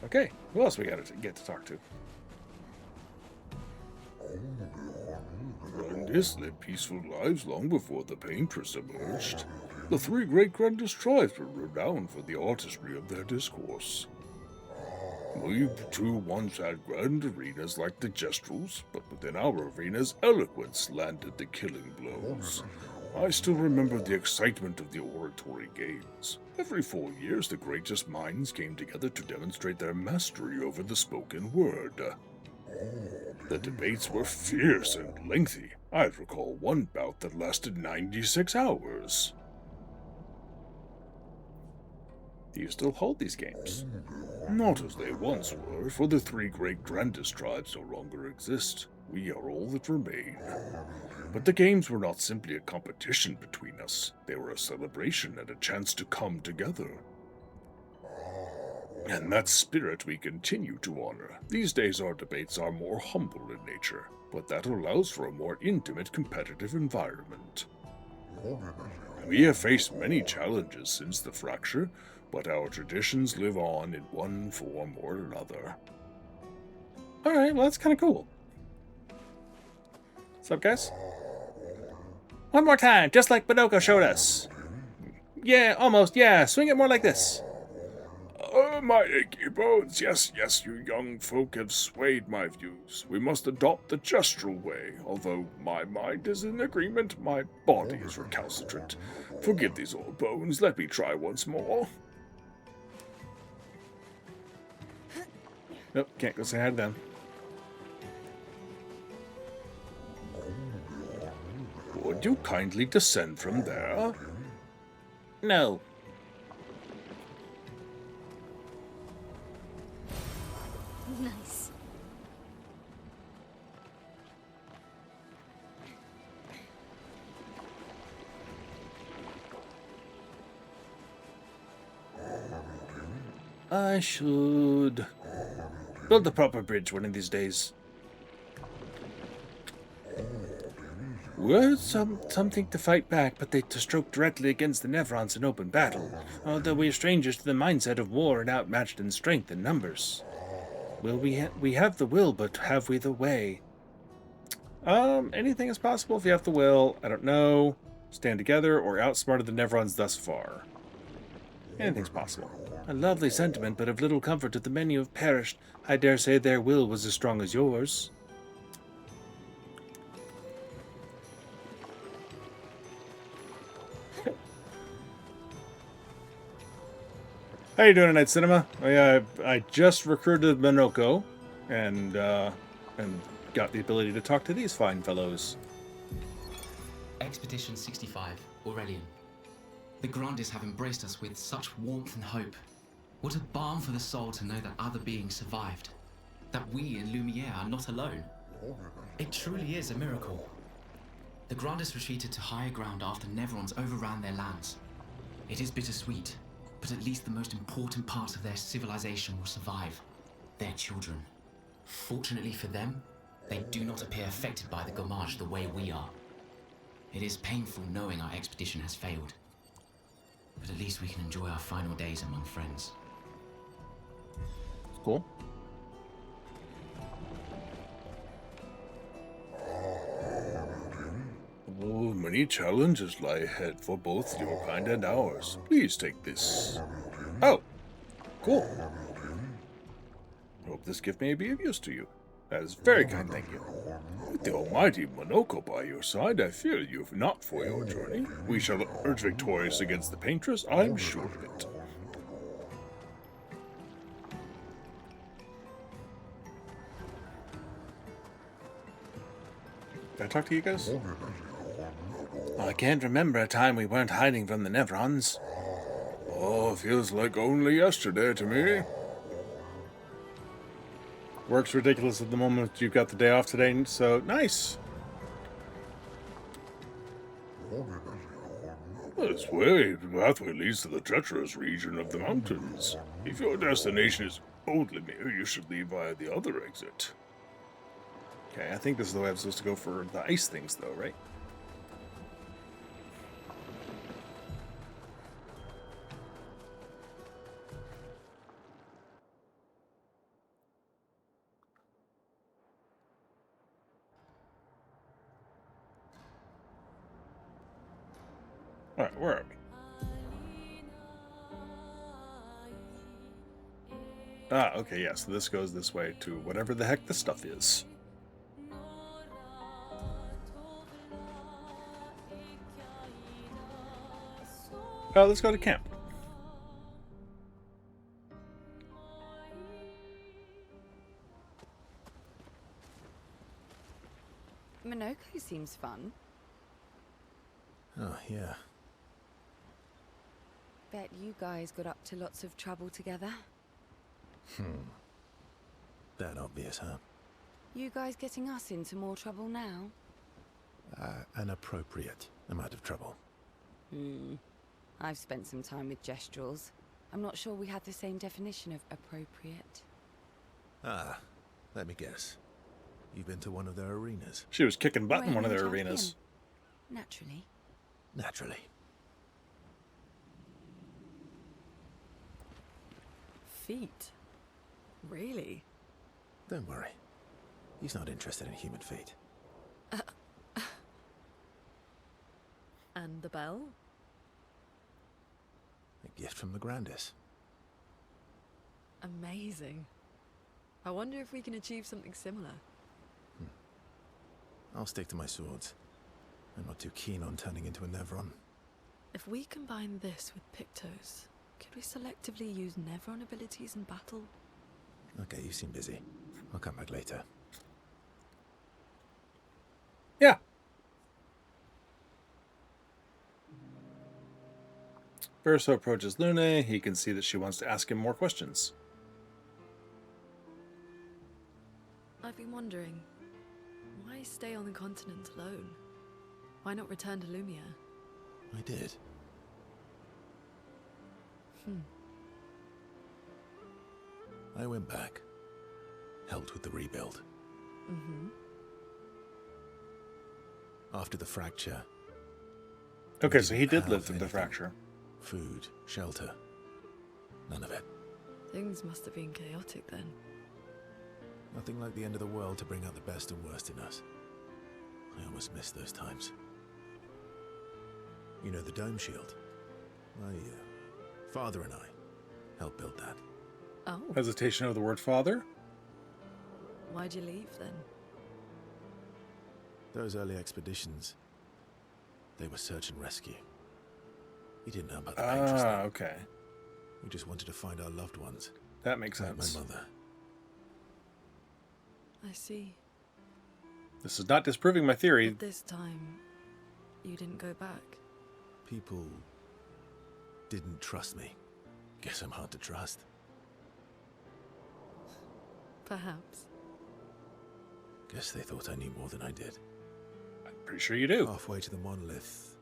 Okay, who else we got to get to talk to? Grandis led peaceful lives long before the painters emerged. The three great Grandis tribes were renowned for the artistry of their discourse. We too once had grand arenas like the Gestrels, but within our arenas eloquence landed the killing blows. I still remember the excitement of the oratory games. Every 4 years the greatest minds came together to demonstrate their mastery over the spoken word. The debates were fierce and lengthy. I recall one bout that lasted 96 hours. Do you still hold these games? Not as they once were, for the three great Grandis tribes no longer exist. We are all that remain. But the games were not simply a competition between us. They were a celebration and a chance to come together. And that spirit we continue to honor. These days our debates are more humble in nature, but that allows for a more intimate competitive environment. We have faced many challenges since the fracture, but our traditions live on in one form or another. Alright, well that's kind of cool. What's up, guys? One more time, just like Monoco showed us. Yeah, almost, yeah, swing it more like this. Oh, my achy bones. Yes, you young folk have swayed my views. We must adopt the gestural way. Although my mind is in agreement, my body is recalcitrant. Forgive these old bones. Let me try once more. Nope, can't go say hi to them. Would you kindly descend from there? No. Nice. I should build a proper bridge one of these days. Were something to fight back, but they to stroke directly against the Nevrons in open battle. Although we are strangers to the mindset of war and outmatched in strength and numbers. Will we have the will, but have we the way? Anything is possible if you have the will. I don't know. Stand together or outsmarted the Nevrons thus far. Anything's possible. A lovely sentiment, but of little comfort to the many who have perished. I dare say their will was as strong as yours. How you doing tonight, Cinema? I just recruited Monoco, and got the ability to talk to these fine fellows. Expedition 65, Aurelian. The Grandes have embraced us with such warmth and hope. What a balm for the soul to know that other beings survived. That we in Lumiere are not alone. It truly is a miracle. The Grandes retreated to higher ground after Nevrons overran their lands. It is bittersweet, but at least the most important parts of their civilization will survive. Their children. Fortunately for them, they do not appear affected by the Gommage the way we are. It is painful knowing our expedition has failed. But at least we can enjoy our final days among friends. Cool. Oh, many challenges lie ahead for both your kind and ours. Please take this. Oh, cool. Hope this gift may be of use to you. That is very kind, thank you. With the almighty Monoco by your side, I fear you've not for your journey. We shall emerge victorious against the paintress, I'm sure of it. Did I talk to you guys? I can't remember a time we weren't hiding from the Nevrons. Oh, feels like only yesterday to me. Work's ridiculous at the moment. You've got the day off today, so nice. This pathway leads to the treacherous region of the mountains. If your destination is Old Lemire, you should leave via the other exit. Okay, I think this is the way I'm supposed to go for the ice things, though, right? Alright, where are we? Ah, okay, yeah, so this goes this way to whatever the heck this stuff is. Oh, let's go to camp. Monoco seems fun. Oh, yeah. Bet you guys got up to lots of trouble together. That obvious, huh? You guys getting us into more trouble now? An appropriate amount of trouble. I've spent some time with Gestrals. I'm not sure we had the same definition of appropriate. Ah, let me guess. You've been to one of their arenas? She was kicking butt in one of their Champion. arenas. Naturally. Naturally. Feet? Really? Don't worry. He's not interested in human feet. And the bell? A gift from the Grandes. Amazing. I wonder if we can achieve something similar. I'll stick to my swords. I'm not too keen on turning into a Nevron. If we combine this with Pictos, could we selectively use Nevron abilities in battle? Okay, you seem busy. I'll come back later. Yeah. Verso approaches Luna. He can see that she wants to ask him more questions. I've been wondering, why stay on the continent alone? Why not return to Lumiere? I did. I went back. Helped with the rebuild. After the fracture. Okay, so he did have live through the anything. fracture. Food, shelter. None of it. Things must have been chaotic then. Nothing like the end of the world to bring out the best and worst in us. I almost miss those times. You know the dome shield? My father and I helped build that. Oh, Hesitation of the word father? why'd you leave then? Those early expeditions, they were search and rescue. We didn't know about the Patriots Ah, then. okay. We just wanted to find our loved ones. That makes Like my sense. mother. I see. This is not disproving my theory. But this time, you didn't go back. People didn't trust me. Guess I'm hard to trust. Perhaps. Guess they thought I knew more than I did. I'm pretty sure you do. Halfway to the monolith,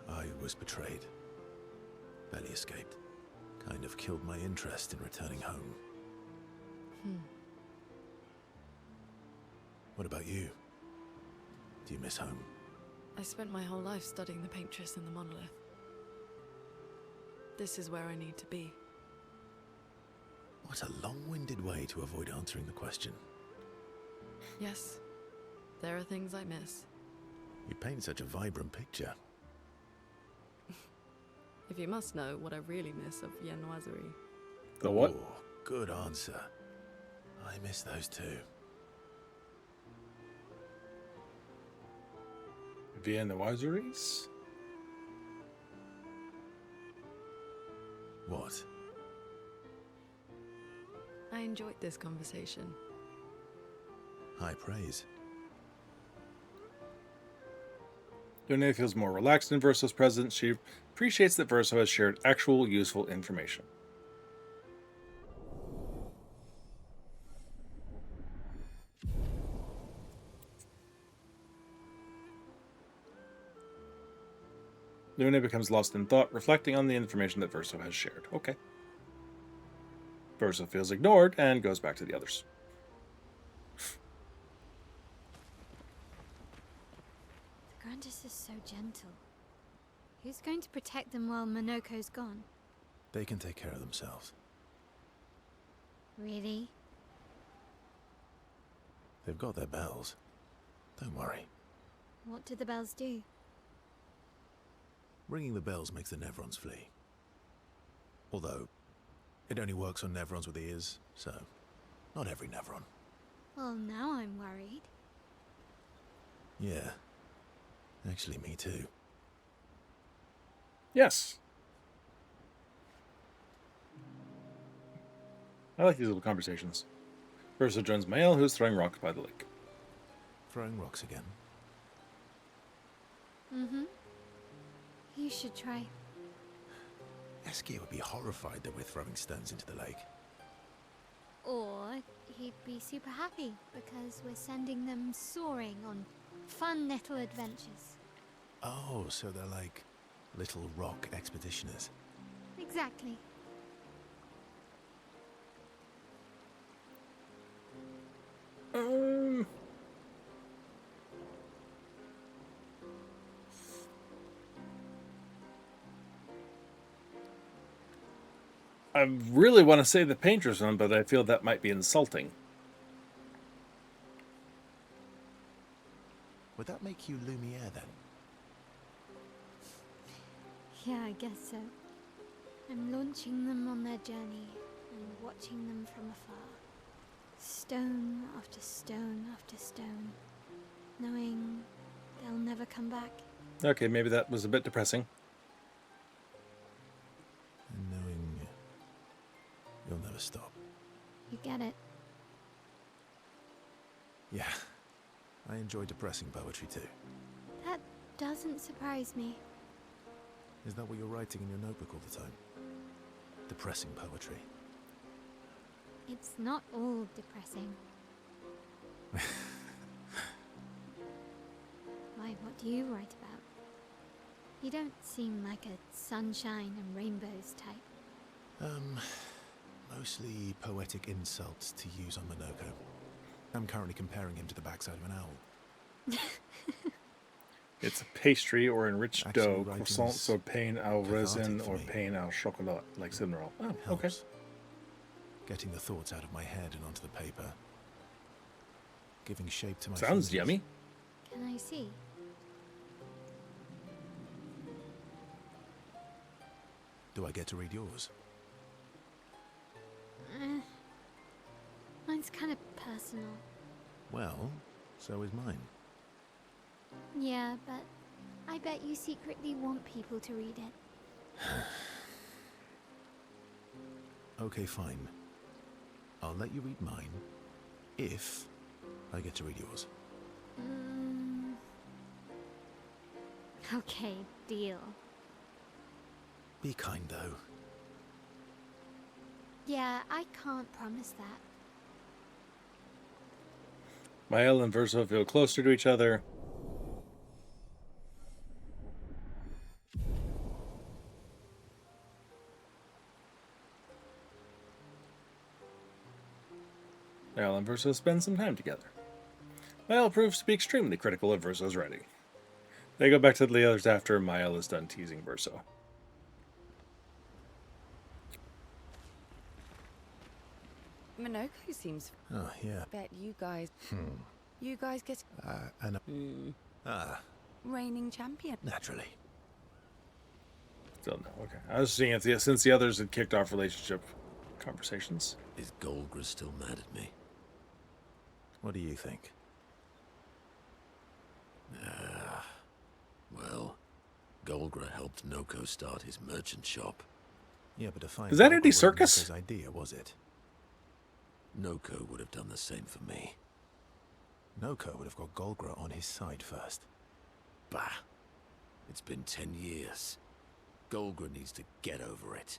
I was betrayed. Barely escaped. Kind of killed my interest in returning home. What about you? Do you miss home? I spent my whole life studying the paintress and the monolith. This is where I need to be. What a long-winded way to avoid answering the question. Yes, there are things I miss. You paint such a vibrant picture. If you must know what I really miss of viennoiserie. The what? Oh, good answer. I miss those too. Viennoiseries? What? I enjoyed this conversation. High praise. Luna feels more relaxed in Verso's presence. She appreciates that Verso has shared actual useful information. Luna becomes lost in thought, reflecting on the information that Verso has shared. Okay. Verso feels ignored and goes back to the others. The Grandis is so gentle. Who's going to protect them while Monoco's gone? They can take care of themselves. Really? They've got their bells. Don't worry. What do the bells do? Ringing the bells makes the Nevrons flee. Although, it only works on Nevrons with ears, so not every Nevron. Well, now I'm worried. Yeah. Actually, me too. Yes. I like these little conversations. Verso joins Mael, who's throwing rocks by the lake. Throwing rocks again. Mm-hmm. You should try. Eskia would be horrified that we're throwing stones into the lake. Or he'd be super happy because we're sending them soaring on fun little adventures. Oh, so they're like little rock expeditioners. Exactly. I really want to say the painter's one, but I feel that might be insulting. Would that make you Lumiere then? Yeah, I guess so. I'm launching them on their journey and watching them from afar. Stone after stone after stone, knowing they'll never come back. Okay, maybe that was a bit depressing. And knowing you'll never stop. You get it? Yeah. I enjoy depressing poetry too. That doesn't surprise me. Is that what you're writing in your notebook all the time? Depressing poetry. It's not all depressing. Why, what do you write about? You don't seem like a sunshine and rainbows type. Mostly poetic insults to use on Monoco. I'm currently comparing him to the backside of an owl. It's a pastry or enriched Actually, dough, writing croissant, is so pain au raisin, cathartic for or me. pain au chocolat, like cinnamon roll. Oh, It okay. helps. Getting the thoughts out of my head and onto the paper. Giving shape to my Sounds fingers. yummy. Can I see? Do I get to read yours? Mine's kind of personal. Well, so is mine. Yeah, but I bet you secretly want people to read it. Okay, fine. I'll let you read mine if I get to read yours. Okay, deal. Be kind, though. Yeah, I can't promise that. Mael and Verso feel closer to each other. Mael and Verso spend some time together. Mael proves to be extremely critical of Verso's writing. They go back to the others after Mael is done teasing Verso. Monoco seems. Oh, yeah. Bet you guys. You guys get reigning champion. Naturally. Still no. Okay. I was seeing if since the others had kicked off relationship conversations. Is Golgra still mad at me? What do you think? Well, Golgra helped Noko start his merchant shop. Yeah, but to find Is that Noko Andy wasn't Serkis? Noko's idea, was it? Noko would have done the same for me. Noko would have got Golgra on his side first. Bah. It's been 10 years. Golgra needs to get over it.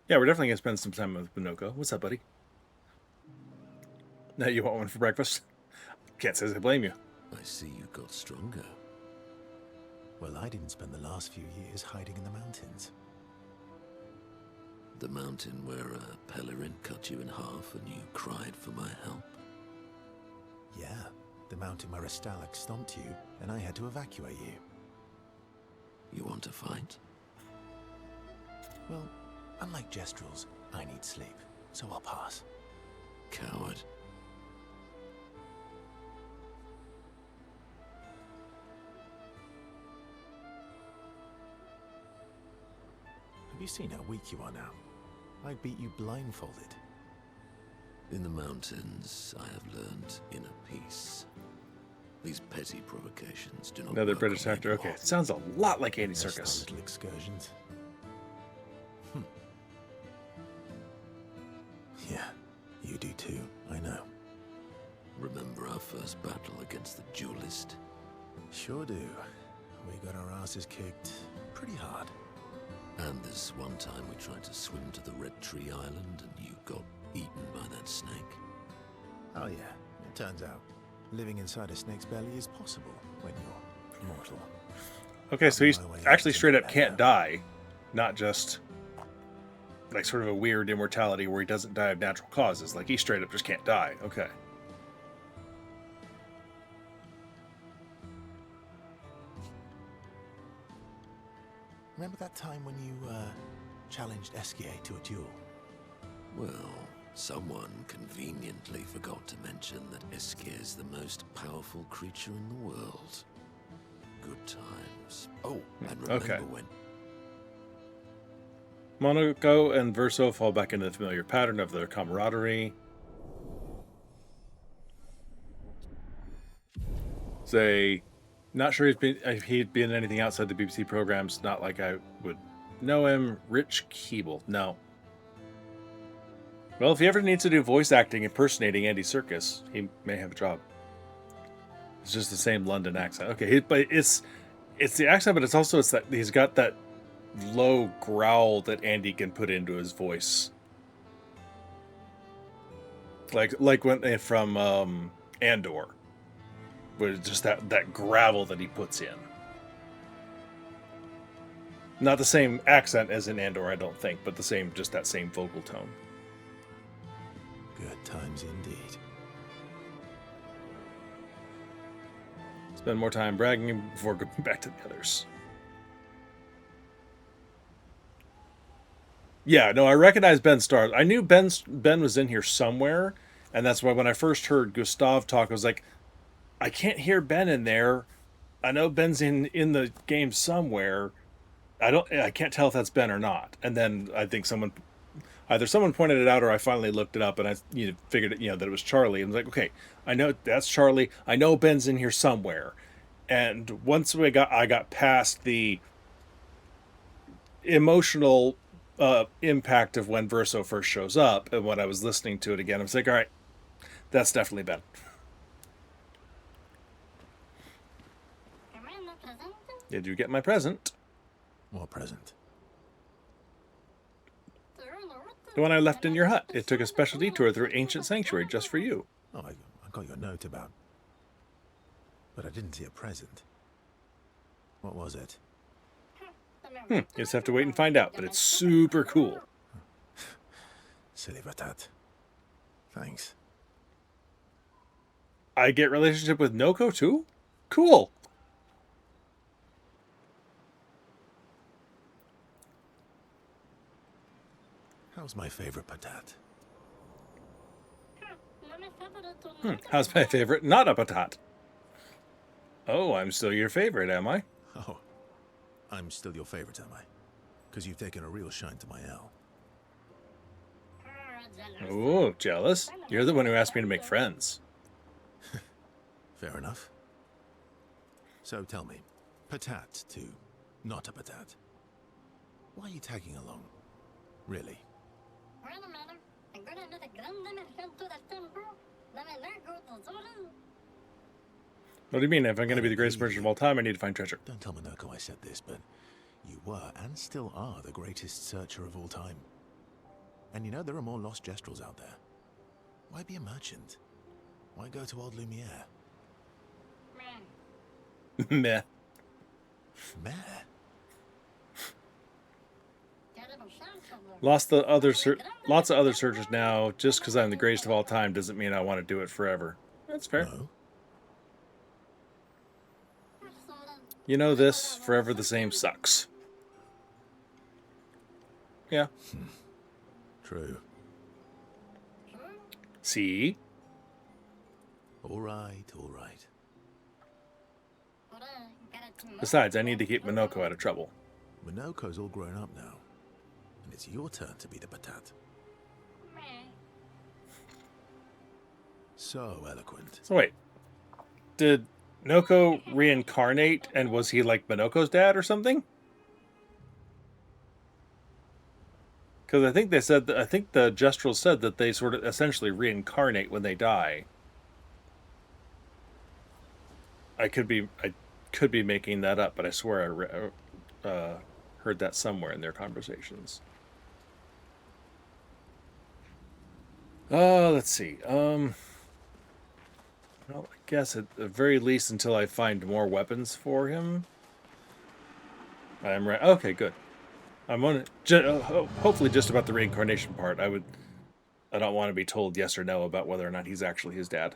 Yeah, we're definitely gonna spend some time with Monoco. What's up, buddy? Now you want one for breakfast? Can't say I blame you. I see you got stronger. Well, I didn't spend the last few years hiding in the mountains. The mountain where a Pellerin cut you in half and you cried for my help. Yeah, the mountain where a Stalact stomped you and I had to evacuate you. You want to fight? Well, unlike Gestrels, I need sleep, so I'll pass. Coward. Have you seen how weak you are now? I beat you blindfolded. In the mountains, I have learned inner peace. These petty provocations do not Another work British on me actor. Okay, anymore. it sounds a lot like Andy Rest our Serkis. little excursions. Yeah, you do too, I know. Remember our first battle against the duelist? Sure do. We got our asses kicked pretty hard. And this one time we tried to swim to the Red Tree Island and you got eaten by that snake. Oh yeah, it turns out living inside a snake's belly is possible when you're mortal. Okay, so he's On my way actually to straight up Monoco. can't die, not just like sort of a weird immortality where he doesn't die of natural causes. Like he straight up just can't die. Okay. Remember that time when you challenged Esquier to a duel? Well, someone conveniently forgot to mention that Esquier is the most powerful creature in the world. Good times. Oh, and remember Okay. when... Monoco and Verso fall back into the familiar pattern of their camaraderie. Say, not sure if he'd been in anything outside the BBC programs. Not like I would know him. Rich Keeble. No. Well, if he ever needs to do voice acting impersonating Andy Serkis, he may have a job. It's just the same London accent. Okay, but it's the accent, but it's that he's got that low growl that Andy can put into his voice. Like when from Andor. With just that gravel that he puts in. Not the same accent as in Andor, I don't think, but just that same vocal tone. Good times indeed. Spend more time bragging before going back to the others. Yeah, no, I recognize Ben's stars. I knew Ben was in here somewhere, and that's why when I first heard Gustav talk, I was like, I can't hear Ben in there. I know Ben's in the game somewhere. I can't tell if that's Ben or not. And then I think either someone pointed it out or I finally looked it up and I figured it, that it was Charlie. And I was like, okay, I know that's Charlie. I know Ben's in here somewhere. And once I got past the emotional impact of when Verso first shows up, and when I was listening to it again, I was like, all right, that's definitely Ben. Did you get my present? What present? The one I left in your hut. It took a special detour through ancient sanctuary just for you. Oh, I got your note about... But I didn't see a present. What was it? You just have to wait and find out, but it's super cool. Silly Batat. Thanks. I get relationship with Noko too? Cool. How's my favorite Patat? How's my favorite not a Patat? Oh, I'm still your favorite, am I? Oh, I'm still your favorite, am I? Because you've taken a real shine to my L. Oh, jealous? You're the one who asked me to make friends. Fair enough. So tell me, Patat to not a Patat. Why are you tagging along? Really? What do you mean? If I'm going to be the greatest merchant of all time, I need to find treasure. Don't tell Monoco I said this, but you were and still are the greatest searcher of all time. And you know there are more lost Gestrels out there. Why be a merchant? Why go to old Lumiere? Meh. Meh? Lots of other searchers now. Just because I'm the greatest of all time doesn't mean I want to do it forever. That's fair. No? You know this, forever the same sucks. Yeah. True. See? All right, all right. Besides, I need to keep Monoco out of trouble. Monoco's all grown up now. And it's your turn to be the Patat. So eloquent. So wait. Did Noko reincarnate, and was he like Monoco's dad or something? Because I think they said I think the Gestrels said that they sort of essentially reincarnate when they die. I could be making that up, but I swear I heard that somewhere in their conversations. Let's see. Well, I guess at the very least until I find more weapons for him. I'm right. Okay, good. I'm on hopefully just about the reincarnation part. I don't want to be told yes or no about whether or not he's actually his dad.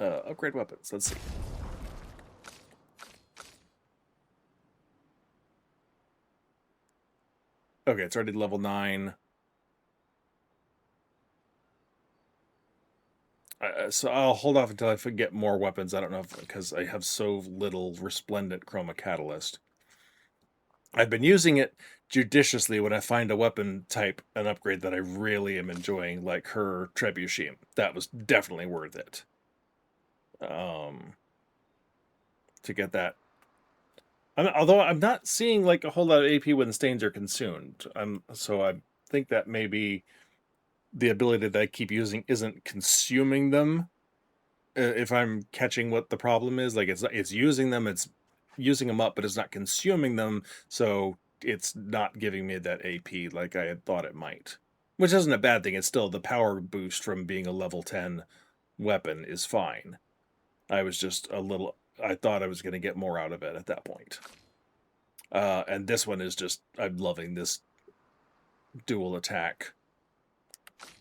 Upgrade weapons. Let's see. Okay, it's already level 9. So I'll hold off until I get more weapons. I don't know because I have so little resplendent chroma catalyst. I've been using it judiciously when I find a weapon type, an upgrade that I really am enjoying, like her trebuchet. That was definitely worth it. To get that. Although I'm not seeing like a whole lot of AP when stains are consumed. So I think that maybe the ability that I keep using isn't consuming them. If I'm catching what the problem is, like it's using them, it's using them up, but it's not consuming them, so it's not giving me that AP like I had thought it might. Which isn't a bad thing. It's still the power boost from being a level 10 weapon is fine. I was just I thought I was going to get more out of it at that point. And this one is just, I'm loving this dual attack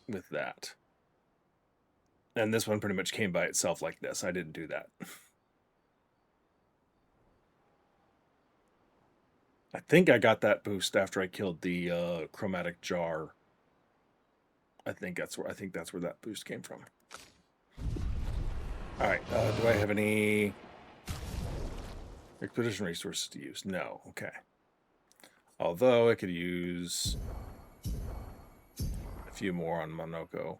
with that. And this one pretty much came by itself like this. I didn't do that. I think I got that boost after I killed the chromatic jar. I think that's where that boost came from. All right. Do I have any expedition resources to use? No. Okay. Although I could use a few more on Monoco.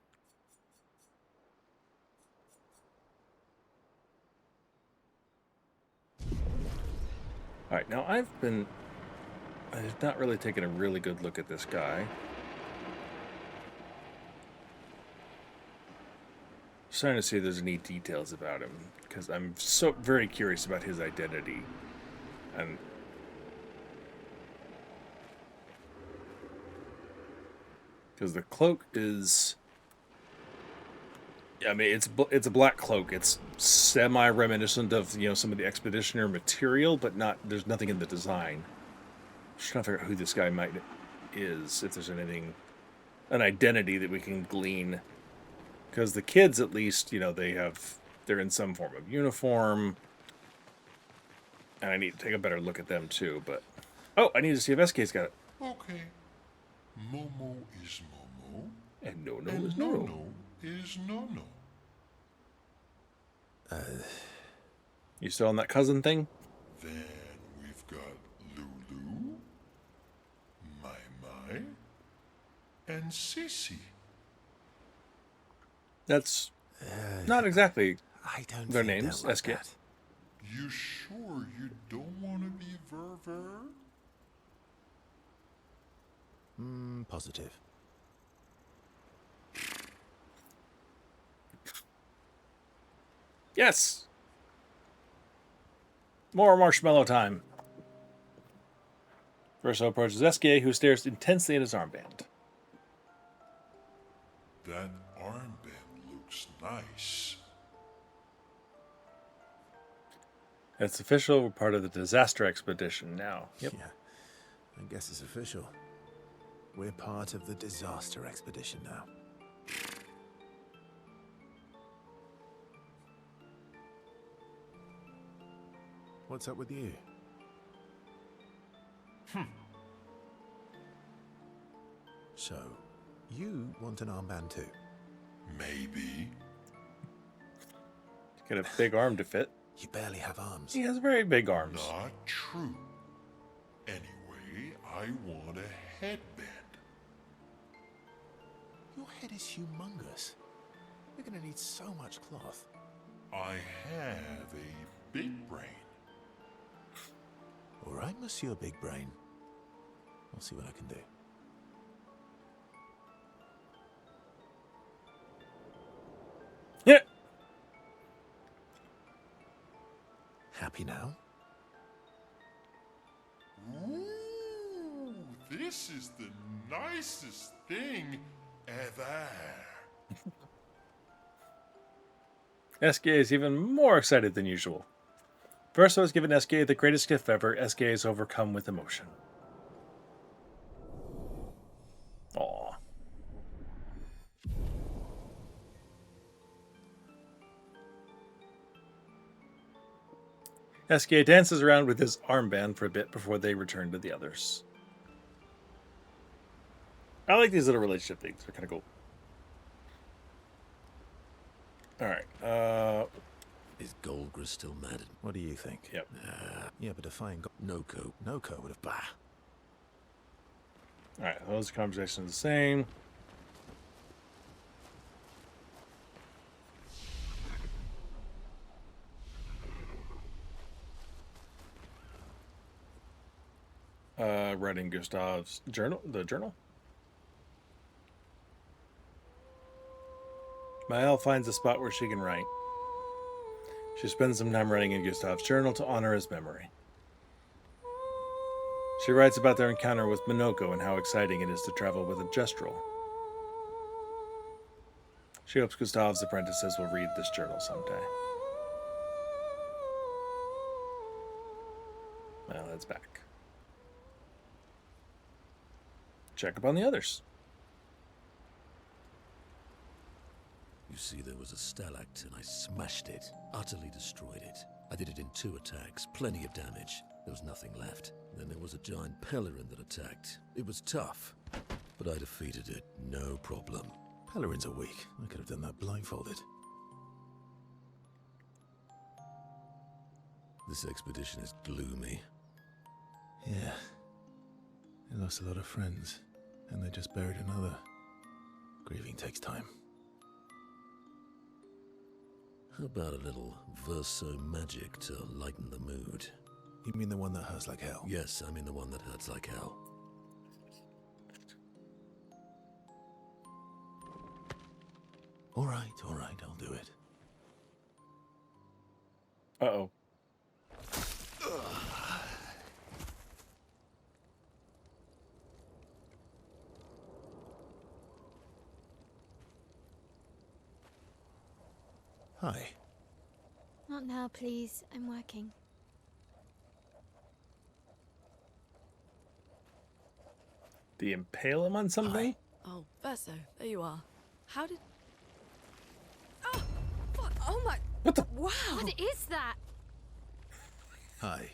All right, now I've not really taken a really good look at this guy. Just trying to see if there's any details about him, because I'm so very curious about his identity. And because the cloak is, I mean, it's a black cloak. It's semi-reminiscent of, you know, some of the expeditioner material, but there's nothing in the design. Just trying to figure out who this guy is, if there's anything, an identity that we can glean. Because the kids, at least, you know, they're in some form of uniform. And I need to take a better look at them too, but... Oh, I need to see if SK's got it. Okay. Momo is Momo. And Nono is Nono. Nono is Nono. You still on that cousin thing? Then we've got Lulu, Mai, and Sissy. That's not exactly I don't their think names, they're like SK. that. You sure you don't want to be Verver? Positive. Yes! More marshmallow time. First approaches SK, who stares intensely at his armband. That armband looks nice. It's official. We're part of the disaster expedition now. Yep. Yeah, I guess it's official. We're part of the disaster expedition now. What's up with you? So, you want an armband too? Maybe. Got a big arm to fit. You barely have arms. He has very big arms. Not true. Anyway, I want a headband. Your head is humongous. You're gonna need so much cloth. I have a big brain. All right, Monsieur Big Brain. I'll see what I can do. Yeah. Happy now? Ooh, this is the nicest thing ever. SK is even more excited than usual. Verso has given SK the greatest gift ever. SK is overcome with emotion. Aww. SK dances around with his armband for a bit before they return to the others. I like these little relationship things. They're kind of cool. Alright, Is Golgra still mad? What do you think? Yep. Yeah, but defying Noco. Noco would have bah. Alright, those conversations are the same. Writing Gustav's journal, the journal. Maëlle finds a spot where she can write. She spends some time writing in Gustav's journal to honor his memory. She writes about their encounter with Monoco and how exciting it is to travel with a Gestrel. She hopes Gustav's apprentices will read this journal someday. Well, that's back. Check up on the others. You see, there was a Stalact and I smashed it. Utterly destroyed it. I did it in 2 attacks. Plenty of damage. There was nothing left. Then there was a giant pelican that attacked. It was tough, but I defeated it, no problem. Pelerins are weak. I could have done that blindfolded. This expedition is gloomy. Yeah. They lost a lot of friends, and they just buried another. Grieving takes time. How about a little verso magic to lighten the mood? You mean the one that hurts like hell? Yes, I mean the one that hurts like hell. All right, I'll do it. Uh-oh. Hi. Not now, please. I'm working. The impale him on something? Oh, Verso, there you are. How did... Oh, what? Oh my... What the... Wow! What is that? Hi.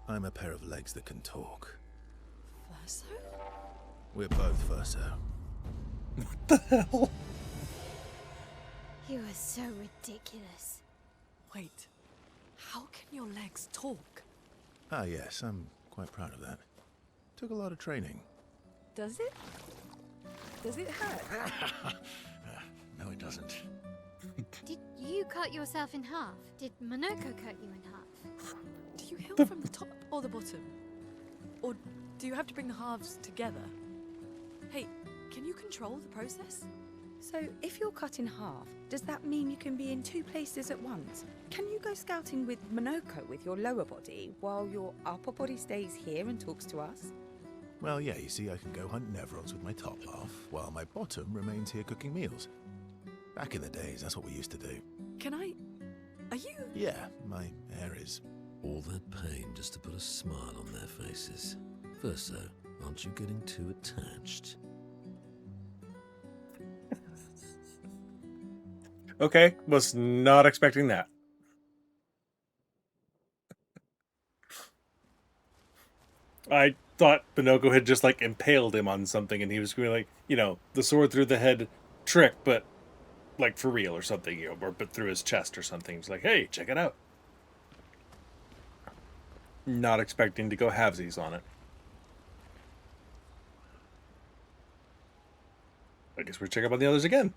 I'm a pair of legs that can talk. Verso? We're both Verso. What the hell? You are so ridiculous. Wait, how can your legs talk? Ah, yes, I'm quite proud of that. Took a lot of training. Does it? Does it hurt? No, it doesn't. Did you cut yourself in half? Did Monoco cut you in half? Do you heal from the top or the bottom? Or do you have to bring the halves together? Hey, can you control the process? So, if you're cut in half, does that mean you can be in two places at once? Can you go scouting with Monoco with your lower body, while your upper body stays here and talks to us? Well, yeah, you see, I can go hunt Nevrods with my top half, while my bottom remains here cooking meals. Back in the days, that's what we used to do. Can I... Are you... Yeah, my hair is... All that pain just to put a smile on their faces. Verso, aren't you getting too attached? Okay, was not expecting that. I thought Monoco had just, like, impaled him on something, and he was going like, you know, the sword through the head trick, but, like, for real or something, you know, or but through his chest or something. He's like, hey, check it out. Not expecting to go halvesies on it. I guess we check up on the others again.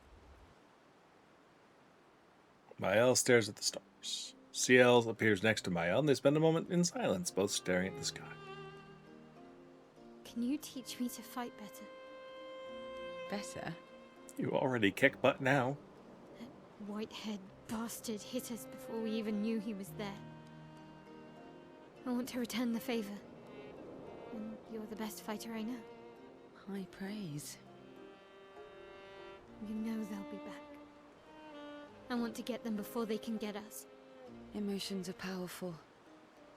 Mael stares at the stars. CL appears next to Mael, and they spend a moment in silence, both staring at the sky. Can you teach me to fight better? Better? You already kick butt now. That white-haired bastard hit us before we even knew he was there. I want to return the favor. And you're the best fighter I know. High praise. You know they'll be back. I want to get them before they can get us. Emotions are powerful.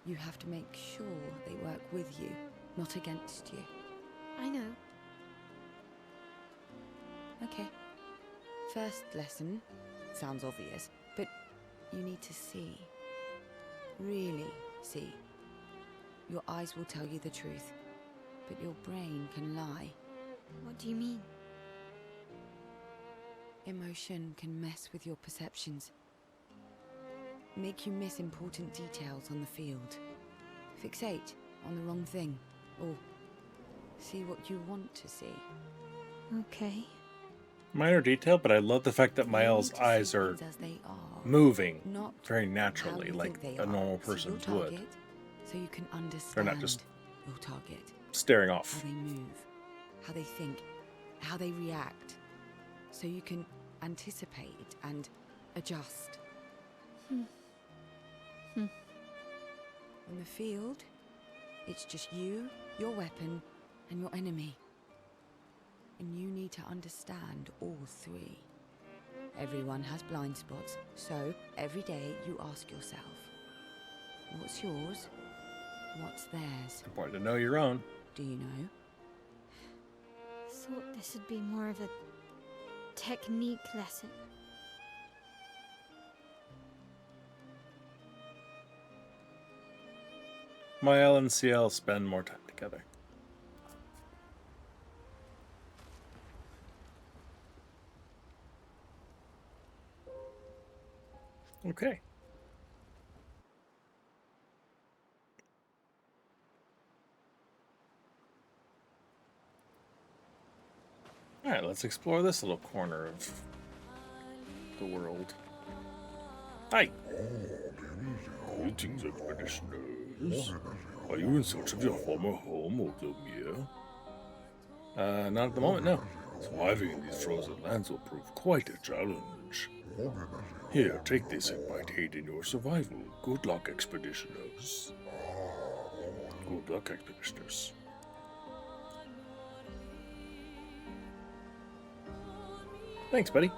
You have to make sure they work with you, not against you. I know. Okay. First lesson. Sounds obvious, but you need to see. Really see. Your eyes will tell you the truth, but your brain can lie. What do you mean? Emotion can mess with your perceptions. Make you miss important details on the field. Fixate on the wrong thing, or see what you want to see. Okay. Minor detail, but I love the fact that Mael's eyes are moving very naturally, like a normal person's would. So you can understand They're not just your target. staring off. How they move, how they think, how they react. So you can anticipate and adjust. In the field, it's just you, your weapon, and your enemy. And you need to understand all three. Everyone has blind spots, so every day you ask yourself, what's yours? What's theirs? Important to know your own. Do you know? Thought this would be more of a technique lesson. My L and CL spend more time together. Okay. All right, let's explore this little corner of the world. Hi. Greetings, expeditioners. Are you in search of your former home, Old Lumiere? Not at the moment, no. Surviving in these frozen lands will prove quite a challenge. Here, take this. It might aid in your survival. Good luck, expeditioners. Good luck, expeditioners. Thanks, buddy.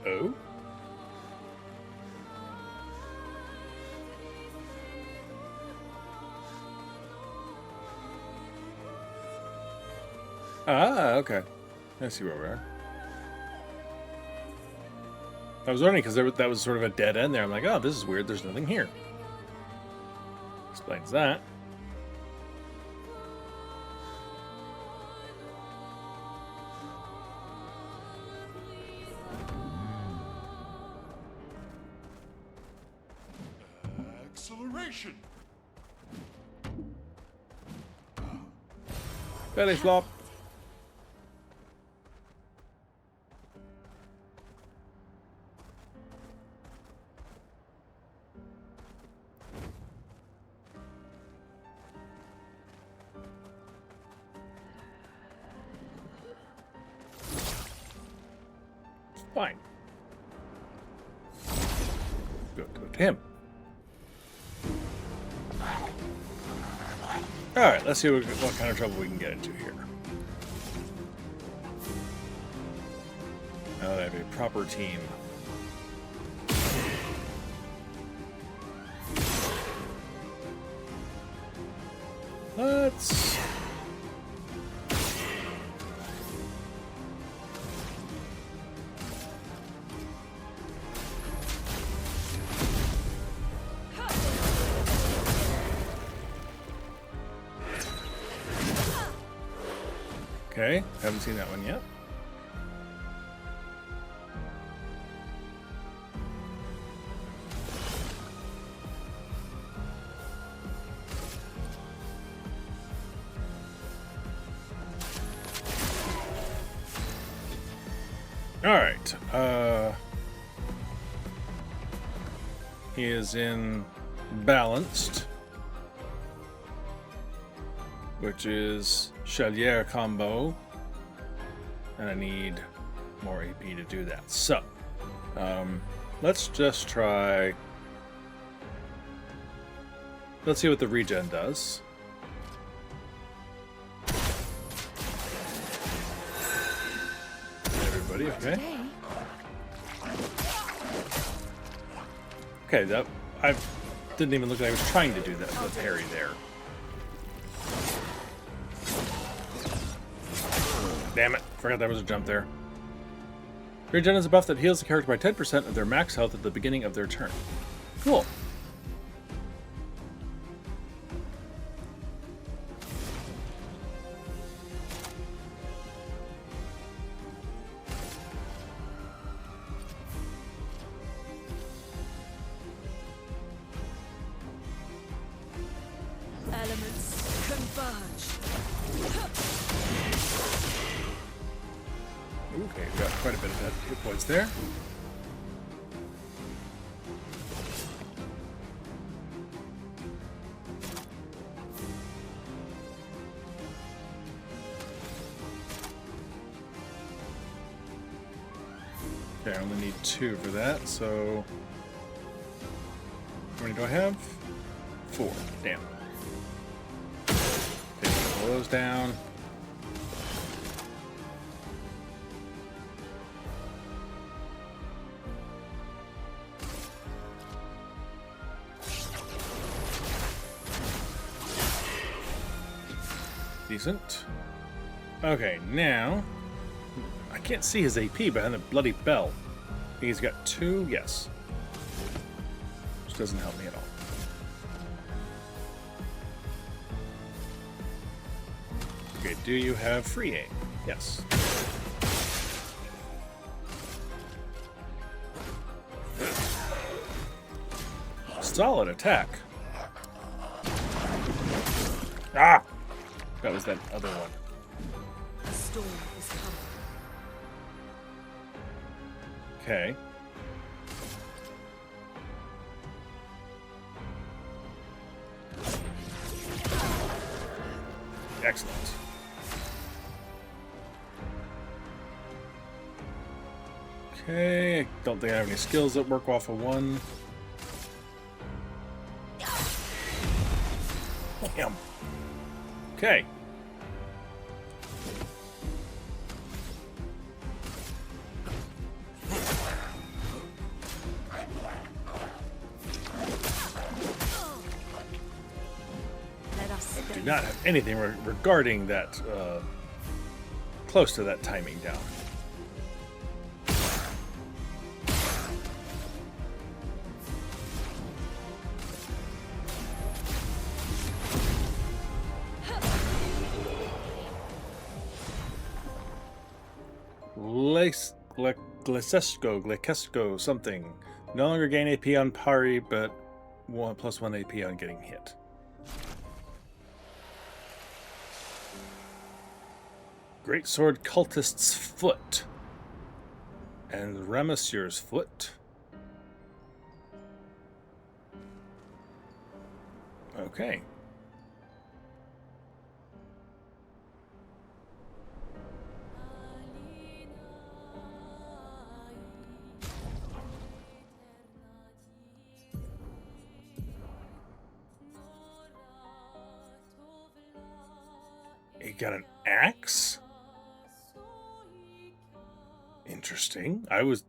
Oh? Ah, okay. I see where we are. I was wondering because that was sort of a dead end there. I'm like, oh, this is weird. There's nothing here. Explains that. Acceleration! Belly flop. Fine. Go to him. Alright, let's see what kind of trouble we can get into here. Now that I have a proper team. Let's... Okay, haven't seen that one yet. All right. He is in balanced, which is Chalier combo, and I need more AP to do that. So, let's just try. Let's see what the regen does. Everybody, okay? Okay, that I didn't even look like I was trying to do that. The parry there. Damn it. Forgot there was a jump there. Regen is a buff that heals the character by 10% of their max health at the beginning of their turn. Cool. Elements converge. Okay, got quite a bit of that hit points there. Okay, I only need 2 for that, so... How many do I have? 4. Damn. Take all those down. Decent. Okay, now... I can't see his AP behind the bloody belt. He's got 2, yes. Which doesn't help me at all. Okay, do you have free aim? Yes. Solid attack. Ah! That was that other one. A storm is coming. Okay. Excellent. Okay, I don't think I have any skills that work off of 1. Damn. Okay. I do not have anything regarding that, close to that timing down. Glecesco, something. No longer gain AP on parry, but +1 AP on getting hit. Great Sword Cultist's Foot. And Ramissur's Foot. Okay. He got an axe? Interesting. I was...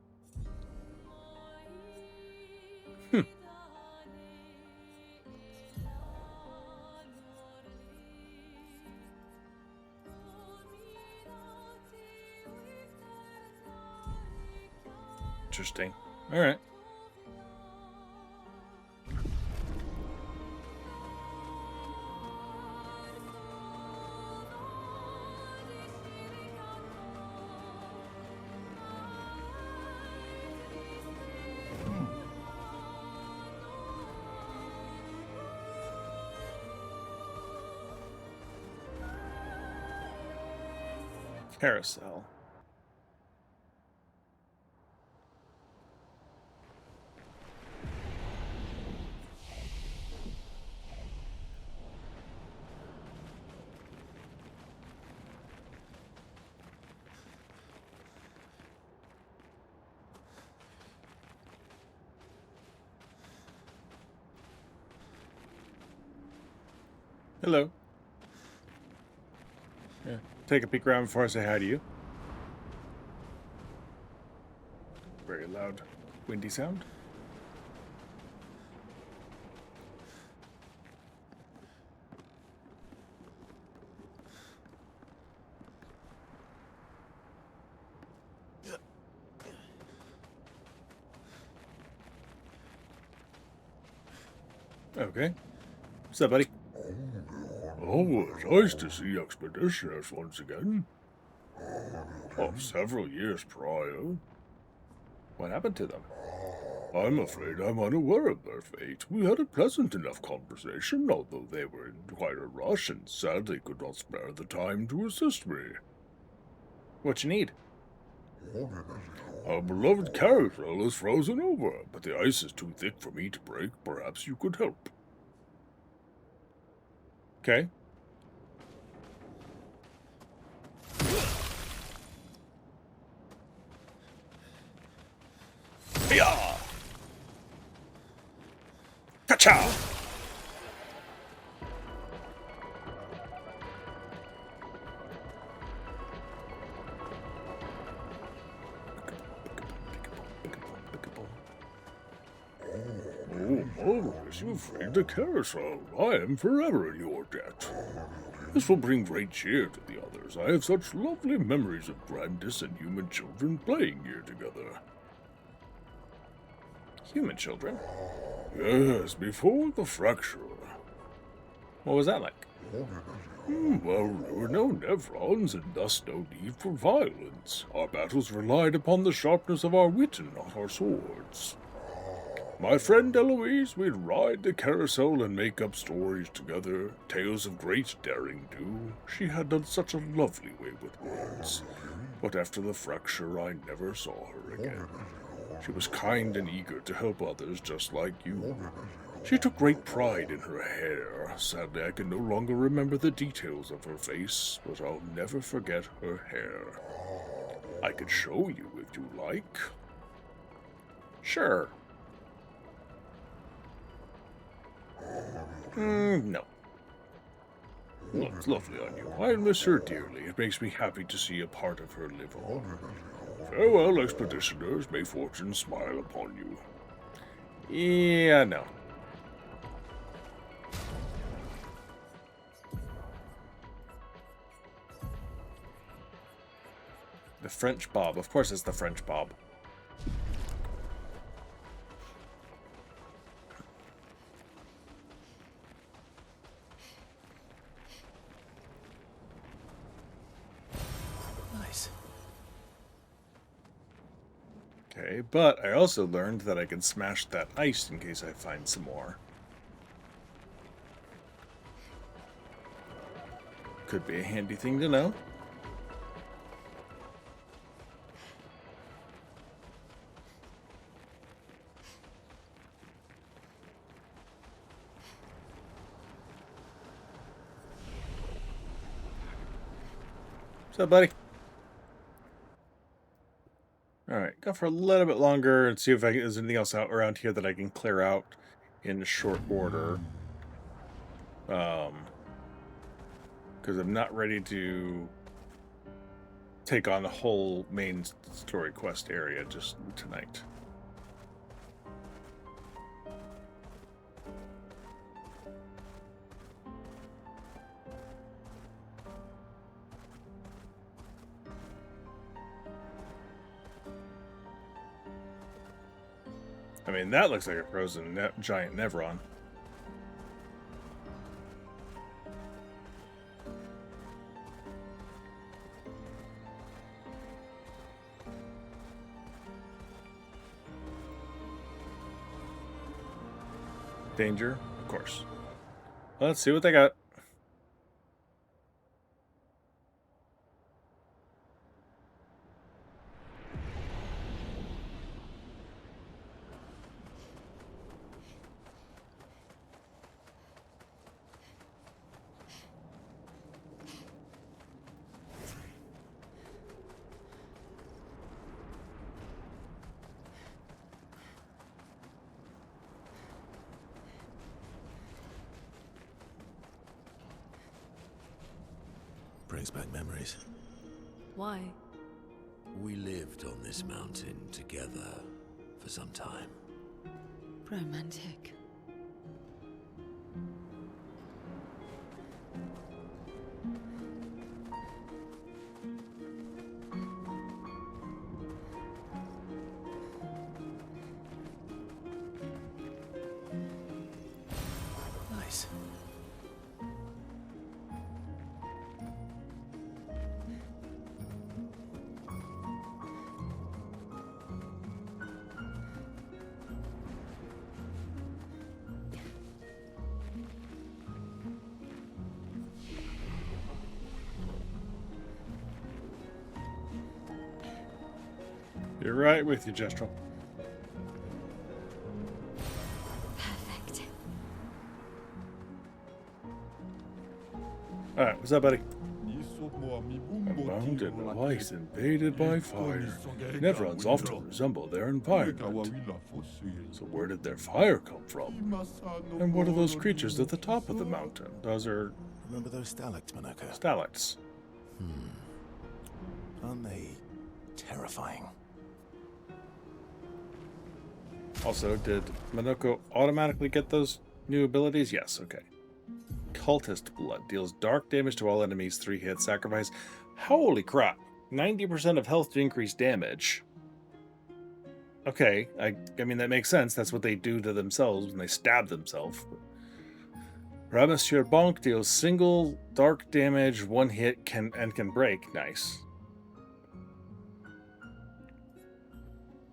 Interesting. Alright. Carousel. Hello. Yeah. Take a peek around before I say hi to you. Very loud, windy sound. Okay. What's up, buddy? Oh, it's nice to see expeditioners once again. Of several years prior. What happened to them? I'm afraid I'm unaware of their fate. We had a pleasant enough conversation, although they were in quite a rush and sadly could not spare the time to assist me. What you need? Our beloved carousel is frozen over, but the ice is too thick for me to break. Perhaps you could help. Okay. Yeah. Ka-chow! Oh, marvelous, you freed the carousel. I am forever in your debt. This will bring great cheer to the others. I have such lovely memories of Grandis and human children playing here together. Human children? Yes, before the fracture. What was that like? Well, there were no Nevrons, and thus no need for violence. Our battles relied upon the sharpness of our wit and not our swords. My friend Eloise, we'd ride the carousel and make up stories together, tales of great daring do. She had done such a lovely way with words. But after the fracture, I never saw her again. She was kind and eager to help others just like you. She took great pride in her hair. Sadly, I can no longer remember the details of her face, but I'll never forget her hair. I could show you if you like. Sure. No. Well, it's lovely on you. I miss her dearly. It makes me happy to see a part of her live on. Farewell, expeditioners. May fortune smile upon you. Yeah, no. The French Bob. Of course it's the French Bob. Nice. Okay, but I also learned that I can smash that ice in case I find some more. Could be a handy thing to know. What's up, buddy? Alright, go for a little bit longer and see if there's anything else out around here that I can clear out in short order. Because I'm not ready to take on the whole main story quest area just tonight. I mean, that looks like a frozen giant Nevron. Danger, of course. Let's see what they got. Brings back memories. Why? We lived on this mountain together for some time. Romantic. Nice. You're right with you, Jestral. Perfect. Alright, what's up, buddy? A mountain of ice invaded by fire. Nevrons often resemble their environment. So where did their fire come from? And what are those creatures at the top of the mountain? Those are Remember those Stalacts, Monoco? Stalacts. Aren't they terrifying? Also, did Monoco automatically get those new abilities? Yes, okay. cultist blood. Deals dark damage to all enemies, 3 hits. Sacrifice. Holy crap. 90% of health to increase damage. Okay, I mean, that makes sense. That's what they do to themselves when they stab themselves. Monsieur Bonk deals single dark damage, 1 hit, can break. Nice.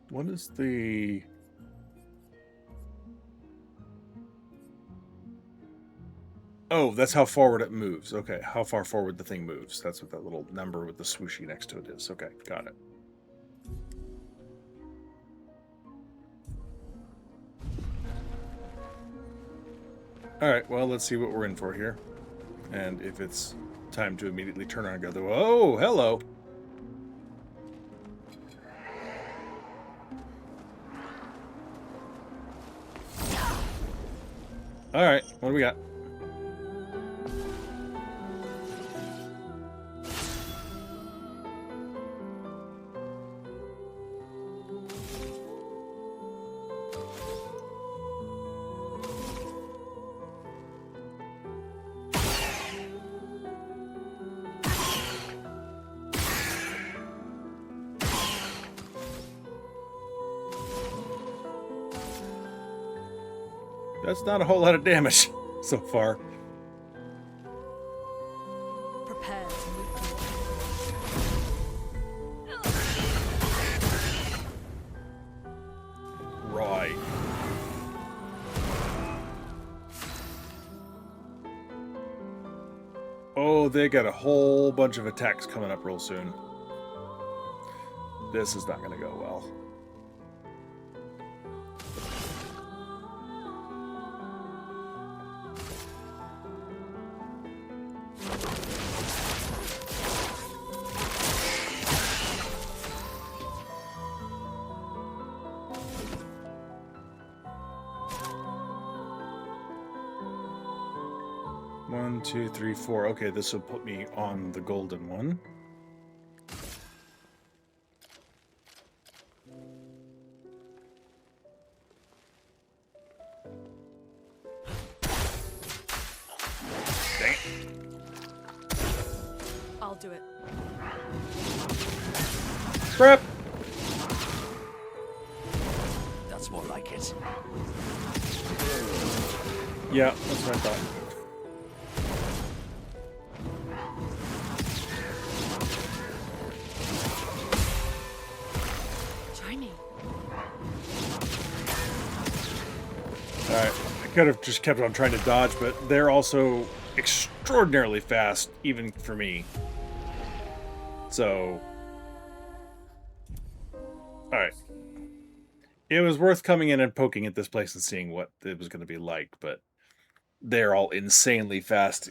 What is the... Oh, that's how forward it moves. Okay, how far forward the thing moves. That's what that little number with the swooshy next to it is. Okay, got it. Alright, well, let's see what we're in for here. And if it's time to immediately turn around and go, oh, hello! Alright, what do we got? That's not a whole lot of damage so far. Prepare to move forward. Right. Oh, they got a whole bunch of attacks coming up real soon. This is not going to go well. One, two, three, four. Okay, this will put me on the golden one. Dang it. I'll do it. Crap! That's more like it. Yeah, that's what I thought. Alright, I could have just kept on trying to dodge, but they're also extraordinarily fast, even for me. So... Alright. It was worth coming in and poking at this place and seeing what it was going to be like, but they're all insanely fast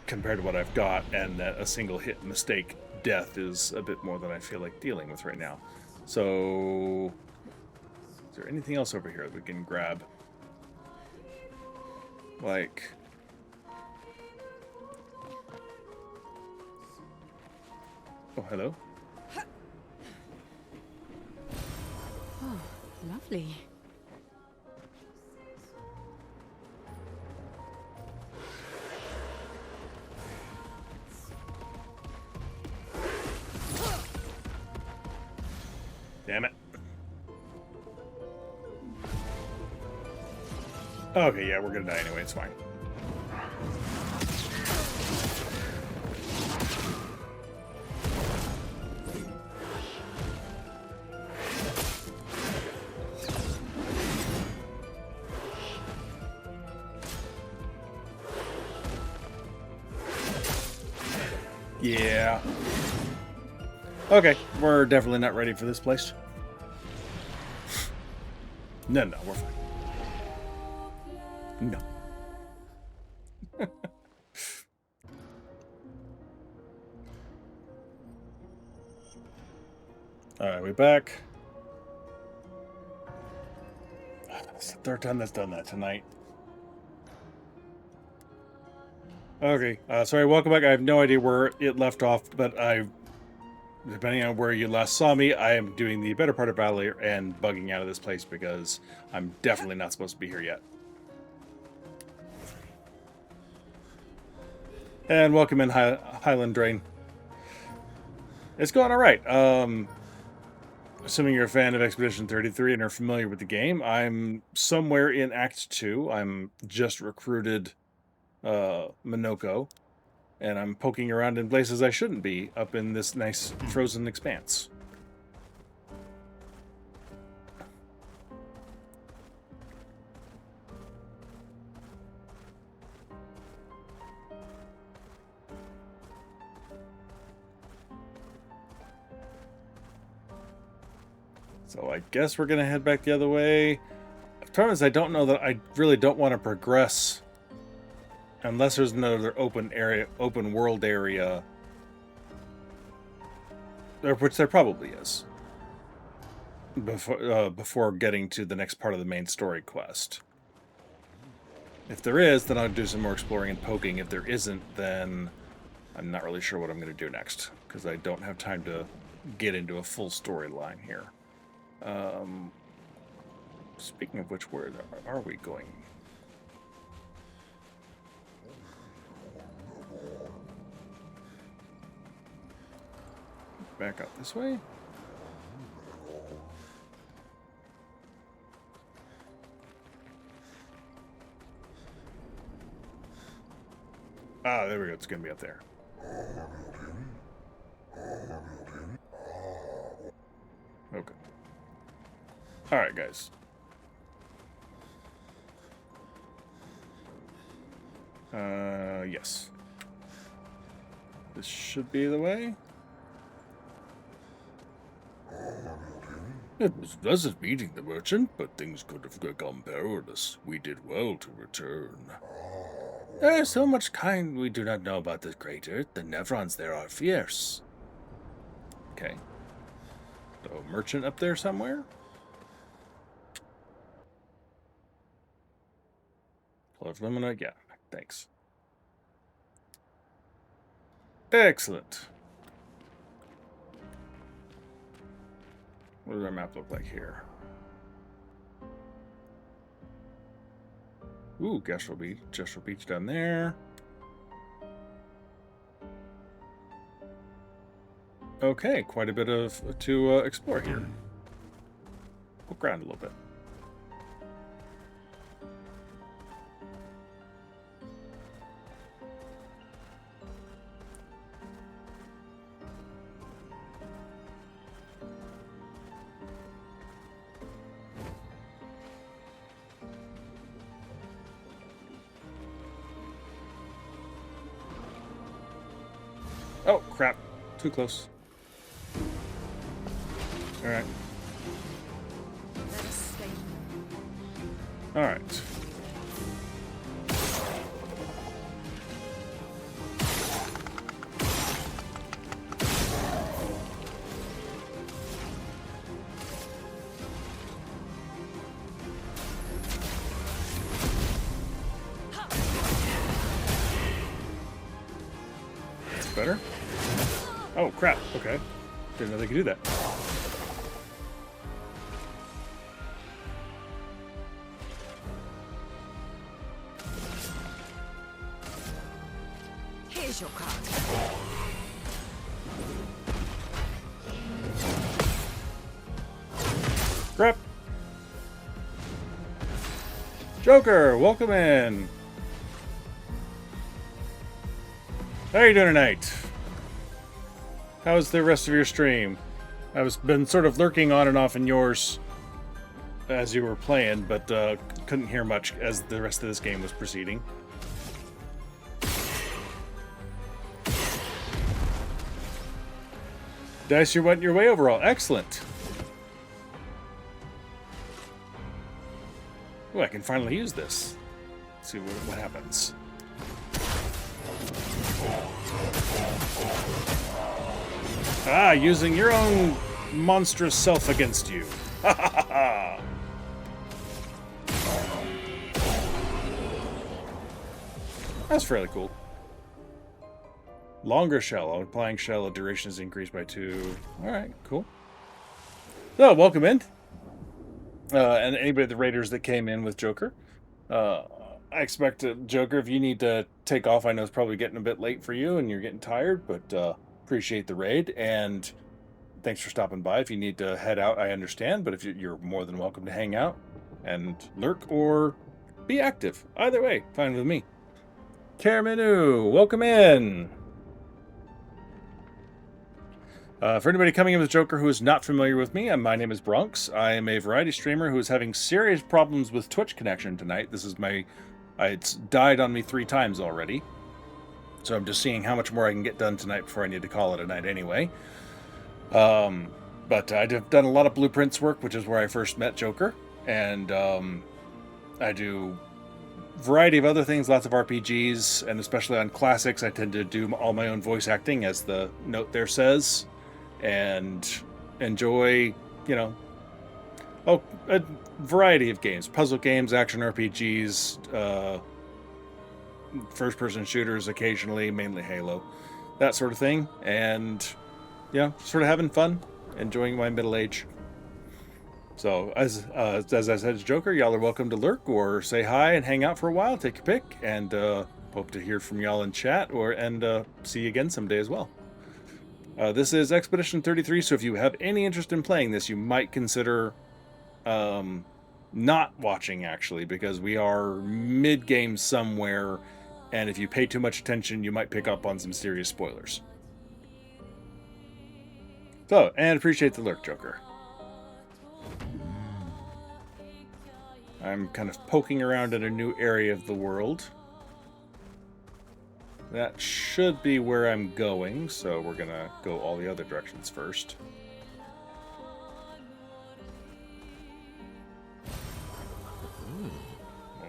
compared to what I've got, and that a single hit mistake death is a bit more than I feel like dealing with right now. So... Is there anything else over here that we can grab? Like... Oh, hello? Oh, lovely. Damn it. Okay, yeah, we're gonna die anyway, it's fine. Yeah. Okay, we're definitely not ready for this place. No, we're fine. No. Alright, we're back. It's the third time that's done that tonight. Okay, sorry, welcome back. I have no idea where it left off, but depending on where you last saw me, I am doing the better part of battle here and bugging out of this place because I'm definitely not supposed to be here yet. And welcome in, Highland Drain. It's going all right. Assuming you're a fan of Expedition 33 and are familiar with the game, I'm somewhere in Act 2. I'm just recruited Monoco, and I'm poking around in places I shouldn't be up in this nice frozen expanse. So I guess we're going to head back the other way. The problem is I don't know that I really don't want to progress unless there's another open world area, which there probably is, before getting to the next part of the main story quest. If there is, then I'll do some more exploring and poking. If there isn't, then I'm not really sure what I'm going to do next, because I don't have time to get into a full storyline here. Speaking of which, where are we going? Back up this way? Ah, there we go. It's going to be up there. Okay. All right, guys. Yes. This should be the way. It was pleasant meeting the merchant, but things could have become perilous. We did well to return. There is so much kind we do not know about this crater. The Nevrons there are fierce. Okay. So, merchant up there somewhere? Close Lumina, yeah, thanks. Excellent. What does our map look like here? Ooh, Gestrel Beach down there. Okay, quite a bit to explore here. Look around a little bit. Oh, crap. Too close. Alright. Alright. Better? Oh, crap. Okay. Didn't know they could do that. Here's your card. Crap. Joker, welcome in. How are you doing tonight? How's the rest of your stream? I've been sort of lurking on and off in yours as you were playing, but couldn't hear much as the rest of this game was proceeding. Dice, you went your way overall. Excellent. Oh, I can finally use this. Let's see what happens. Ah, using your own monstrous self against you. Ha ha ha ha! That's fairly cool. Longer shell. Applying shell duration is increased by 2. Alright, cool. So, welcome in. And anybody of the raiders that came in with Joker. I expect, Joker, if you need to take off, I know it's probably getting a bit late for you and you're getting tired, but appreciate the raid, and thanks for stopping by. If you need to head out, I understand, but if you're more than welcome to hang out and lurk or be active. Either way, fine with me. Karamenu, welcome in. For anybody coming in with Joker who is not familiar with me, my name is Bronx. I am a variety streamer who is having serious problems with Twitch connection tonight. This is my... it's died on me 3 times already. So I'm just seeing how much more I can get done tonight before I need to call it a night anyway. But I've done a lot of Blueprints work, which is where I first met Joker. And I do a variety of other things, lots of RPGs, and especially on classics, I tend to do all my own voice acting, as the note there says. And enjoy, you know, a variety of games. Puzzle games, action RPGs, first-person shooters occasionally, mainly Halo, that sort of thing. And, you know, sort of having fun, enjoying my middle age. So, as I said to Joker, y'all are welcome to lurk or say hi and hang out for a while, take your pick, and hope to hear from y'all in chat and see you again someday as well. This is Expedition 33, so if you have any interest in playing this, you might consider not watching, actually, because we are mid-game somewhere, and if you pay too much attention, you might pick up on some serious spoilers. So, and appreciate the lurk, Joker. I'm kind of poking around in a new area of the world. That should be where I'm going, so we're gonna go all the other directions first.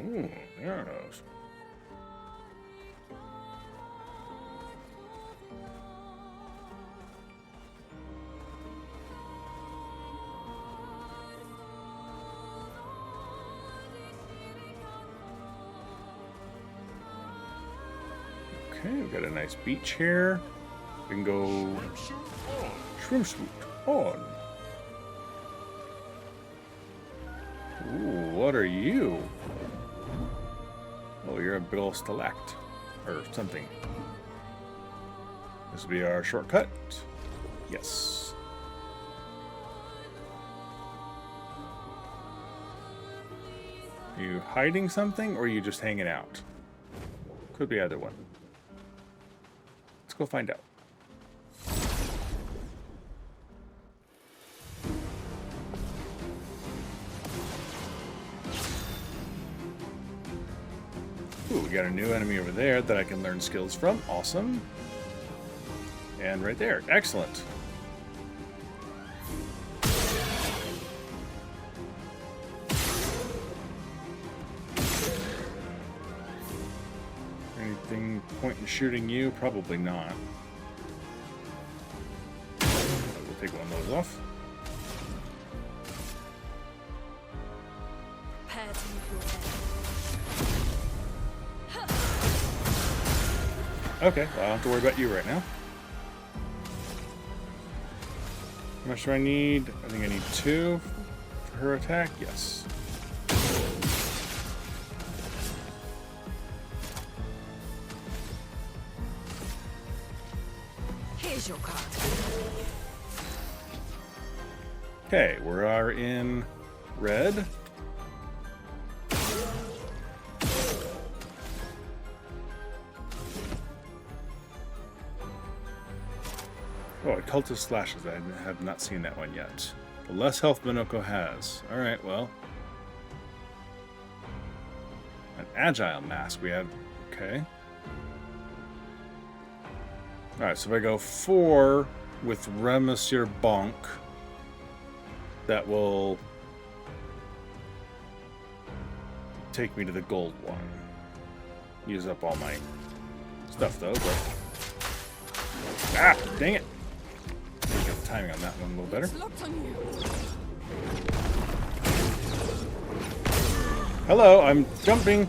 Ooh, yes. Okay, we've got a nice beach here. We can go swimsuit on. Ooh, what are you? Oh, you're a big old Stalact or something. This will be our shortcut. Yes. Are you hiding something, or are you just hanging out? Could be either one. Let's go find out. Ooh, we got a new enemy over there that I can learn skills from. Awesome. And right there. Excellent. Anything point in shooting you? Probably not. We'll take one of those off. Prepare to move your head. Okay, well, I don't have to worry about you right now. How much do I need? I think I need 2 for her attack. Yes. Here's your card. Okay, we are in red. Oh, cultist slashes. I have not seen that one yet. The less health Monoco has. Alright, well. An agile mask we had. Okay. Alright, so if I go 4 with Remonsieur Bonk, that will take me to the gold one. Use up all my stuff though, but... Ah! Dang it! Get the timing on that one a little better. Hello, I'm jumping!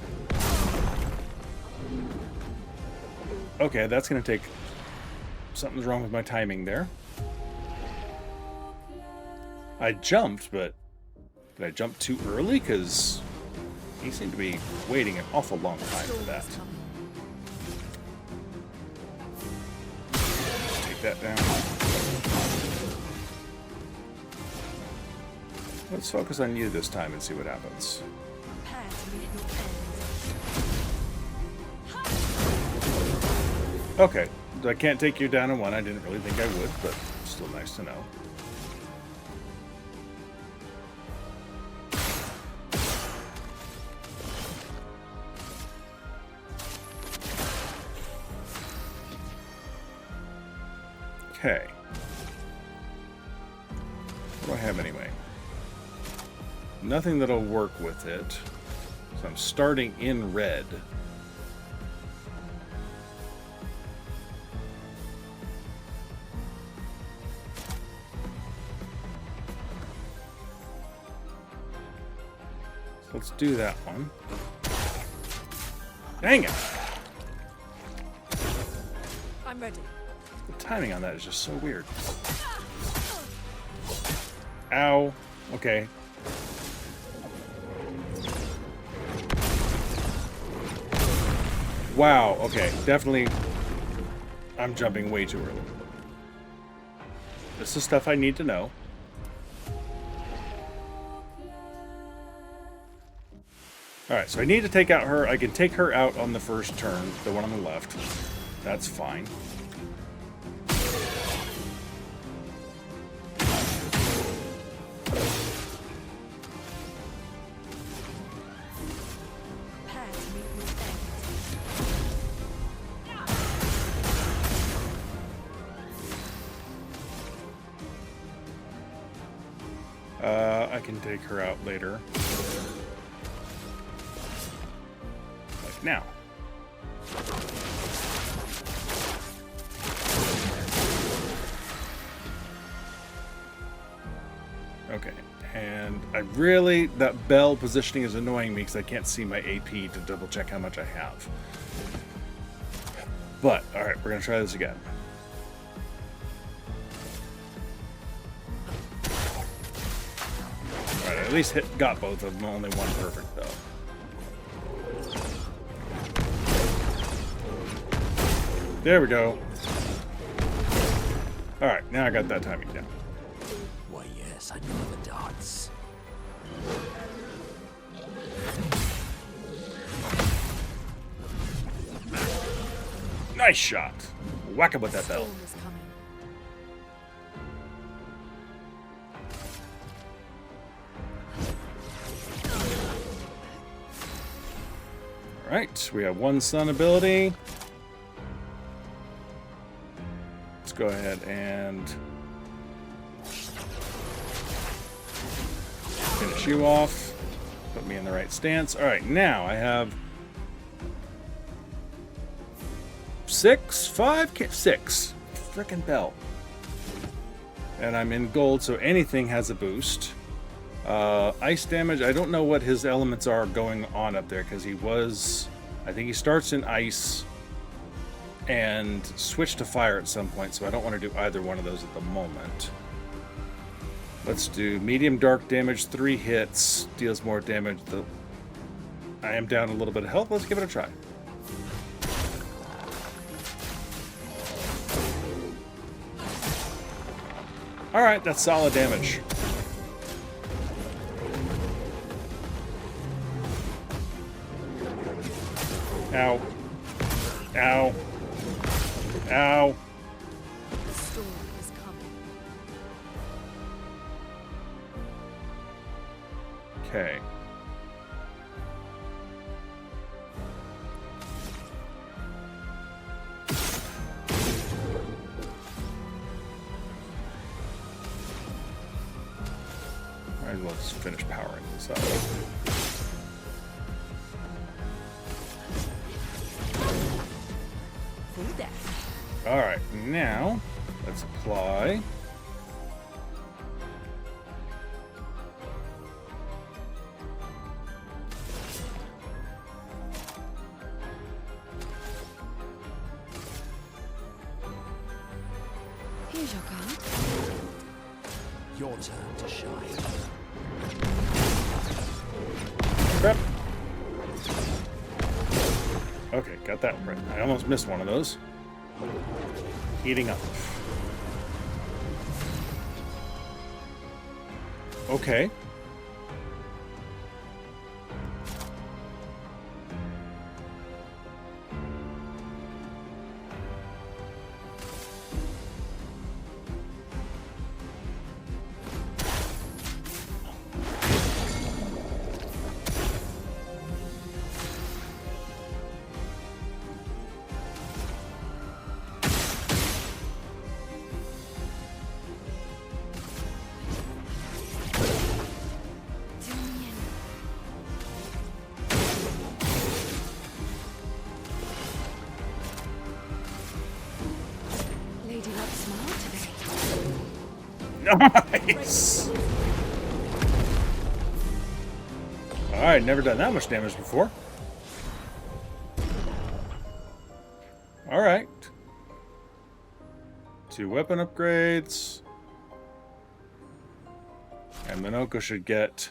Okay, that's gonna take... Something's wrong with my timing there. I jumped, but... Did I jump too early? Because... He seemed to be waiting an awful long time for that. Take that down. Let's focus on you this time and see what happens. Okay, I can't take you down in one. I didn't really think I would, but still nice to know. Okay. What do I have anyway? Nothing that'll work with it. So I'm starting in red. So let's do that one. Dang it! I'm ready. The timing on that is just so weird. Ow. Okay. Wow. Okay. Definitely. I'm jumping way too early. This is stuff I need to know. Alright, so I need to take out her. I can take her out on the first turn, the one on the left. That's fine. I can take her out later. Like now. Okay, and I really, that bell positioning is annoying me because I can't see my AP to double check how much I have. But, alright, we're going to try this again. Alright, at least got both of them, only one perfect though. There we go. Alright, now I got that timing down. Why, yes, I know the dots. Nice shot. Whack him with that bell. Alright, we have one sun ability. Let's go ahead and finish you off. Put me in the right stance. Alright, now I have 6 frickin' bell. And I'm in gold, so anything has a boost. Ice damage, I don't know what his elements are going on up there, because he was... I think he starts in ice and switched to fire at some point, so I don't want to do either one of those at the moment. Let's do medium dark damage, 3 hits, deals more damage. I am down a little bit of health, let's give it a try. Alright, that's solid damage. Ow. Ow. Ow. The storm is coming. Okay. Might as well just finish powering this up. Alright, now let's apply. Here's your card. Your turn to shine. Crap. Okay, got that right. I almost missed one of those. Heating up. Okay. Lady Luck smiled today. Nice! Alright, never done that much damage before. Alright. 2 weapon upgrades. And Monoco should get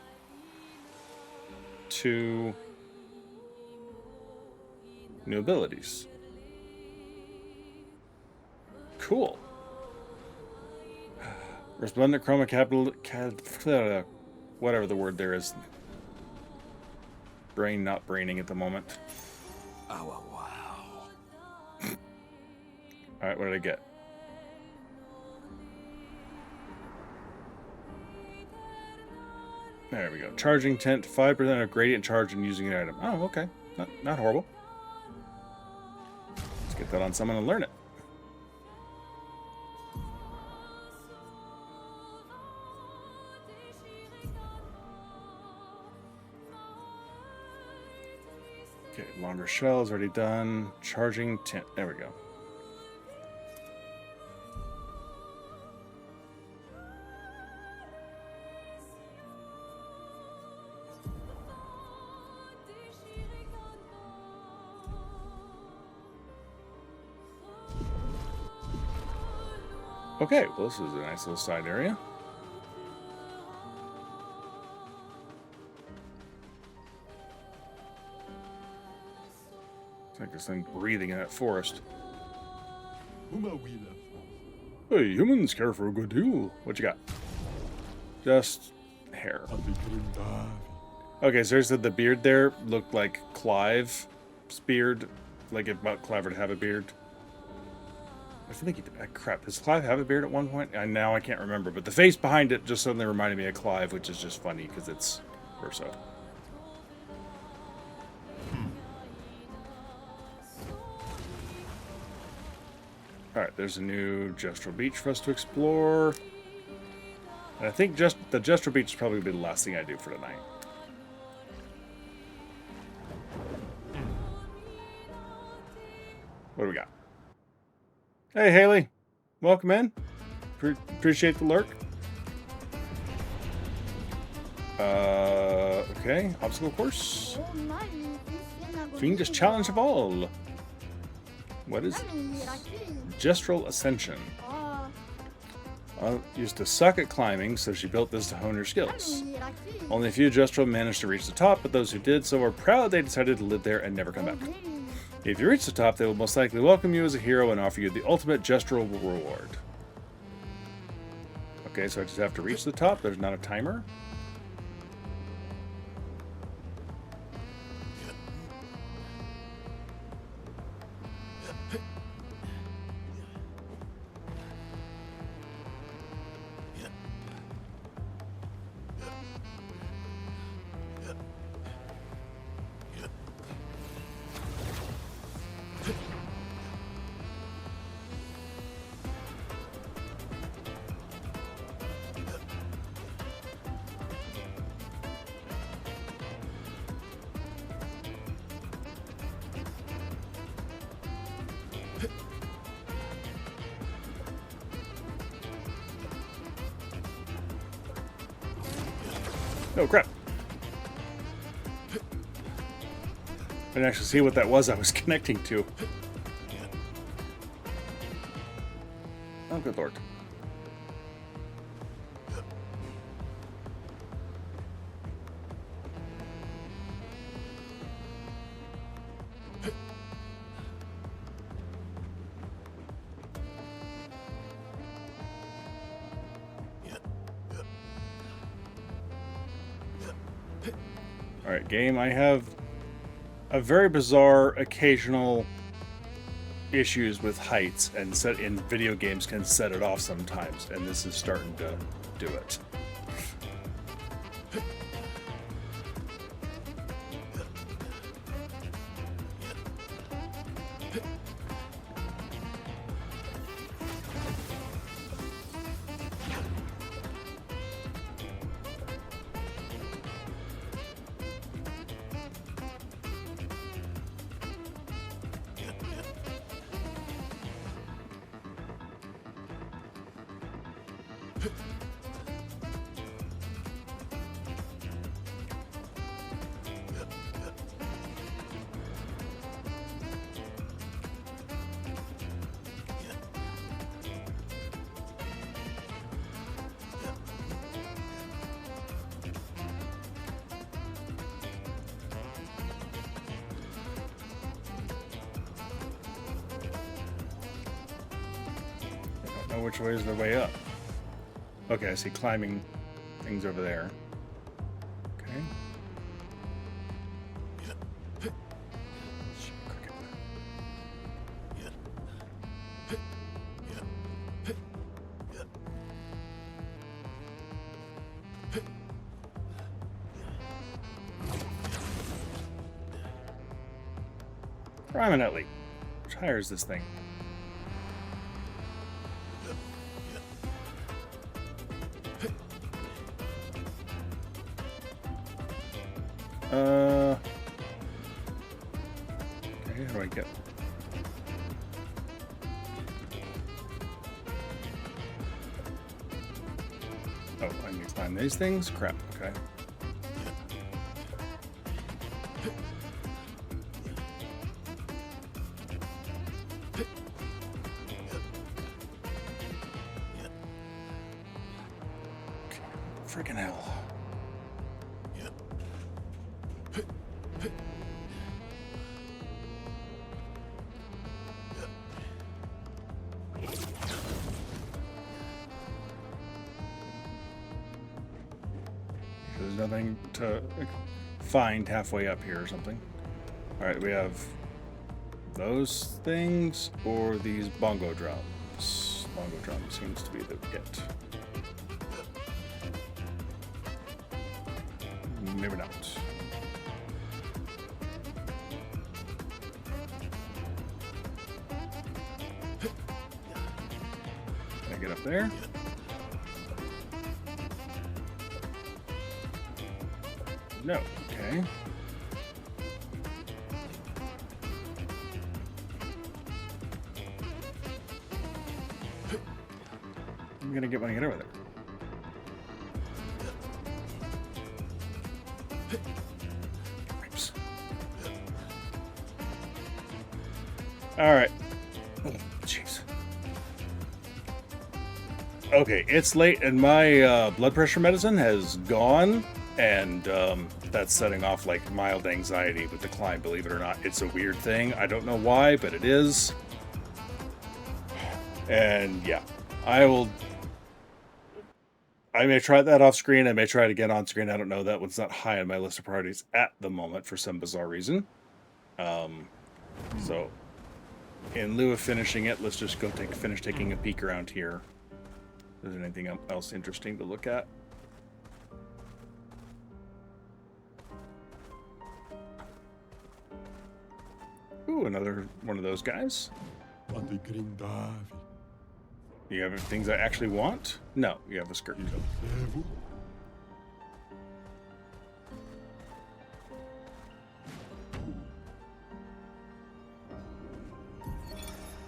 2 new abilities. Cool. Resplendent chroma capital, whatever the word there is. Brain not braining at the moment. Oh, wow. Alright, what did I get? There we go. Charging tent, 5% of gradient charge when using an item. Oh, okay. Not horrible. Let's get that on someone and learn it. Okay, longer shell is already done. Charging tent. There we go. Okay, well, this is a nice little side area. It's like this thing breathing in that forest. Hey, humans care for a good deal. What you got? Just hair. Okay, so there's the beard there looked like Clive's beard. Like if Clive were to have a beard. I think he did. Crap, does Clive have a beard at one point? Now I can't remember, but the face behind it just suddenly reminded me of Clive, which is just funny because it's Verso. Alright, there's a new Gestural Beach for us to explore. And I think just the Gestural Beach is probably be the last thing I do for tonight. What do we got? Hey, Haley. Welcome in. Appreciate the lurk. Okay. Obstacle course. Fiendish Challenge of All. What is it? Gestural Ascension. Used to suck at climbing, so she built this to hone her skills. Only a few Gestural managed to reach the top, but those who did so were proud they decided to live there and never come back. If you reach the top, they will most likely welcome you as a hero and offer you the ultimate gestural reward. Okay, so I just have to reach the top. There's not a timer. Oh, crap. I didn't actually see what that was I was connecting to. Oh, good lord. Alright, game, I have a very bizarre occasional issues with heights, and set in video games can set it off sometimes, and this is starting to do it. Which way is the way up? Okay, I see climbing things over there. Okay. Prominently. Which higher is this thing? Okay, how do I get? Oh, I need to climb these things? Crap, okay. Freaking hell. There's nothing to find halfway up here or something. Alright, we have those things or these bongo drums. Bongo drum seems to be the get. Maybe not. Can I get up there? No. Okay. I'm gonna get when I get over there. Oops. All right. Oh, jeez. Okay, it's late, and my blood pressure medicine has gone. And that's setting off like mild anxiety with the climb, believe it or not. It's a weird thing. I don't know why, but it is. And yeah, I may try that off screen. I may try it again on screen. I don't know. That one's not high on my list of priorities at the moment for some bizarre reason. So in lieu of finishing it, let's just go finish taking a peek around here. Is there anything else interesting to look at? Ooh, another one of those guys. You have things I actually want? No, you have a skirt coat.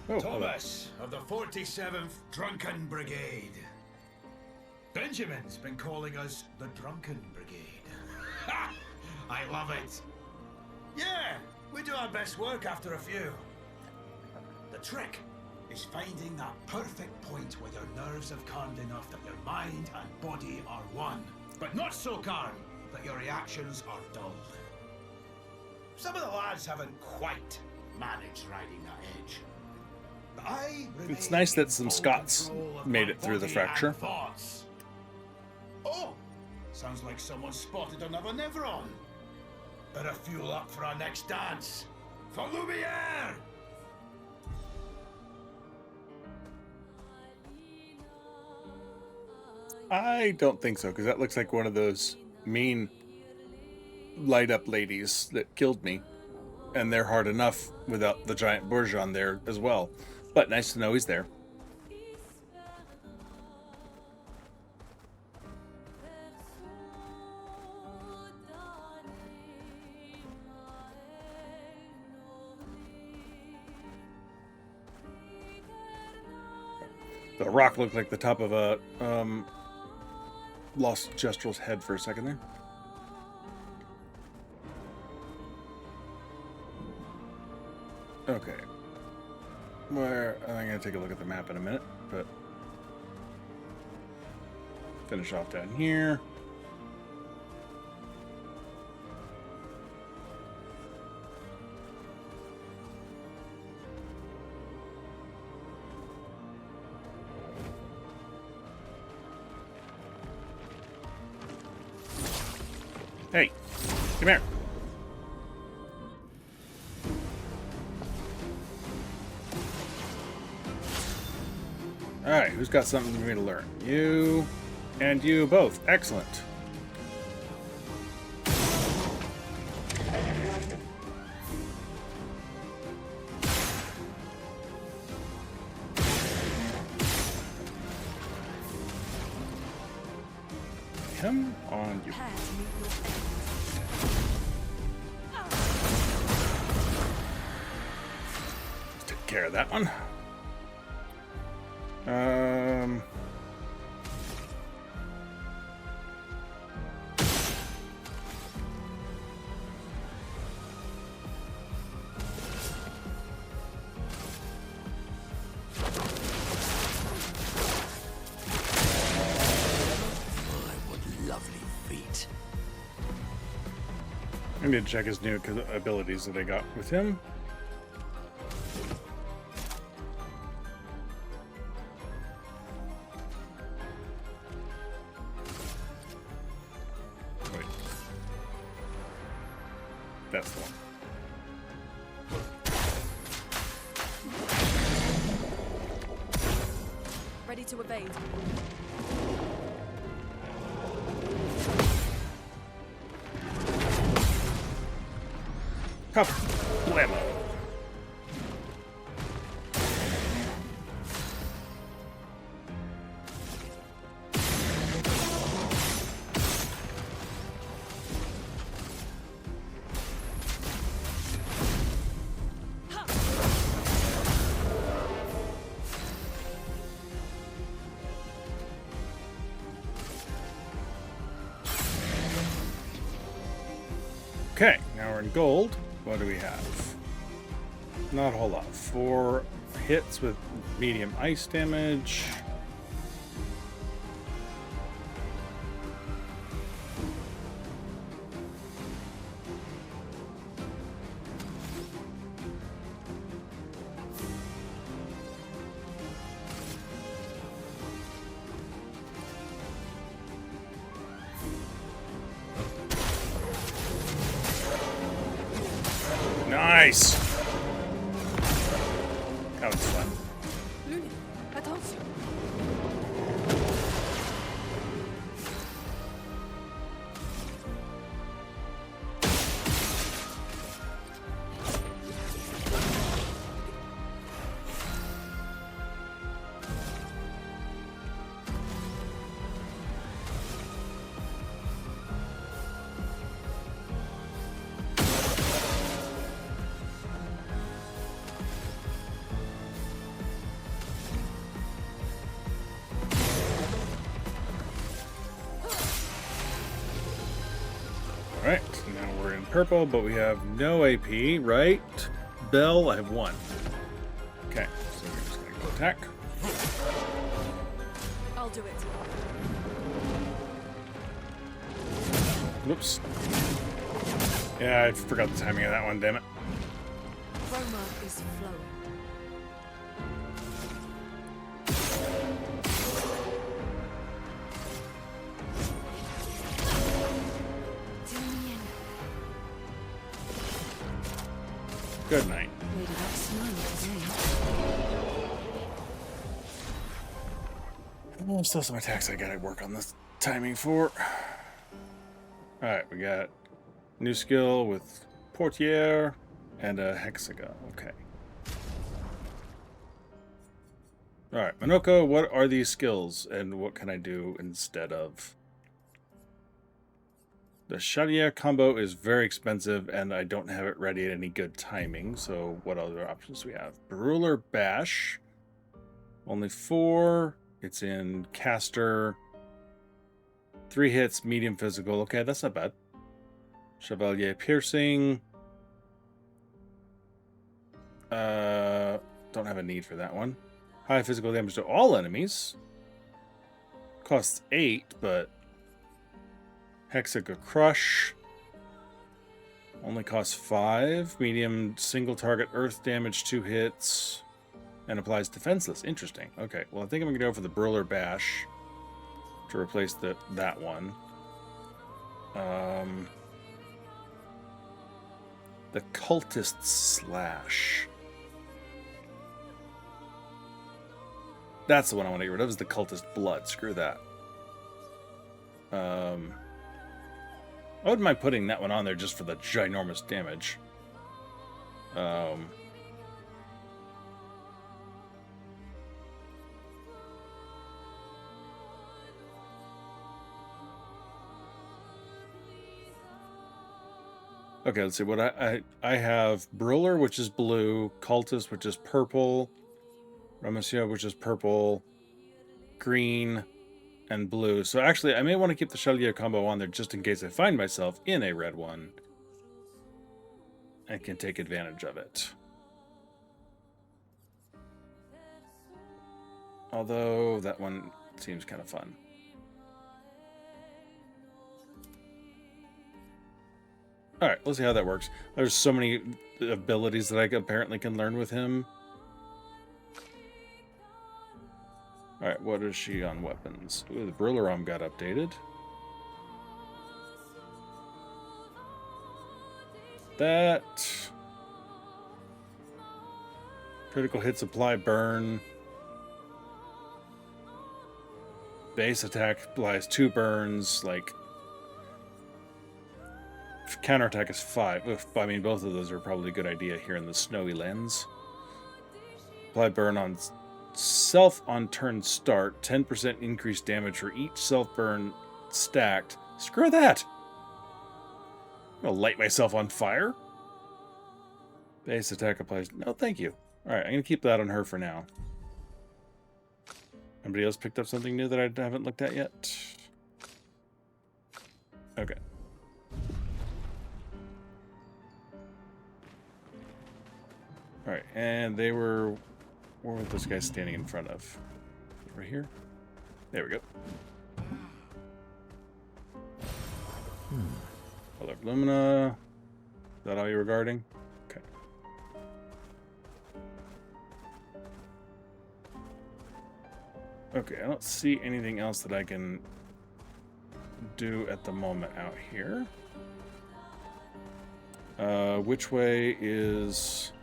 Oh, Thomas of the 47th Drunken Brigade. Benjamin's been calling us the Drunken Brigade. Ha! I love it. Yeah, we do our best work after a few. The trick is finding that perfect point where your nerves have calmed enough that your mind and body are one, but not so calm that your reactions are dulled. Some of the lads haven't quite managed riding that edge. It's nice that some Scots made it through the fracture. Oh, sounds like someone spotted another Neveron. Better fuel up for our next dance. For Lumiere! I don't think so, because that looks like one of those mean light-up ladies that killed me. And they're hard enough without the giant bourgeon there as well. But nice to know he's there. The rock looked like the top of a lost Jestrel's head for a second there. Okay. Where I'm gonna take a look at the map in a minute, but finish off down here. Hey, come here. Alright, who's got something for me to learn? You and you both. Excellent. Come on, you. Let's take care of that one. I need to check his new abilities that I got with him. Wait. That's the one. Ready to evade. Blammo. Okay, now we're in gold. What do we have? Not a whole lot. 4 hits with medium ice damage. Nice! That was fun. Luni, attention. Alright, now we're in purple, but we have no AP, right? Bell, I have 1. Okay, so we're just gonna go attack. I'll do it. Whoops. Yeah, I forgot the timing of that one, damn it. Chroma is flowing. Good night. Lady got smile today. There's still some attacks I gotta work on this timing for. Alright, we got new skill with Portiere and a Hexagon. Okay. Alright, Monoco, what are these skills and what can I do instead of? The Chaudière combo is very expensive and I don't have it ready at any good timing, so what other options do we have? Bruler Bash. Only 4. It's in caster. 3 hits, medium physical. Okay, that's not bad. Chevalier Piercing. Don't have a need for that one. High physical damage to all enemies. Costs 8, but Hexagon Crush only costs 5. Medium single target earth damage, 2 hits, and applies defenseless. Interesting. Okay, well I think I'm gonna go for the Bruler Bash to replace that one. The Cultist Slash. That's the one I want to get rid of, is the Cultist Blood. Screw that. I wouldn't mind putting that one on there just for the ginormous damage. Okay, let's see. What I have Bruler, which is blue, Cultist, which is purple, Ramusio, which is purple, green, and blue. So actually, I may want to keep the Chaudière combo on there just in case I find myself in a red one and can take advantage of it. Although that one seems kind of fun. All right, let's see how that works. There's so many abilities that I apparently can learn with him. All right, what is she on weapons? Ooh, the Bruler arm got updated. That critical hits apply burn. Base attack applies 2 burns. Like counterattack is 5. Oof, I mean, both of those are probably a good idea here in the snowy lands. Apply burn on self on turn start. 10% increased damage for each self burn stacked. Screw that! I'm gonna light myself on fire. Base attack applies. No, thank you. Alright, I'm gonna keep that on her for now. Anybody else picked up something new that I haven't looked at yet? Okay. Alright, and they were... Where were those guys standing in front of? Right here? There we go. Color of Lumina. Is that all you were guarding? Okay. Okay, I don't see anything else that I can do at the moment out here. Which way is...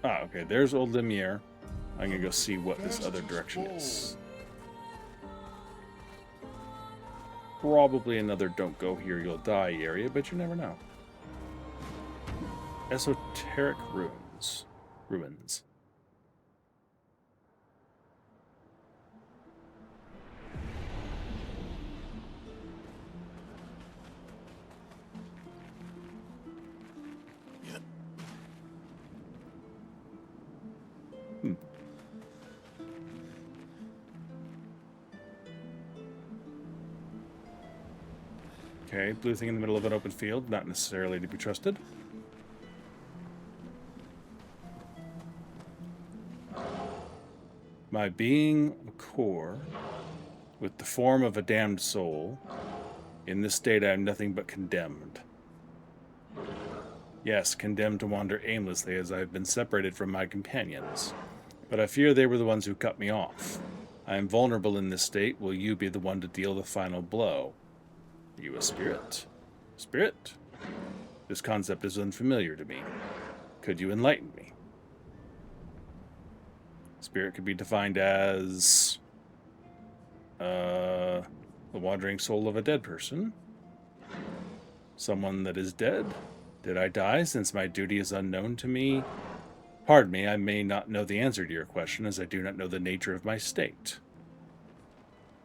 Ah, okay, there's Old Lumiere. I'm gonna go see what this other direction is. Probably another don't go here, you'll die area, but you never know. Esoteric Ruins. Ruins. Okay, blue thing in the middle of an open field, not necessarily to be trusted. My being a core, with the form of a damned soul, in this state I am nothing but condemned. Yes, condemned to wander aimlessly as I have been separated from my companions. But I fear they were the ones who cut me off. I am vulnerable in this state. Will you be the one to deal the final blow? Are you a spirit? Spirit? This concept is unfamiliar to me. Could you enlighten me? Spirit could be defined as the wandering soul of a dead person. Someone that is dead. Did I die since my duty is unknown to me? Pardon me, I may not know the answer to your question, as I do not know the nature of my state.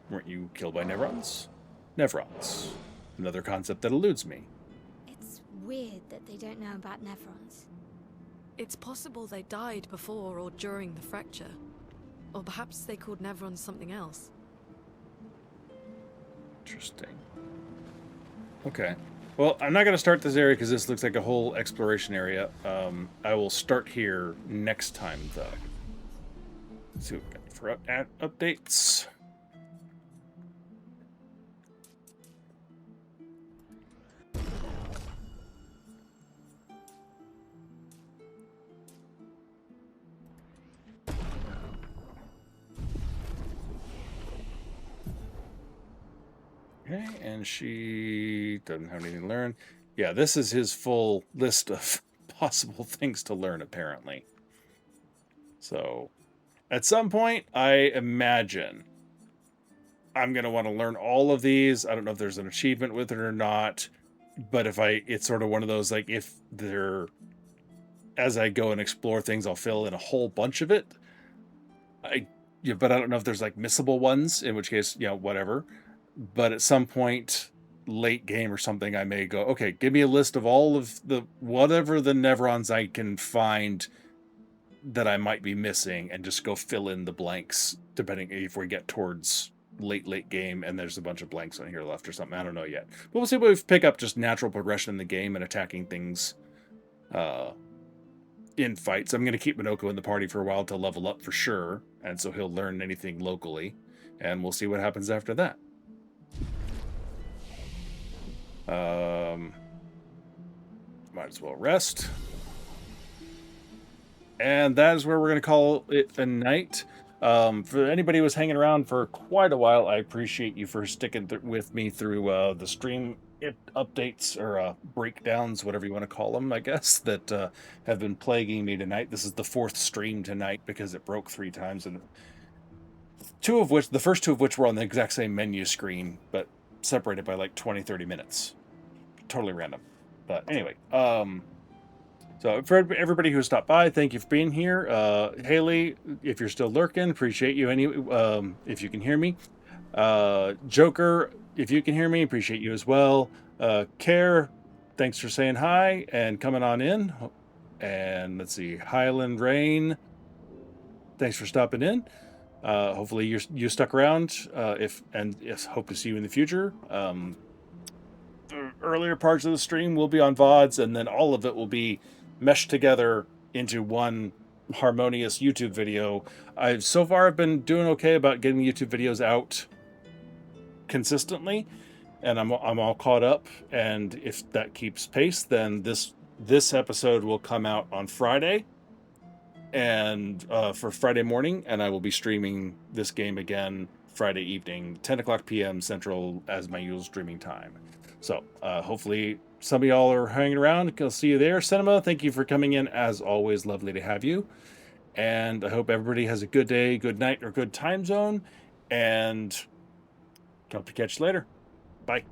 Weren't you killed by Nevrons? Nevrons. Another concept that eludes me. It's weird that they don't know about Nevrons. It's possible they died before or during the fracture. Or perhaps they called Nevrons something else. Interesting. Okay. Well, I'm not going to start this area because this looks like a whole exploration area. I will start here next time, though. Let's see what we got for updates. Okay, and she doesn't have anything to learn. Yeah, this is his full list of possible things to learn, apparently. So, at some point, I imagine I'm going to want to learn all of these. I don't know if there's an achievement with it or not, but it's sort of one of those, like, if as I go and explore things, I'll fill in a whole bunch of it. But I don't know if there's, like, missable ones, in which case, whatever. But at some point, late game or something, I may go, okay, give me a list of all of whatever the Nevrons I can find that I might be missing, and just go fill in the blanks, depending if we get towards late game and there's a bunch of blanks on here left or something. I don't know yet. But we'll see if we pick up just natural progression in the game and attacking things in fights. I'm going to keep Monoco in the party for a while to level up for sure, and so he'll learn anything locally, and we'll see what happens after that. Might as well rest. And that is where we're going to call it a night. For anybody who was hanging around for quite a while, I appreciate you for sticking with me through the stream updates or breakdowns, whatever you want to call them, I guess, that have been plaguing me tonight. This is the 4th stream tonight because it broke 3 times, and the first two of which were on the exact same menu screen, but separated by like 20-30 minutes. Totally random. But anyway, so for everybody who stopped by, thank you for being here. Haley, if you're still lurking, appreciate you. If you can hear me. Joker, if you can hear me, appreciate you as well. Care, thanks for saying hi and coming on in. And let's see, Highland Rain, thanks for stopping in. Hopefully you stuck around. Hope to see you in the future. The earlier parts of the stream will be on VODs, and then all of it will be meshed together into one harmonious YouTube video. So far I've been doing okay about getting YouTube videos out consistently, and I'm all caught up. And if that keeps pace, then this episode will come out on Friday, and for Friday morning, and I will be streaming this game again Friday evening, 10 o'clock p.m. Central as my usual streaming time. So hopefully some of y'all are hanging around. I'll see you there. Cinema, thank you for coming in. As always, lovely to have you. And I hope everybody has a good day, good night, or good time zone. And hope to catch you later. Bye.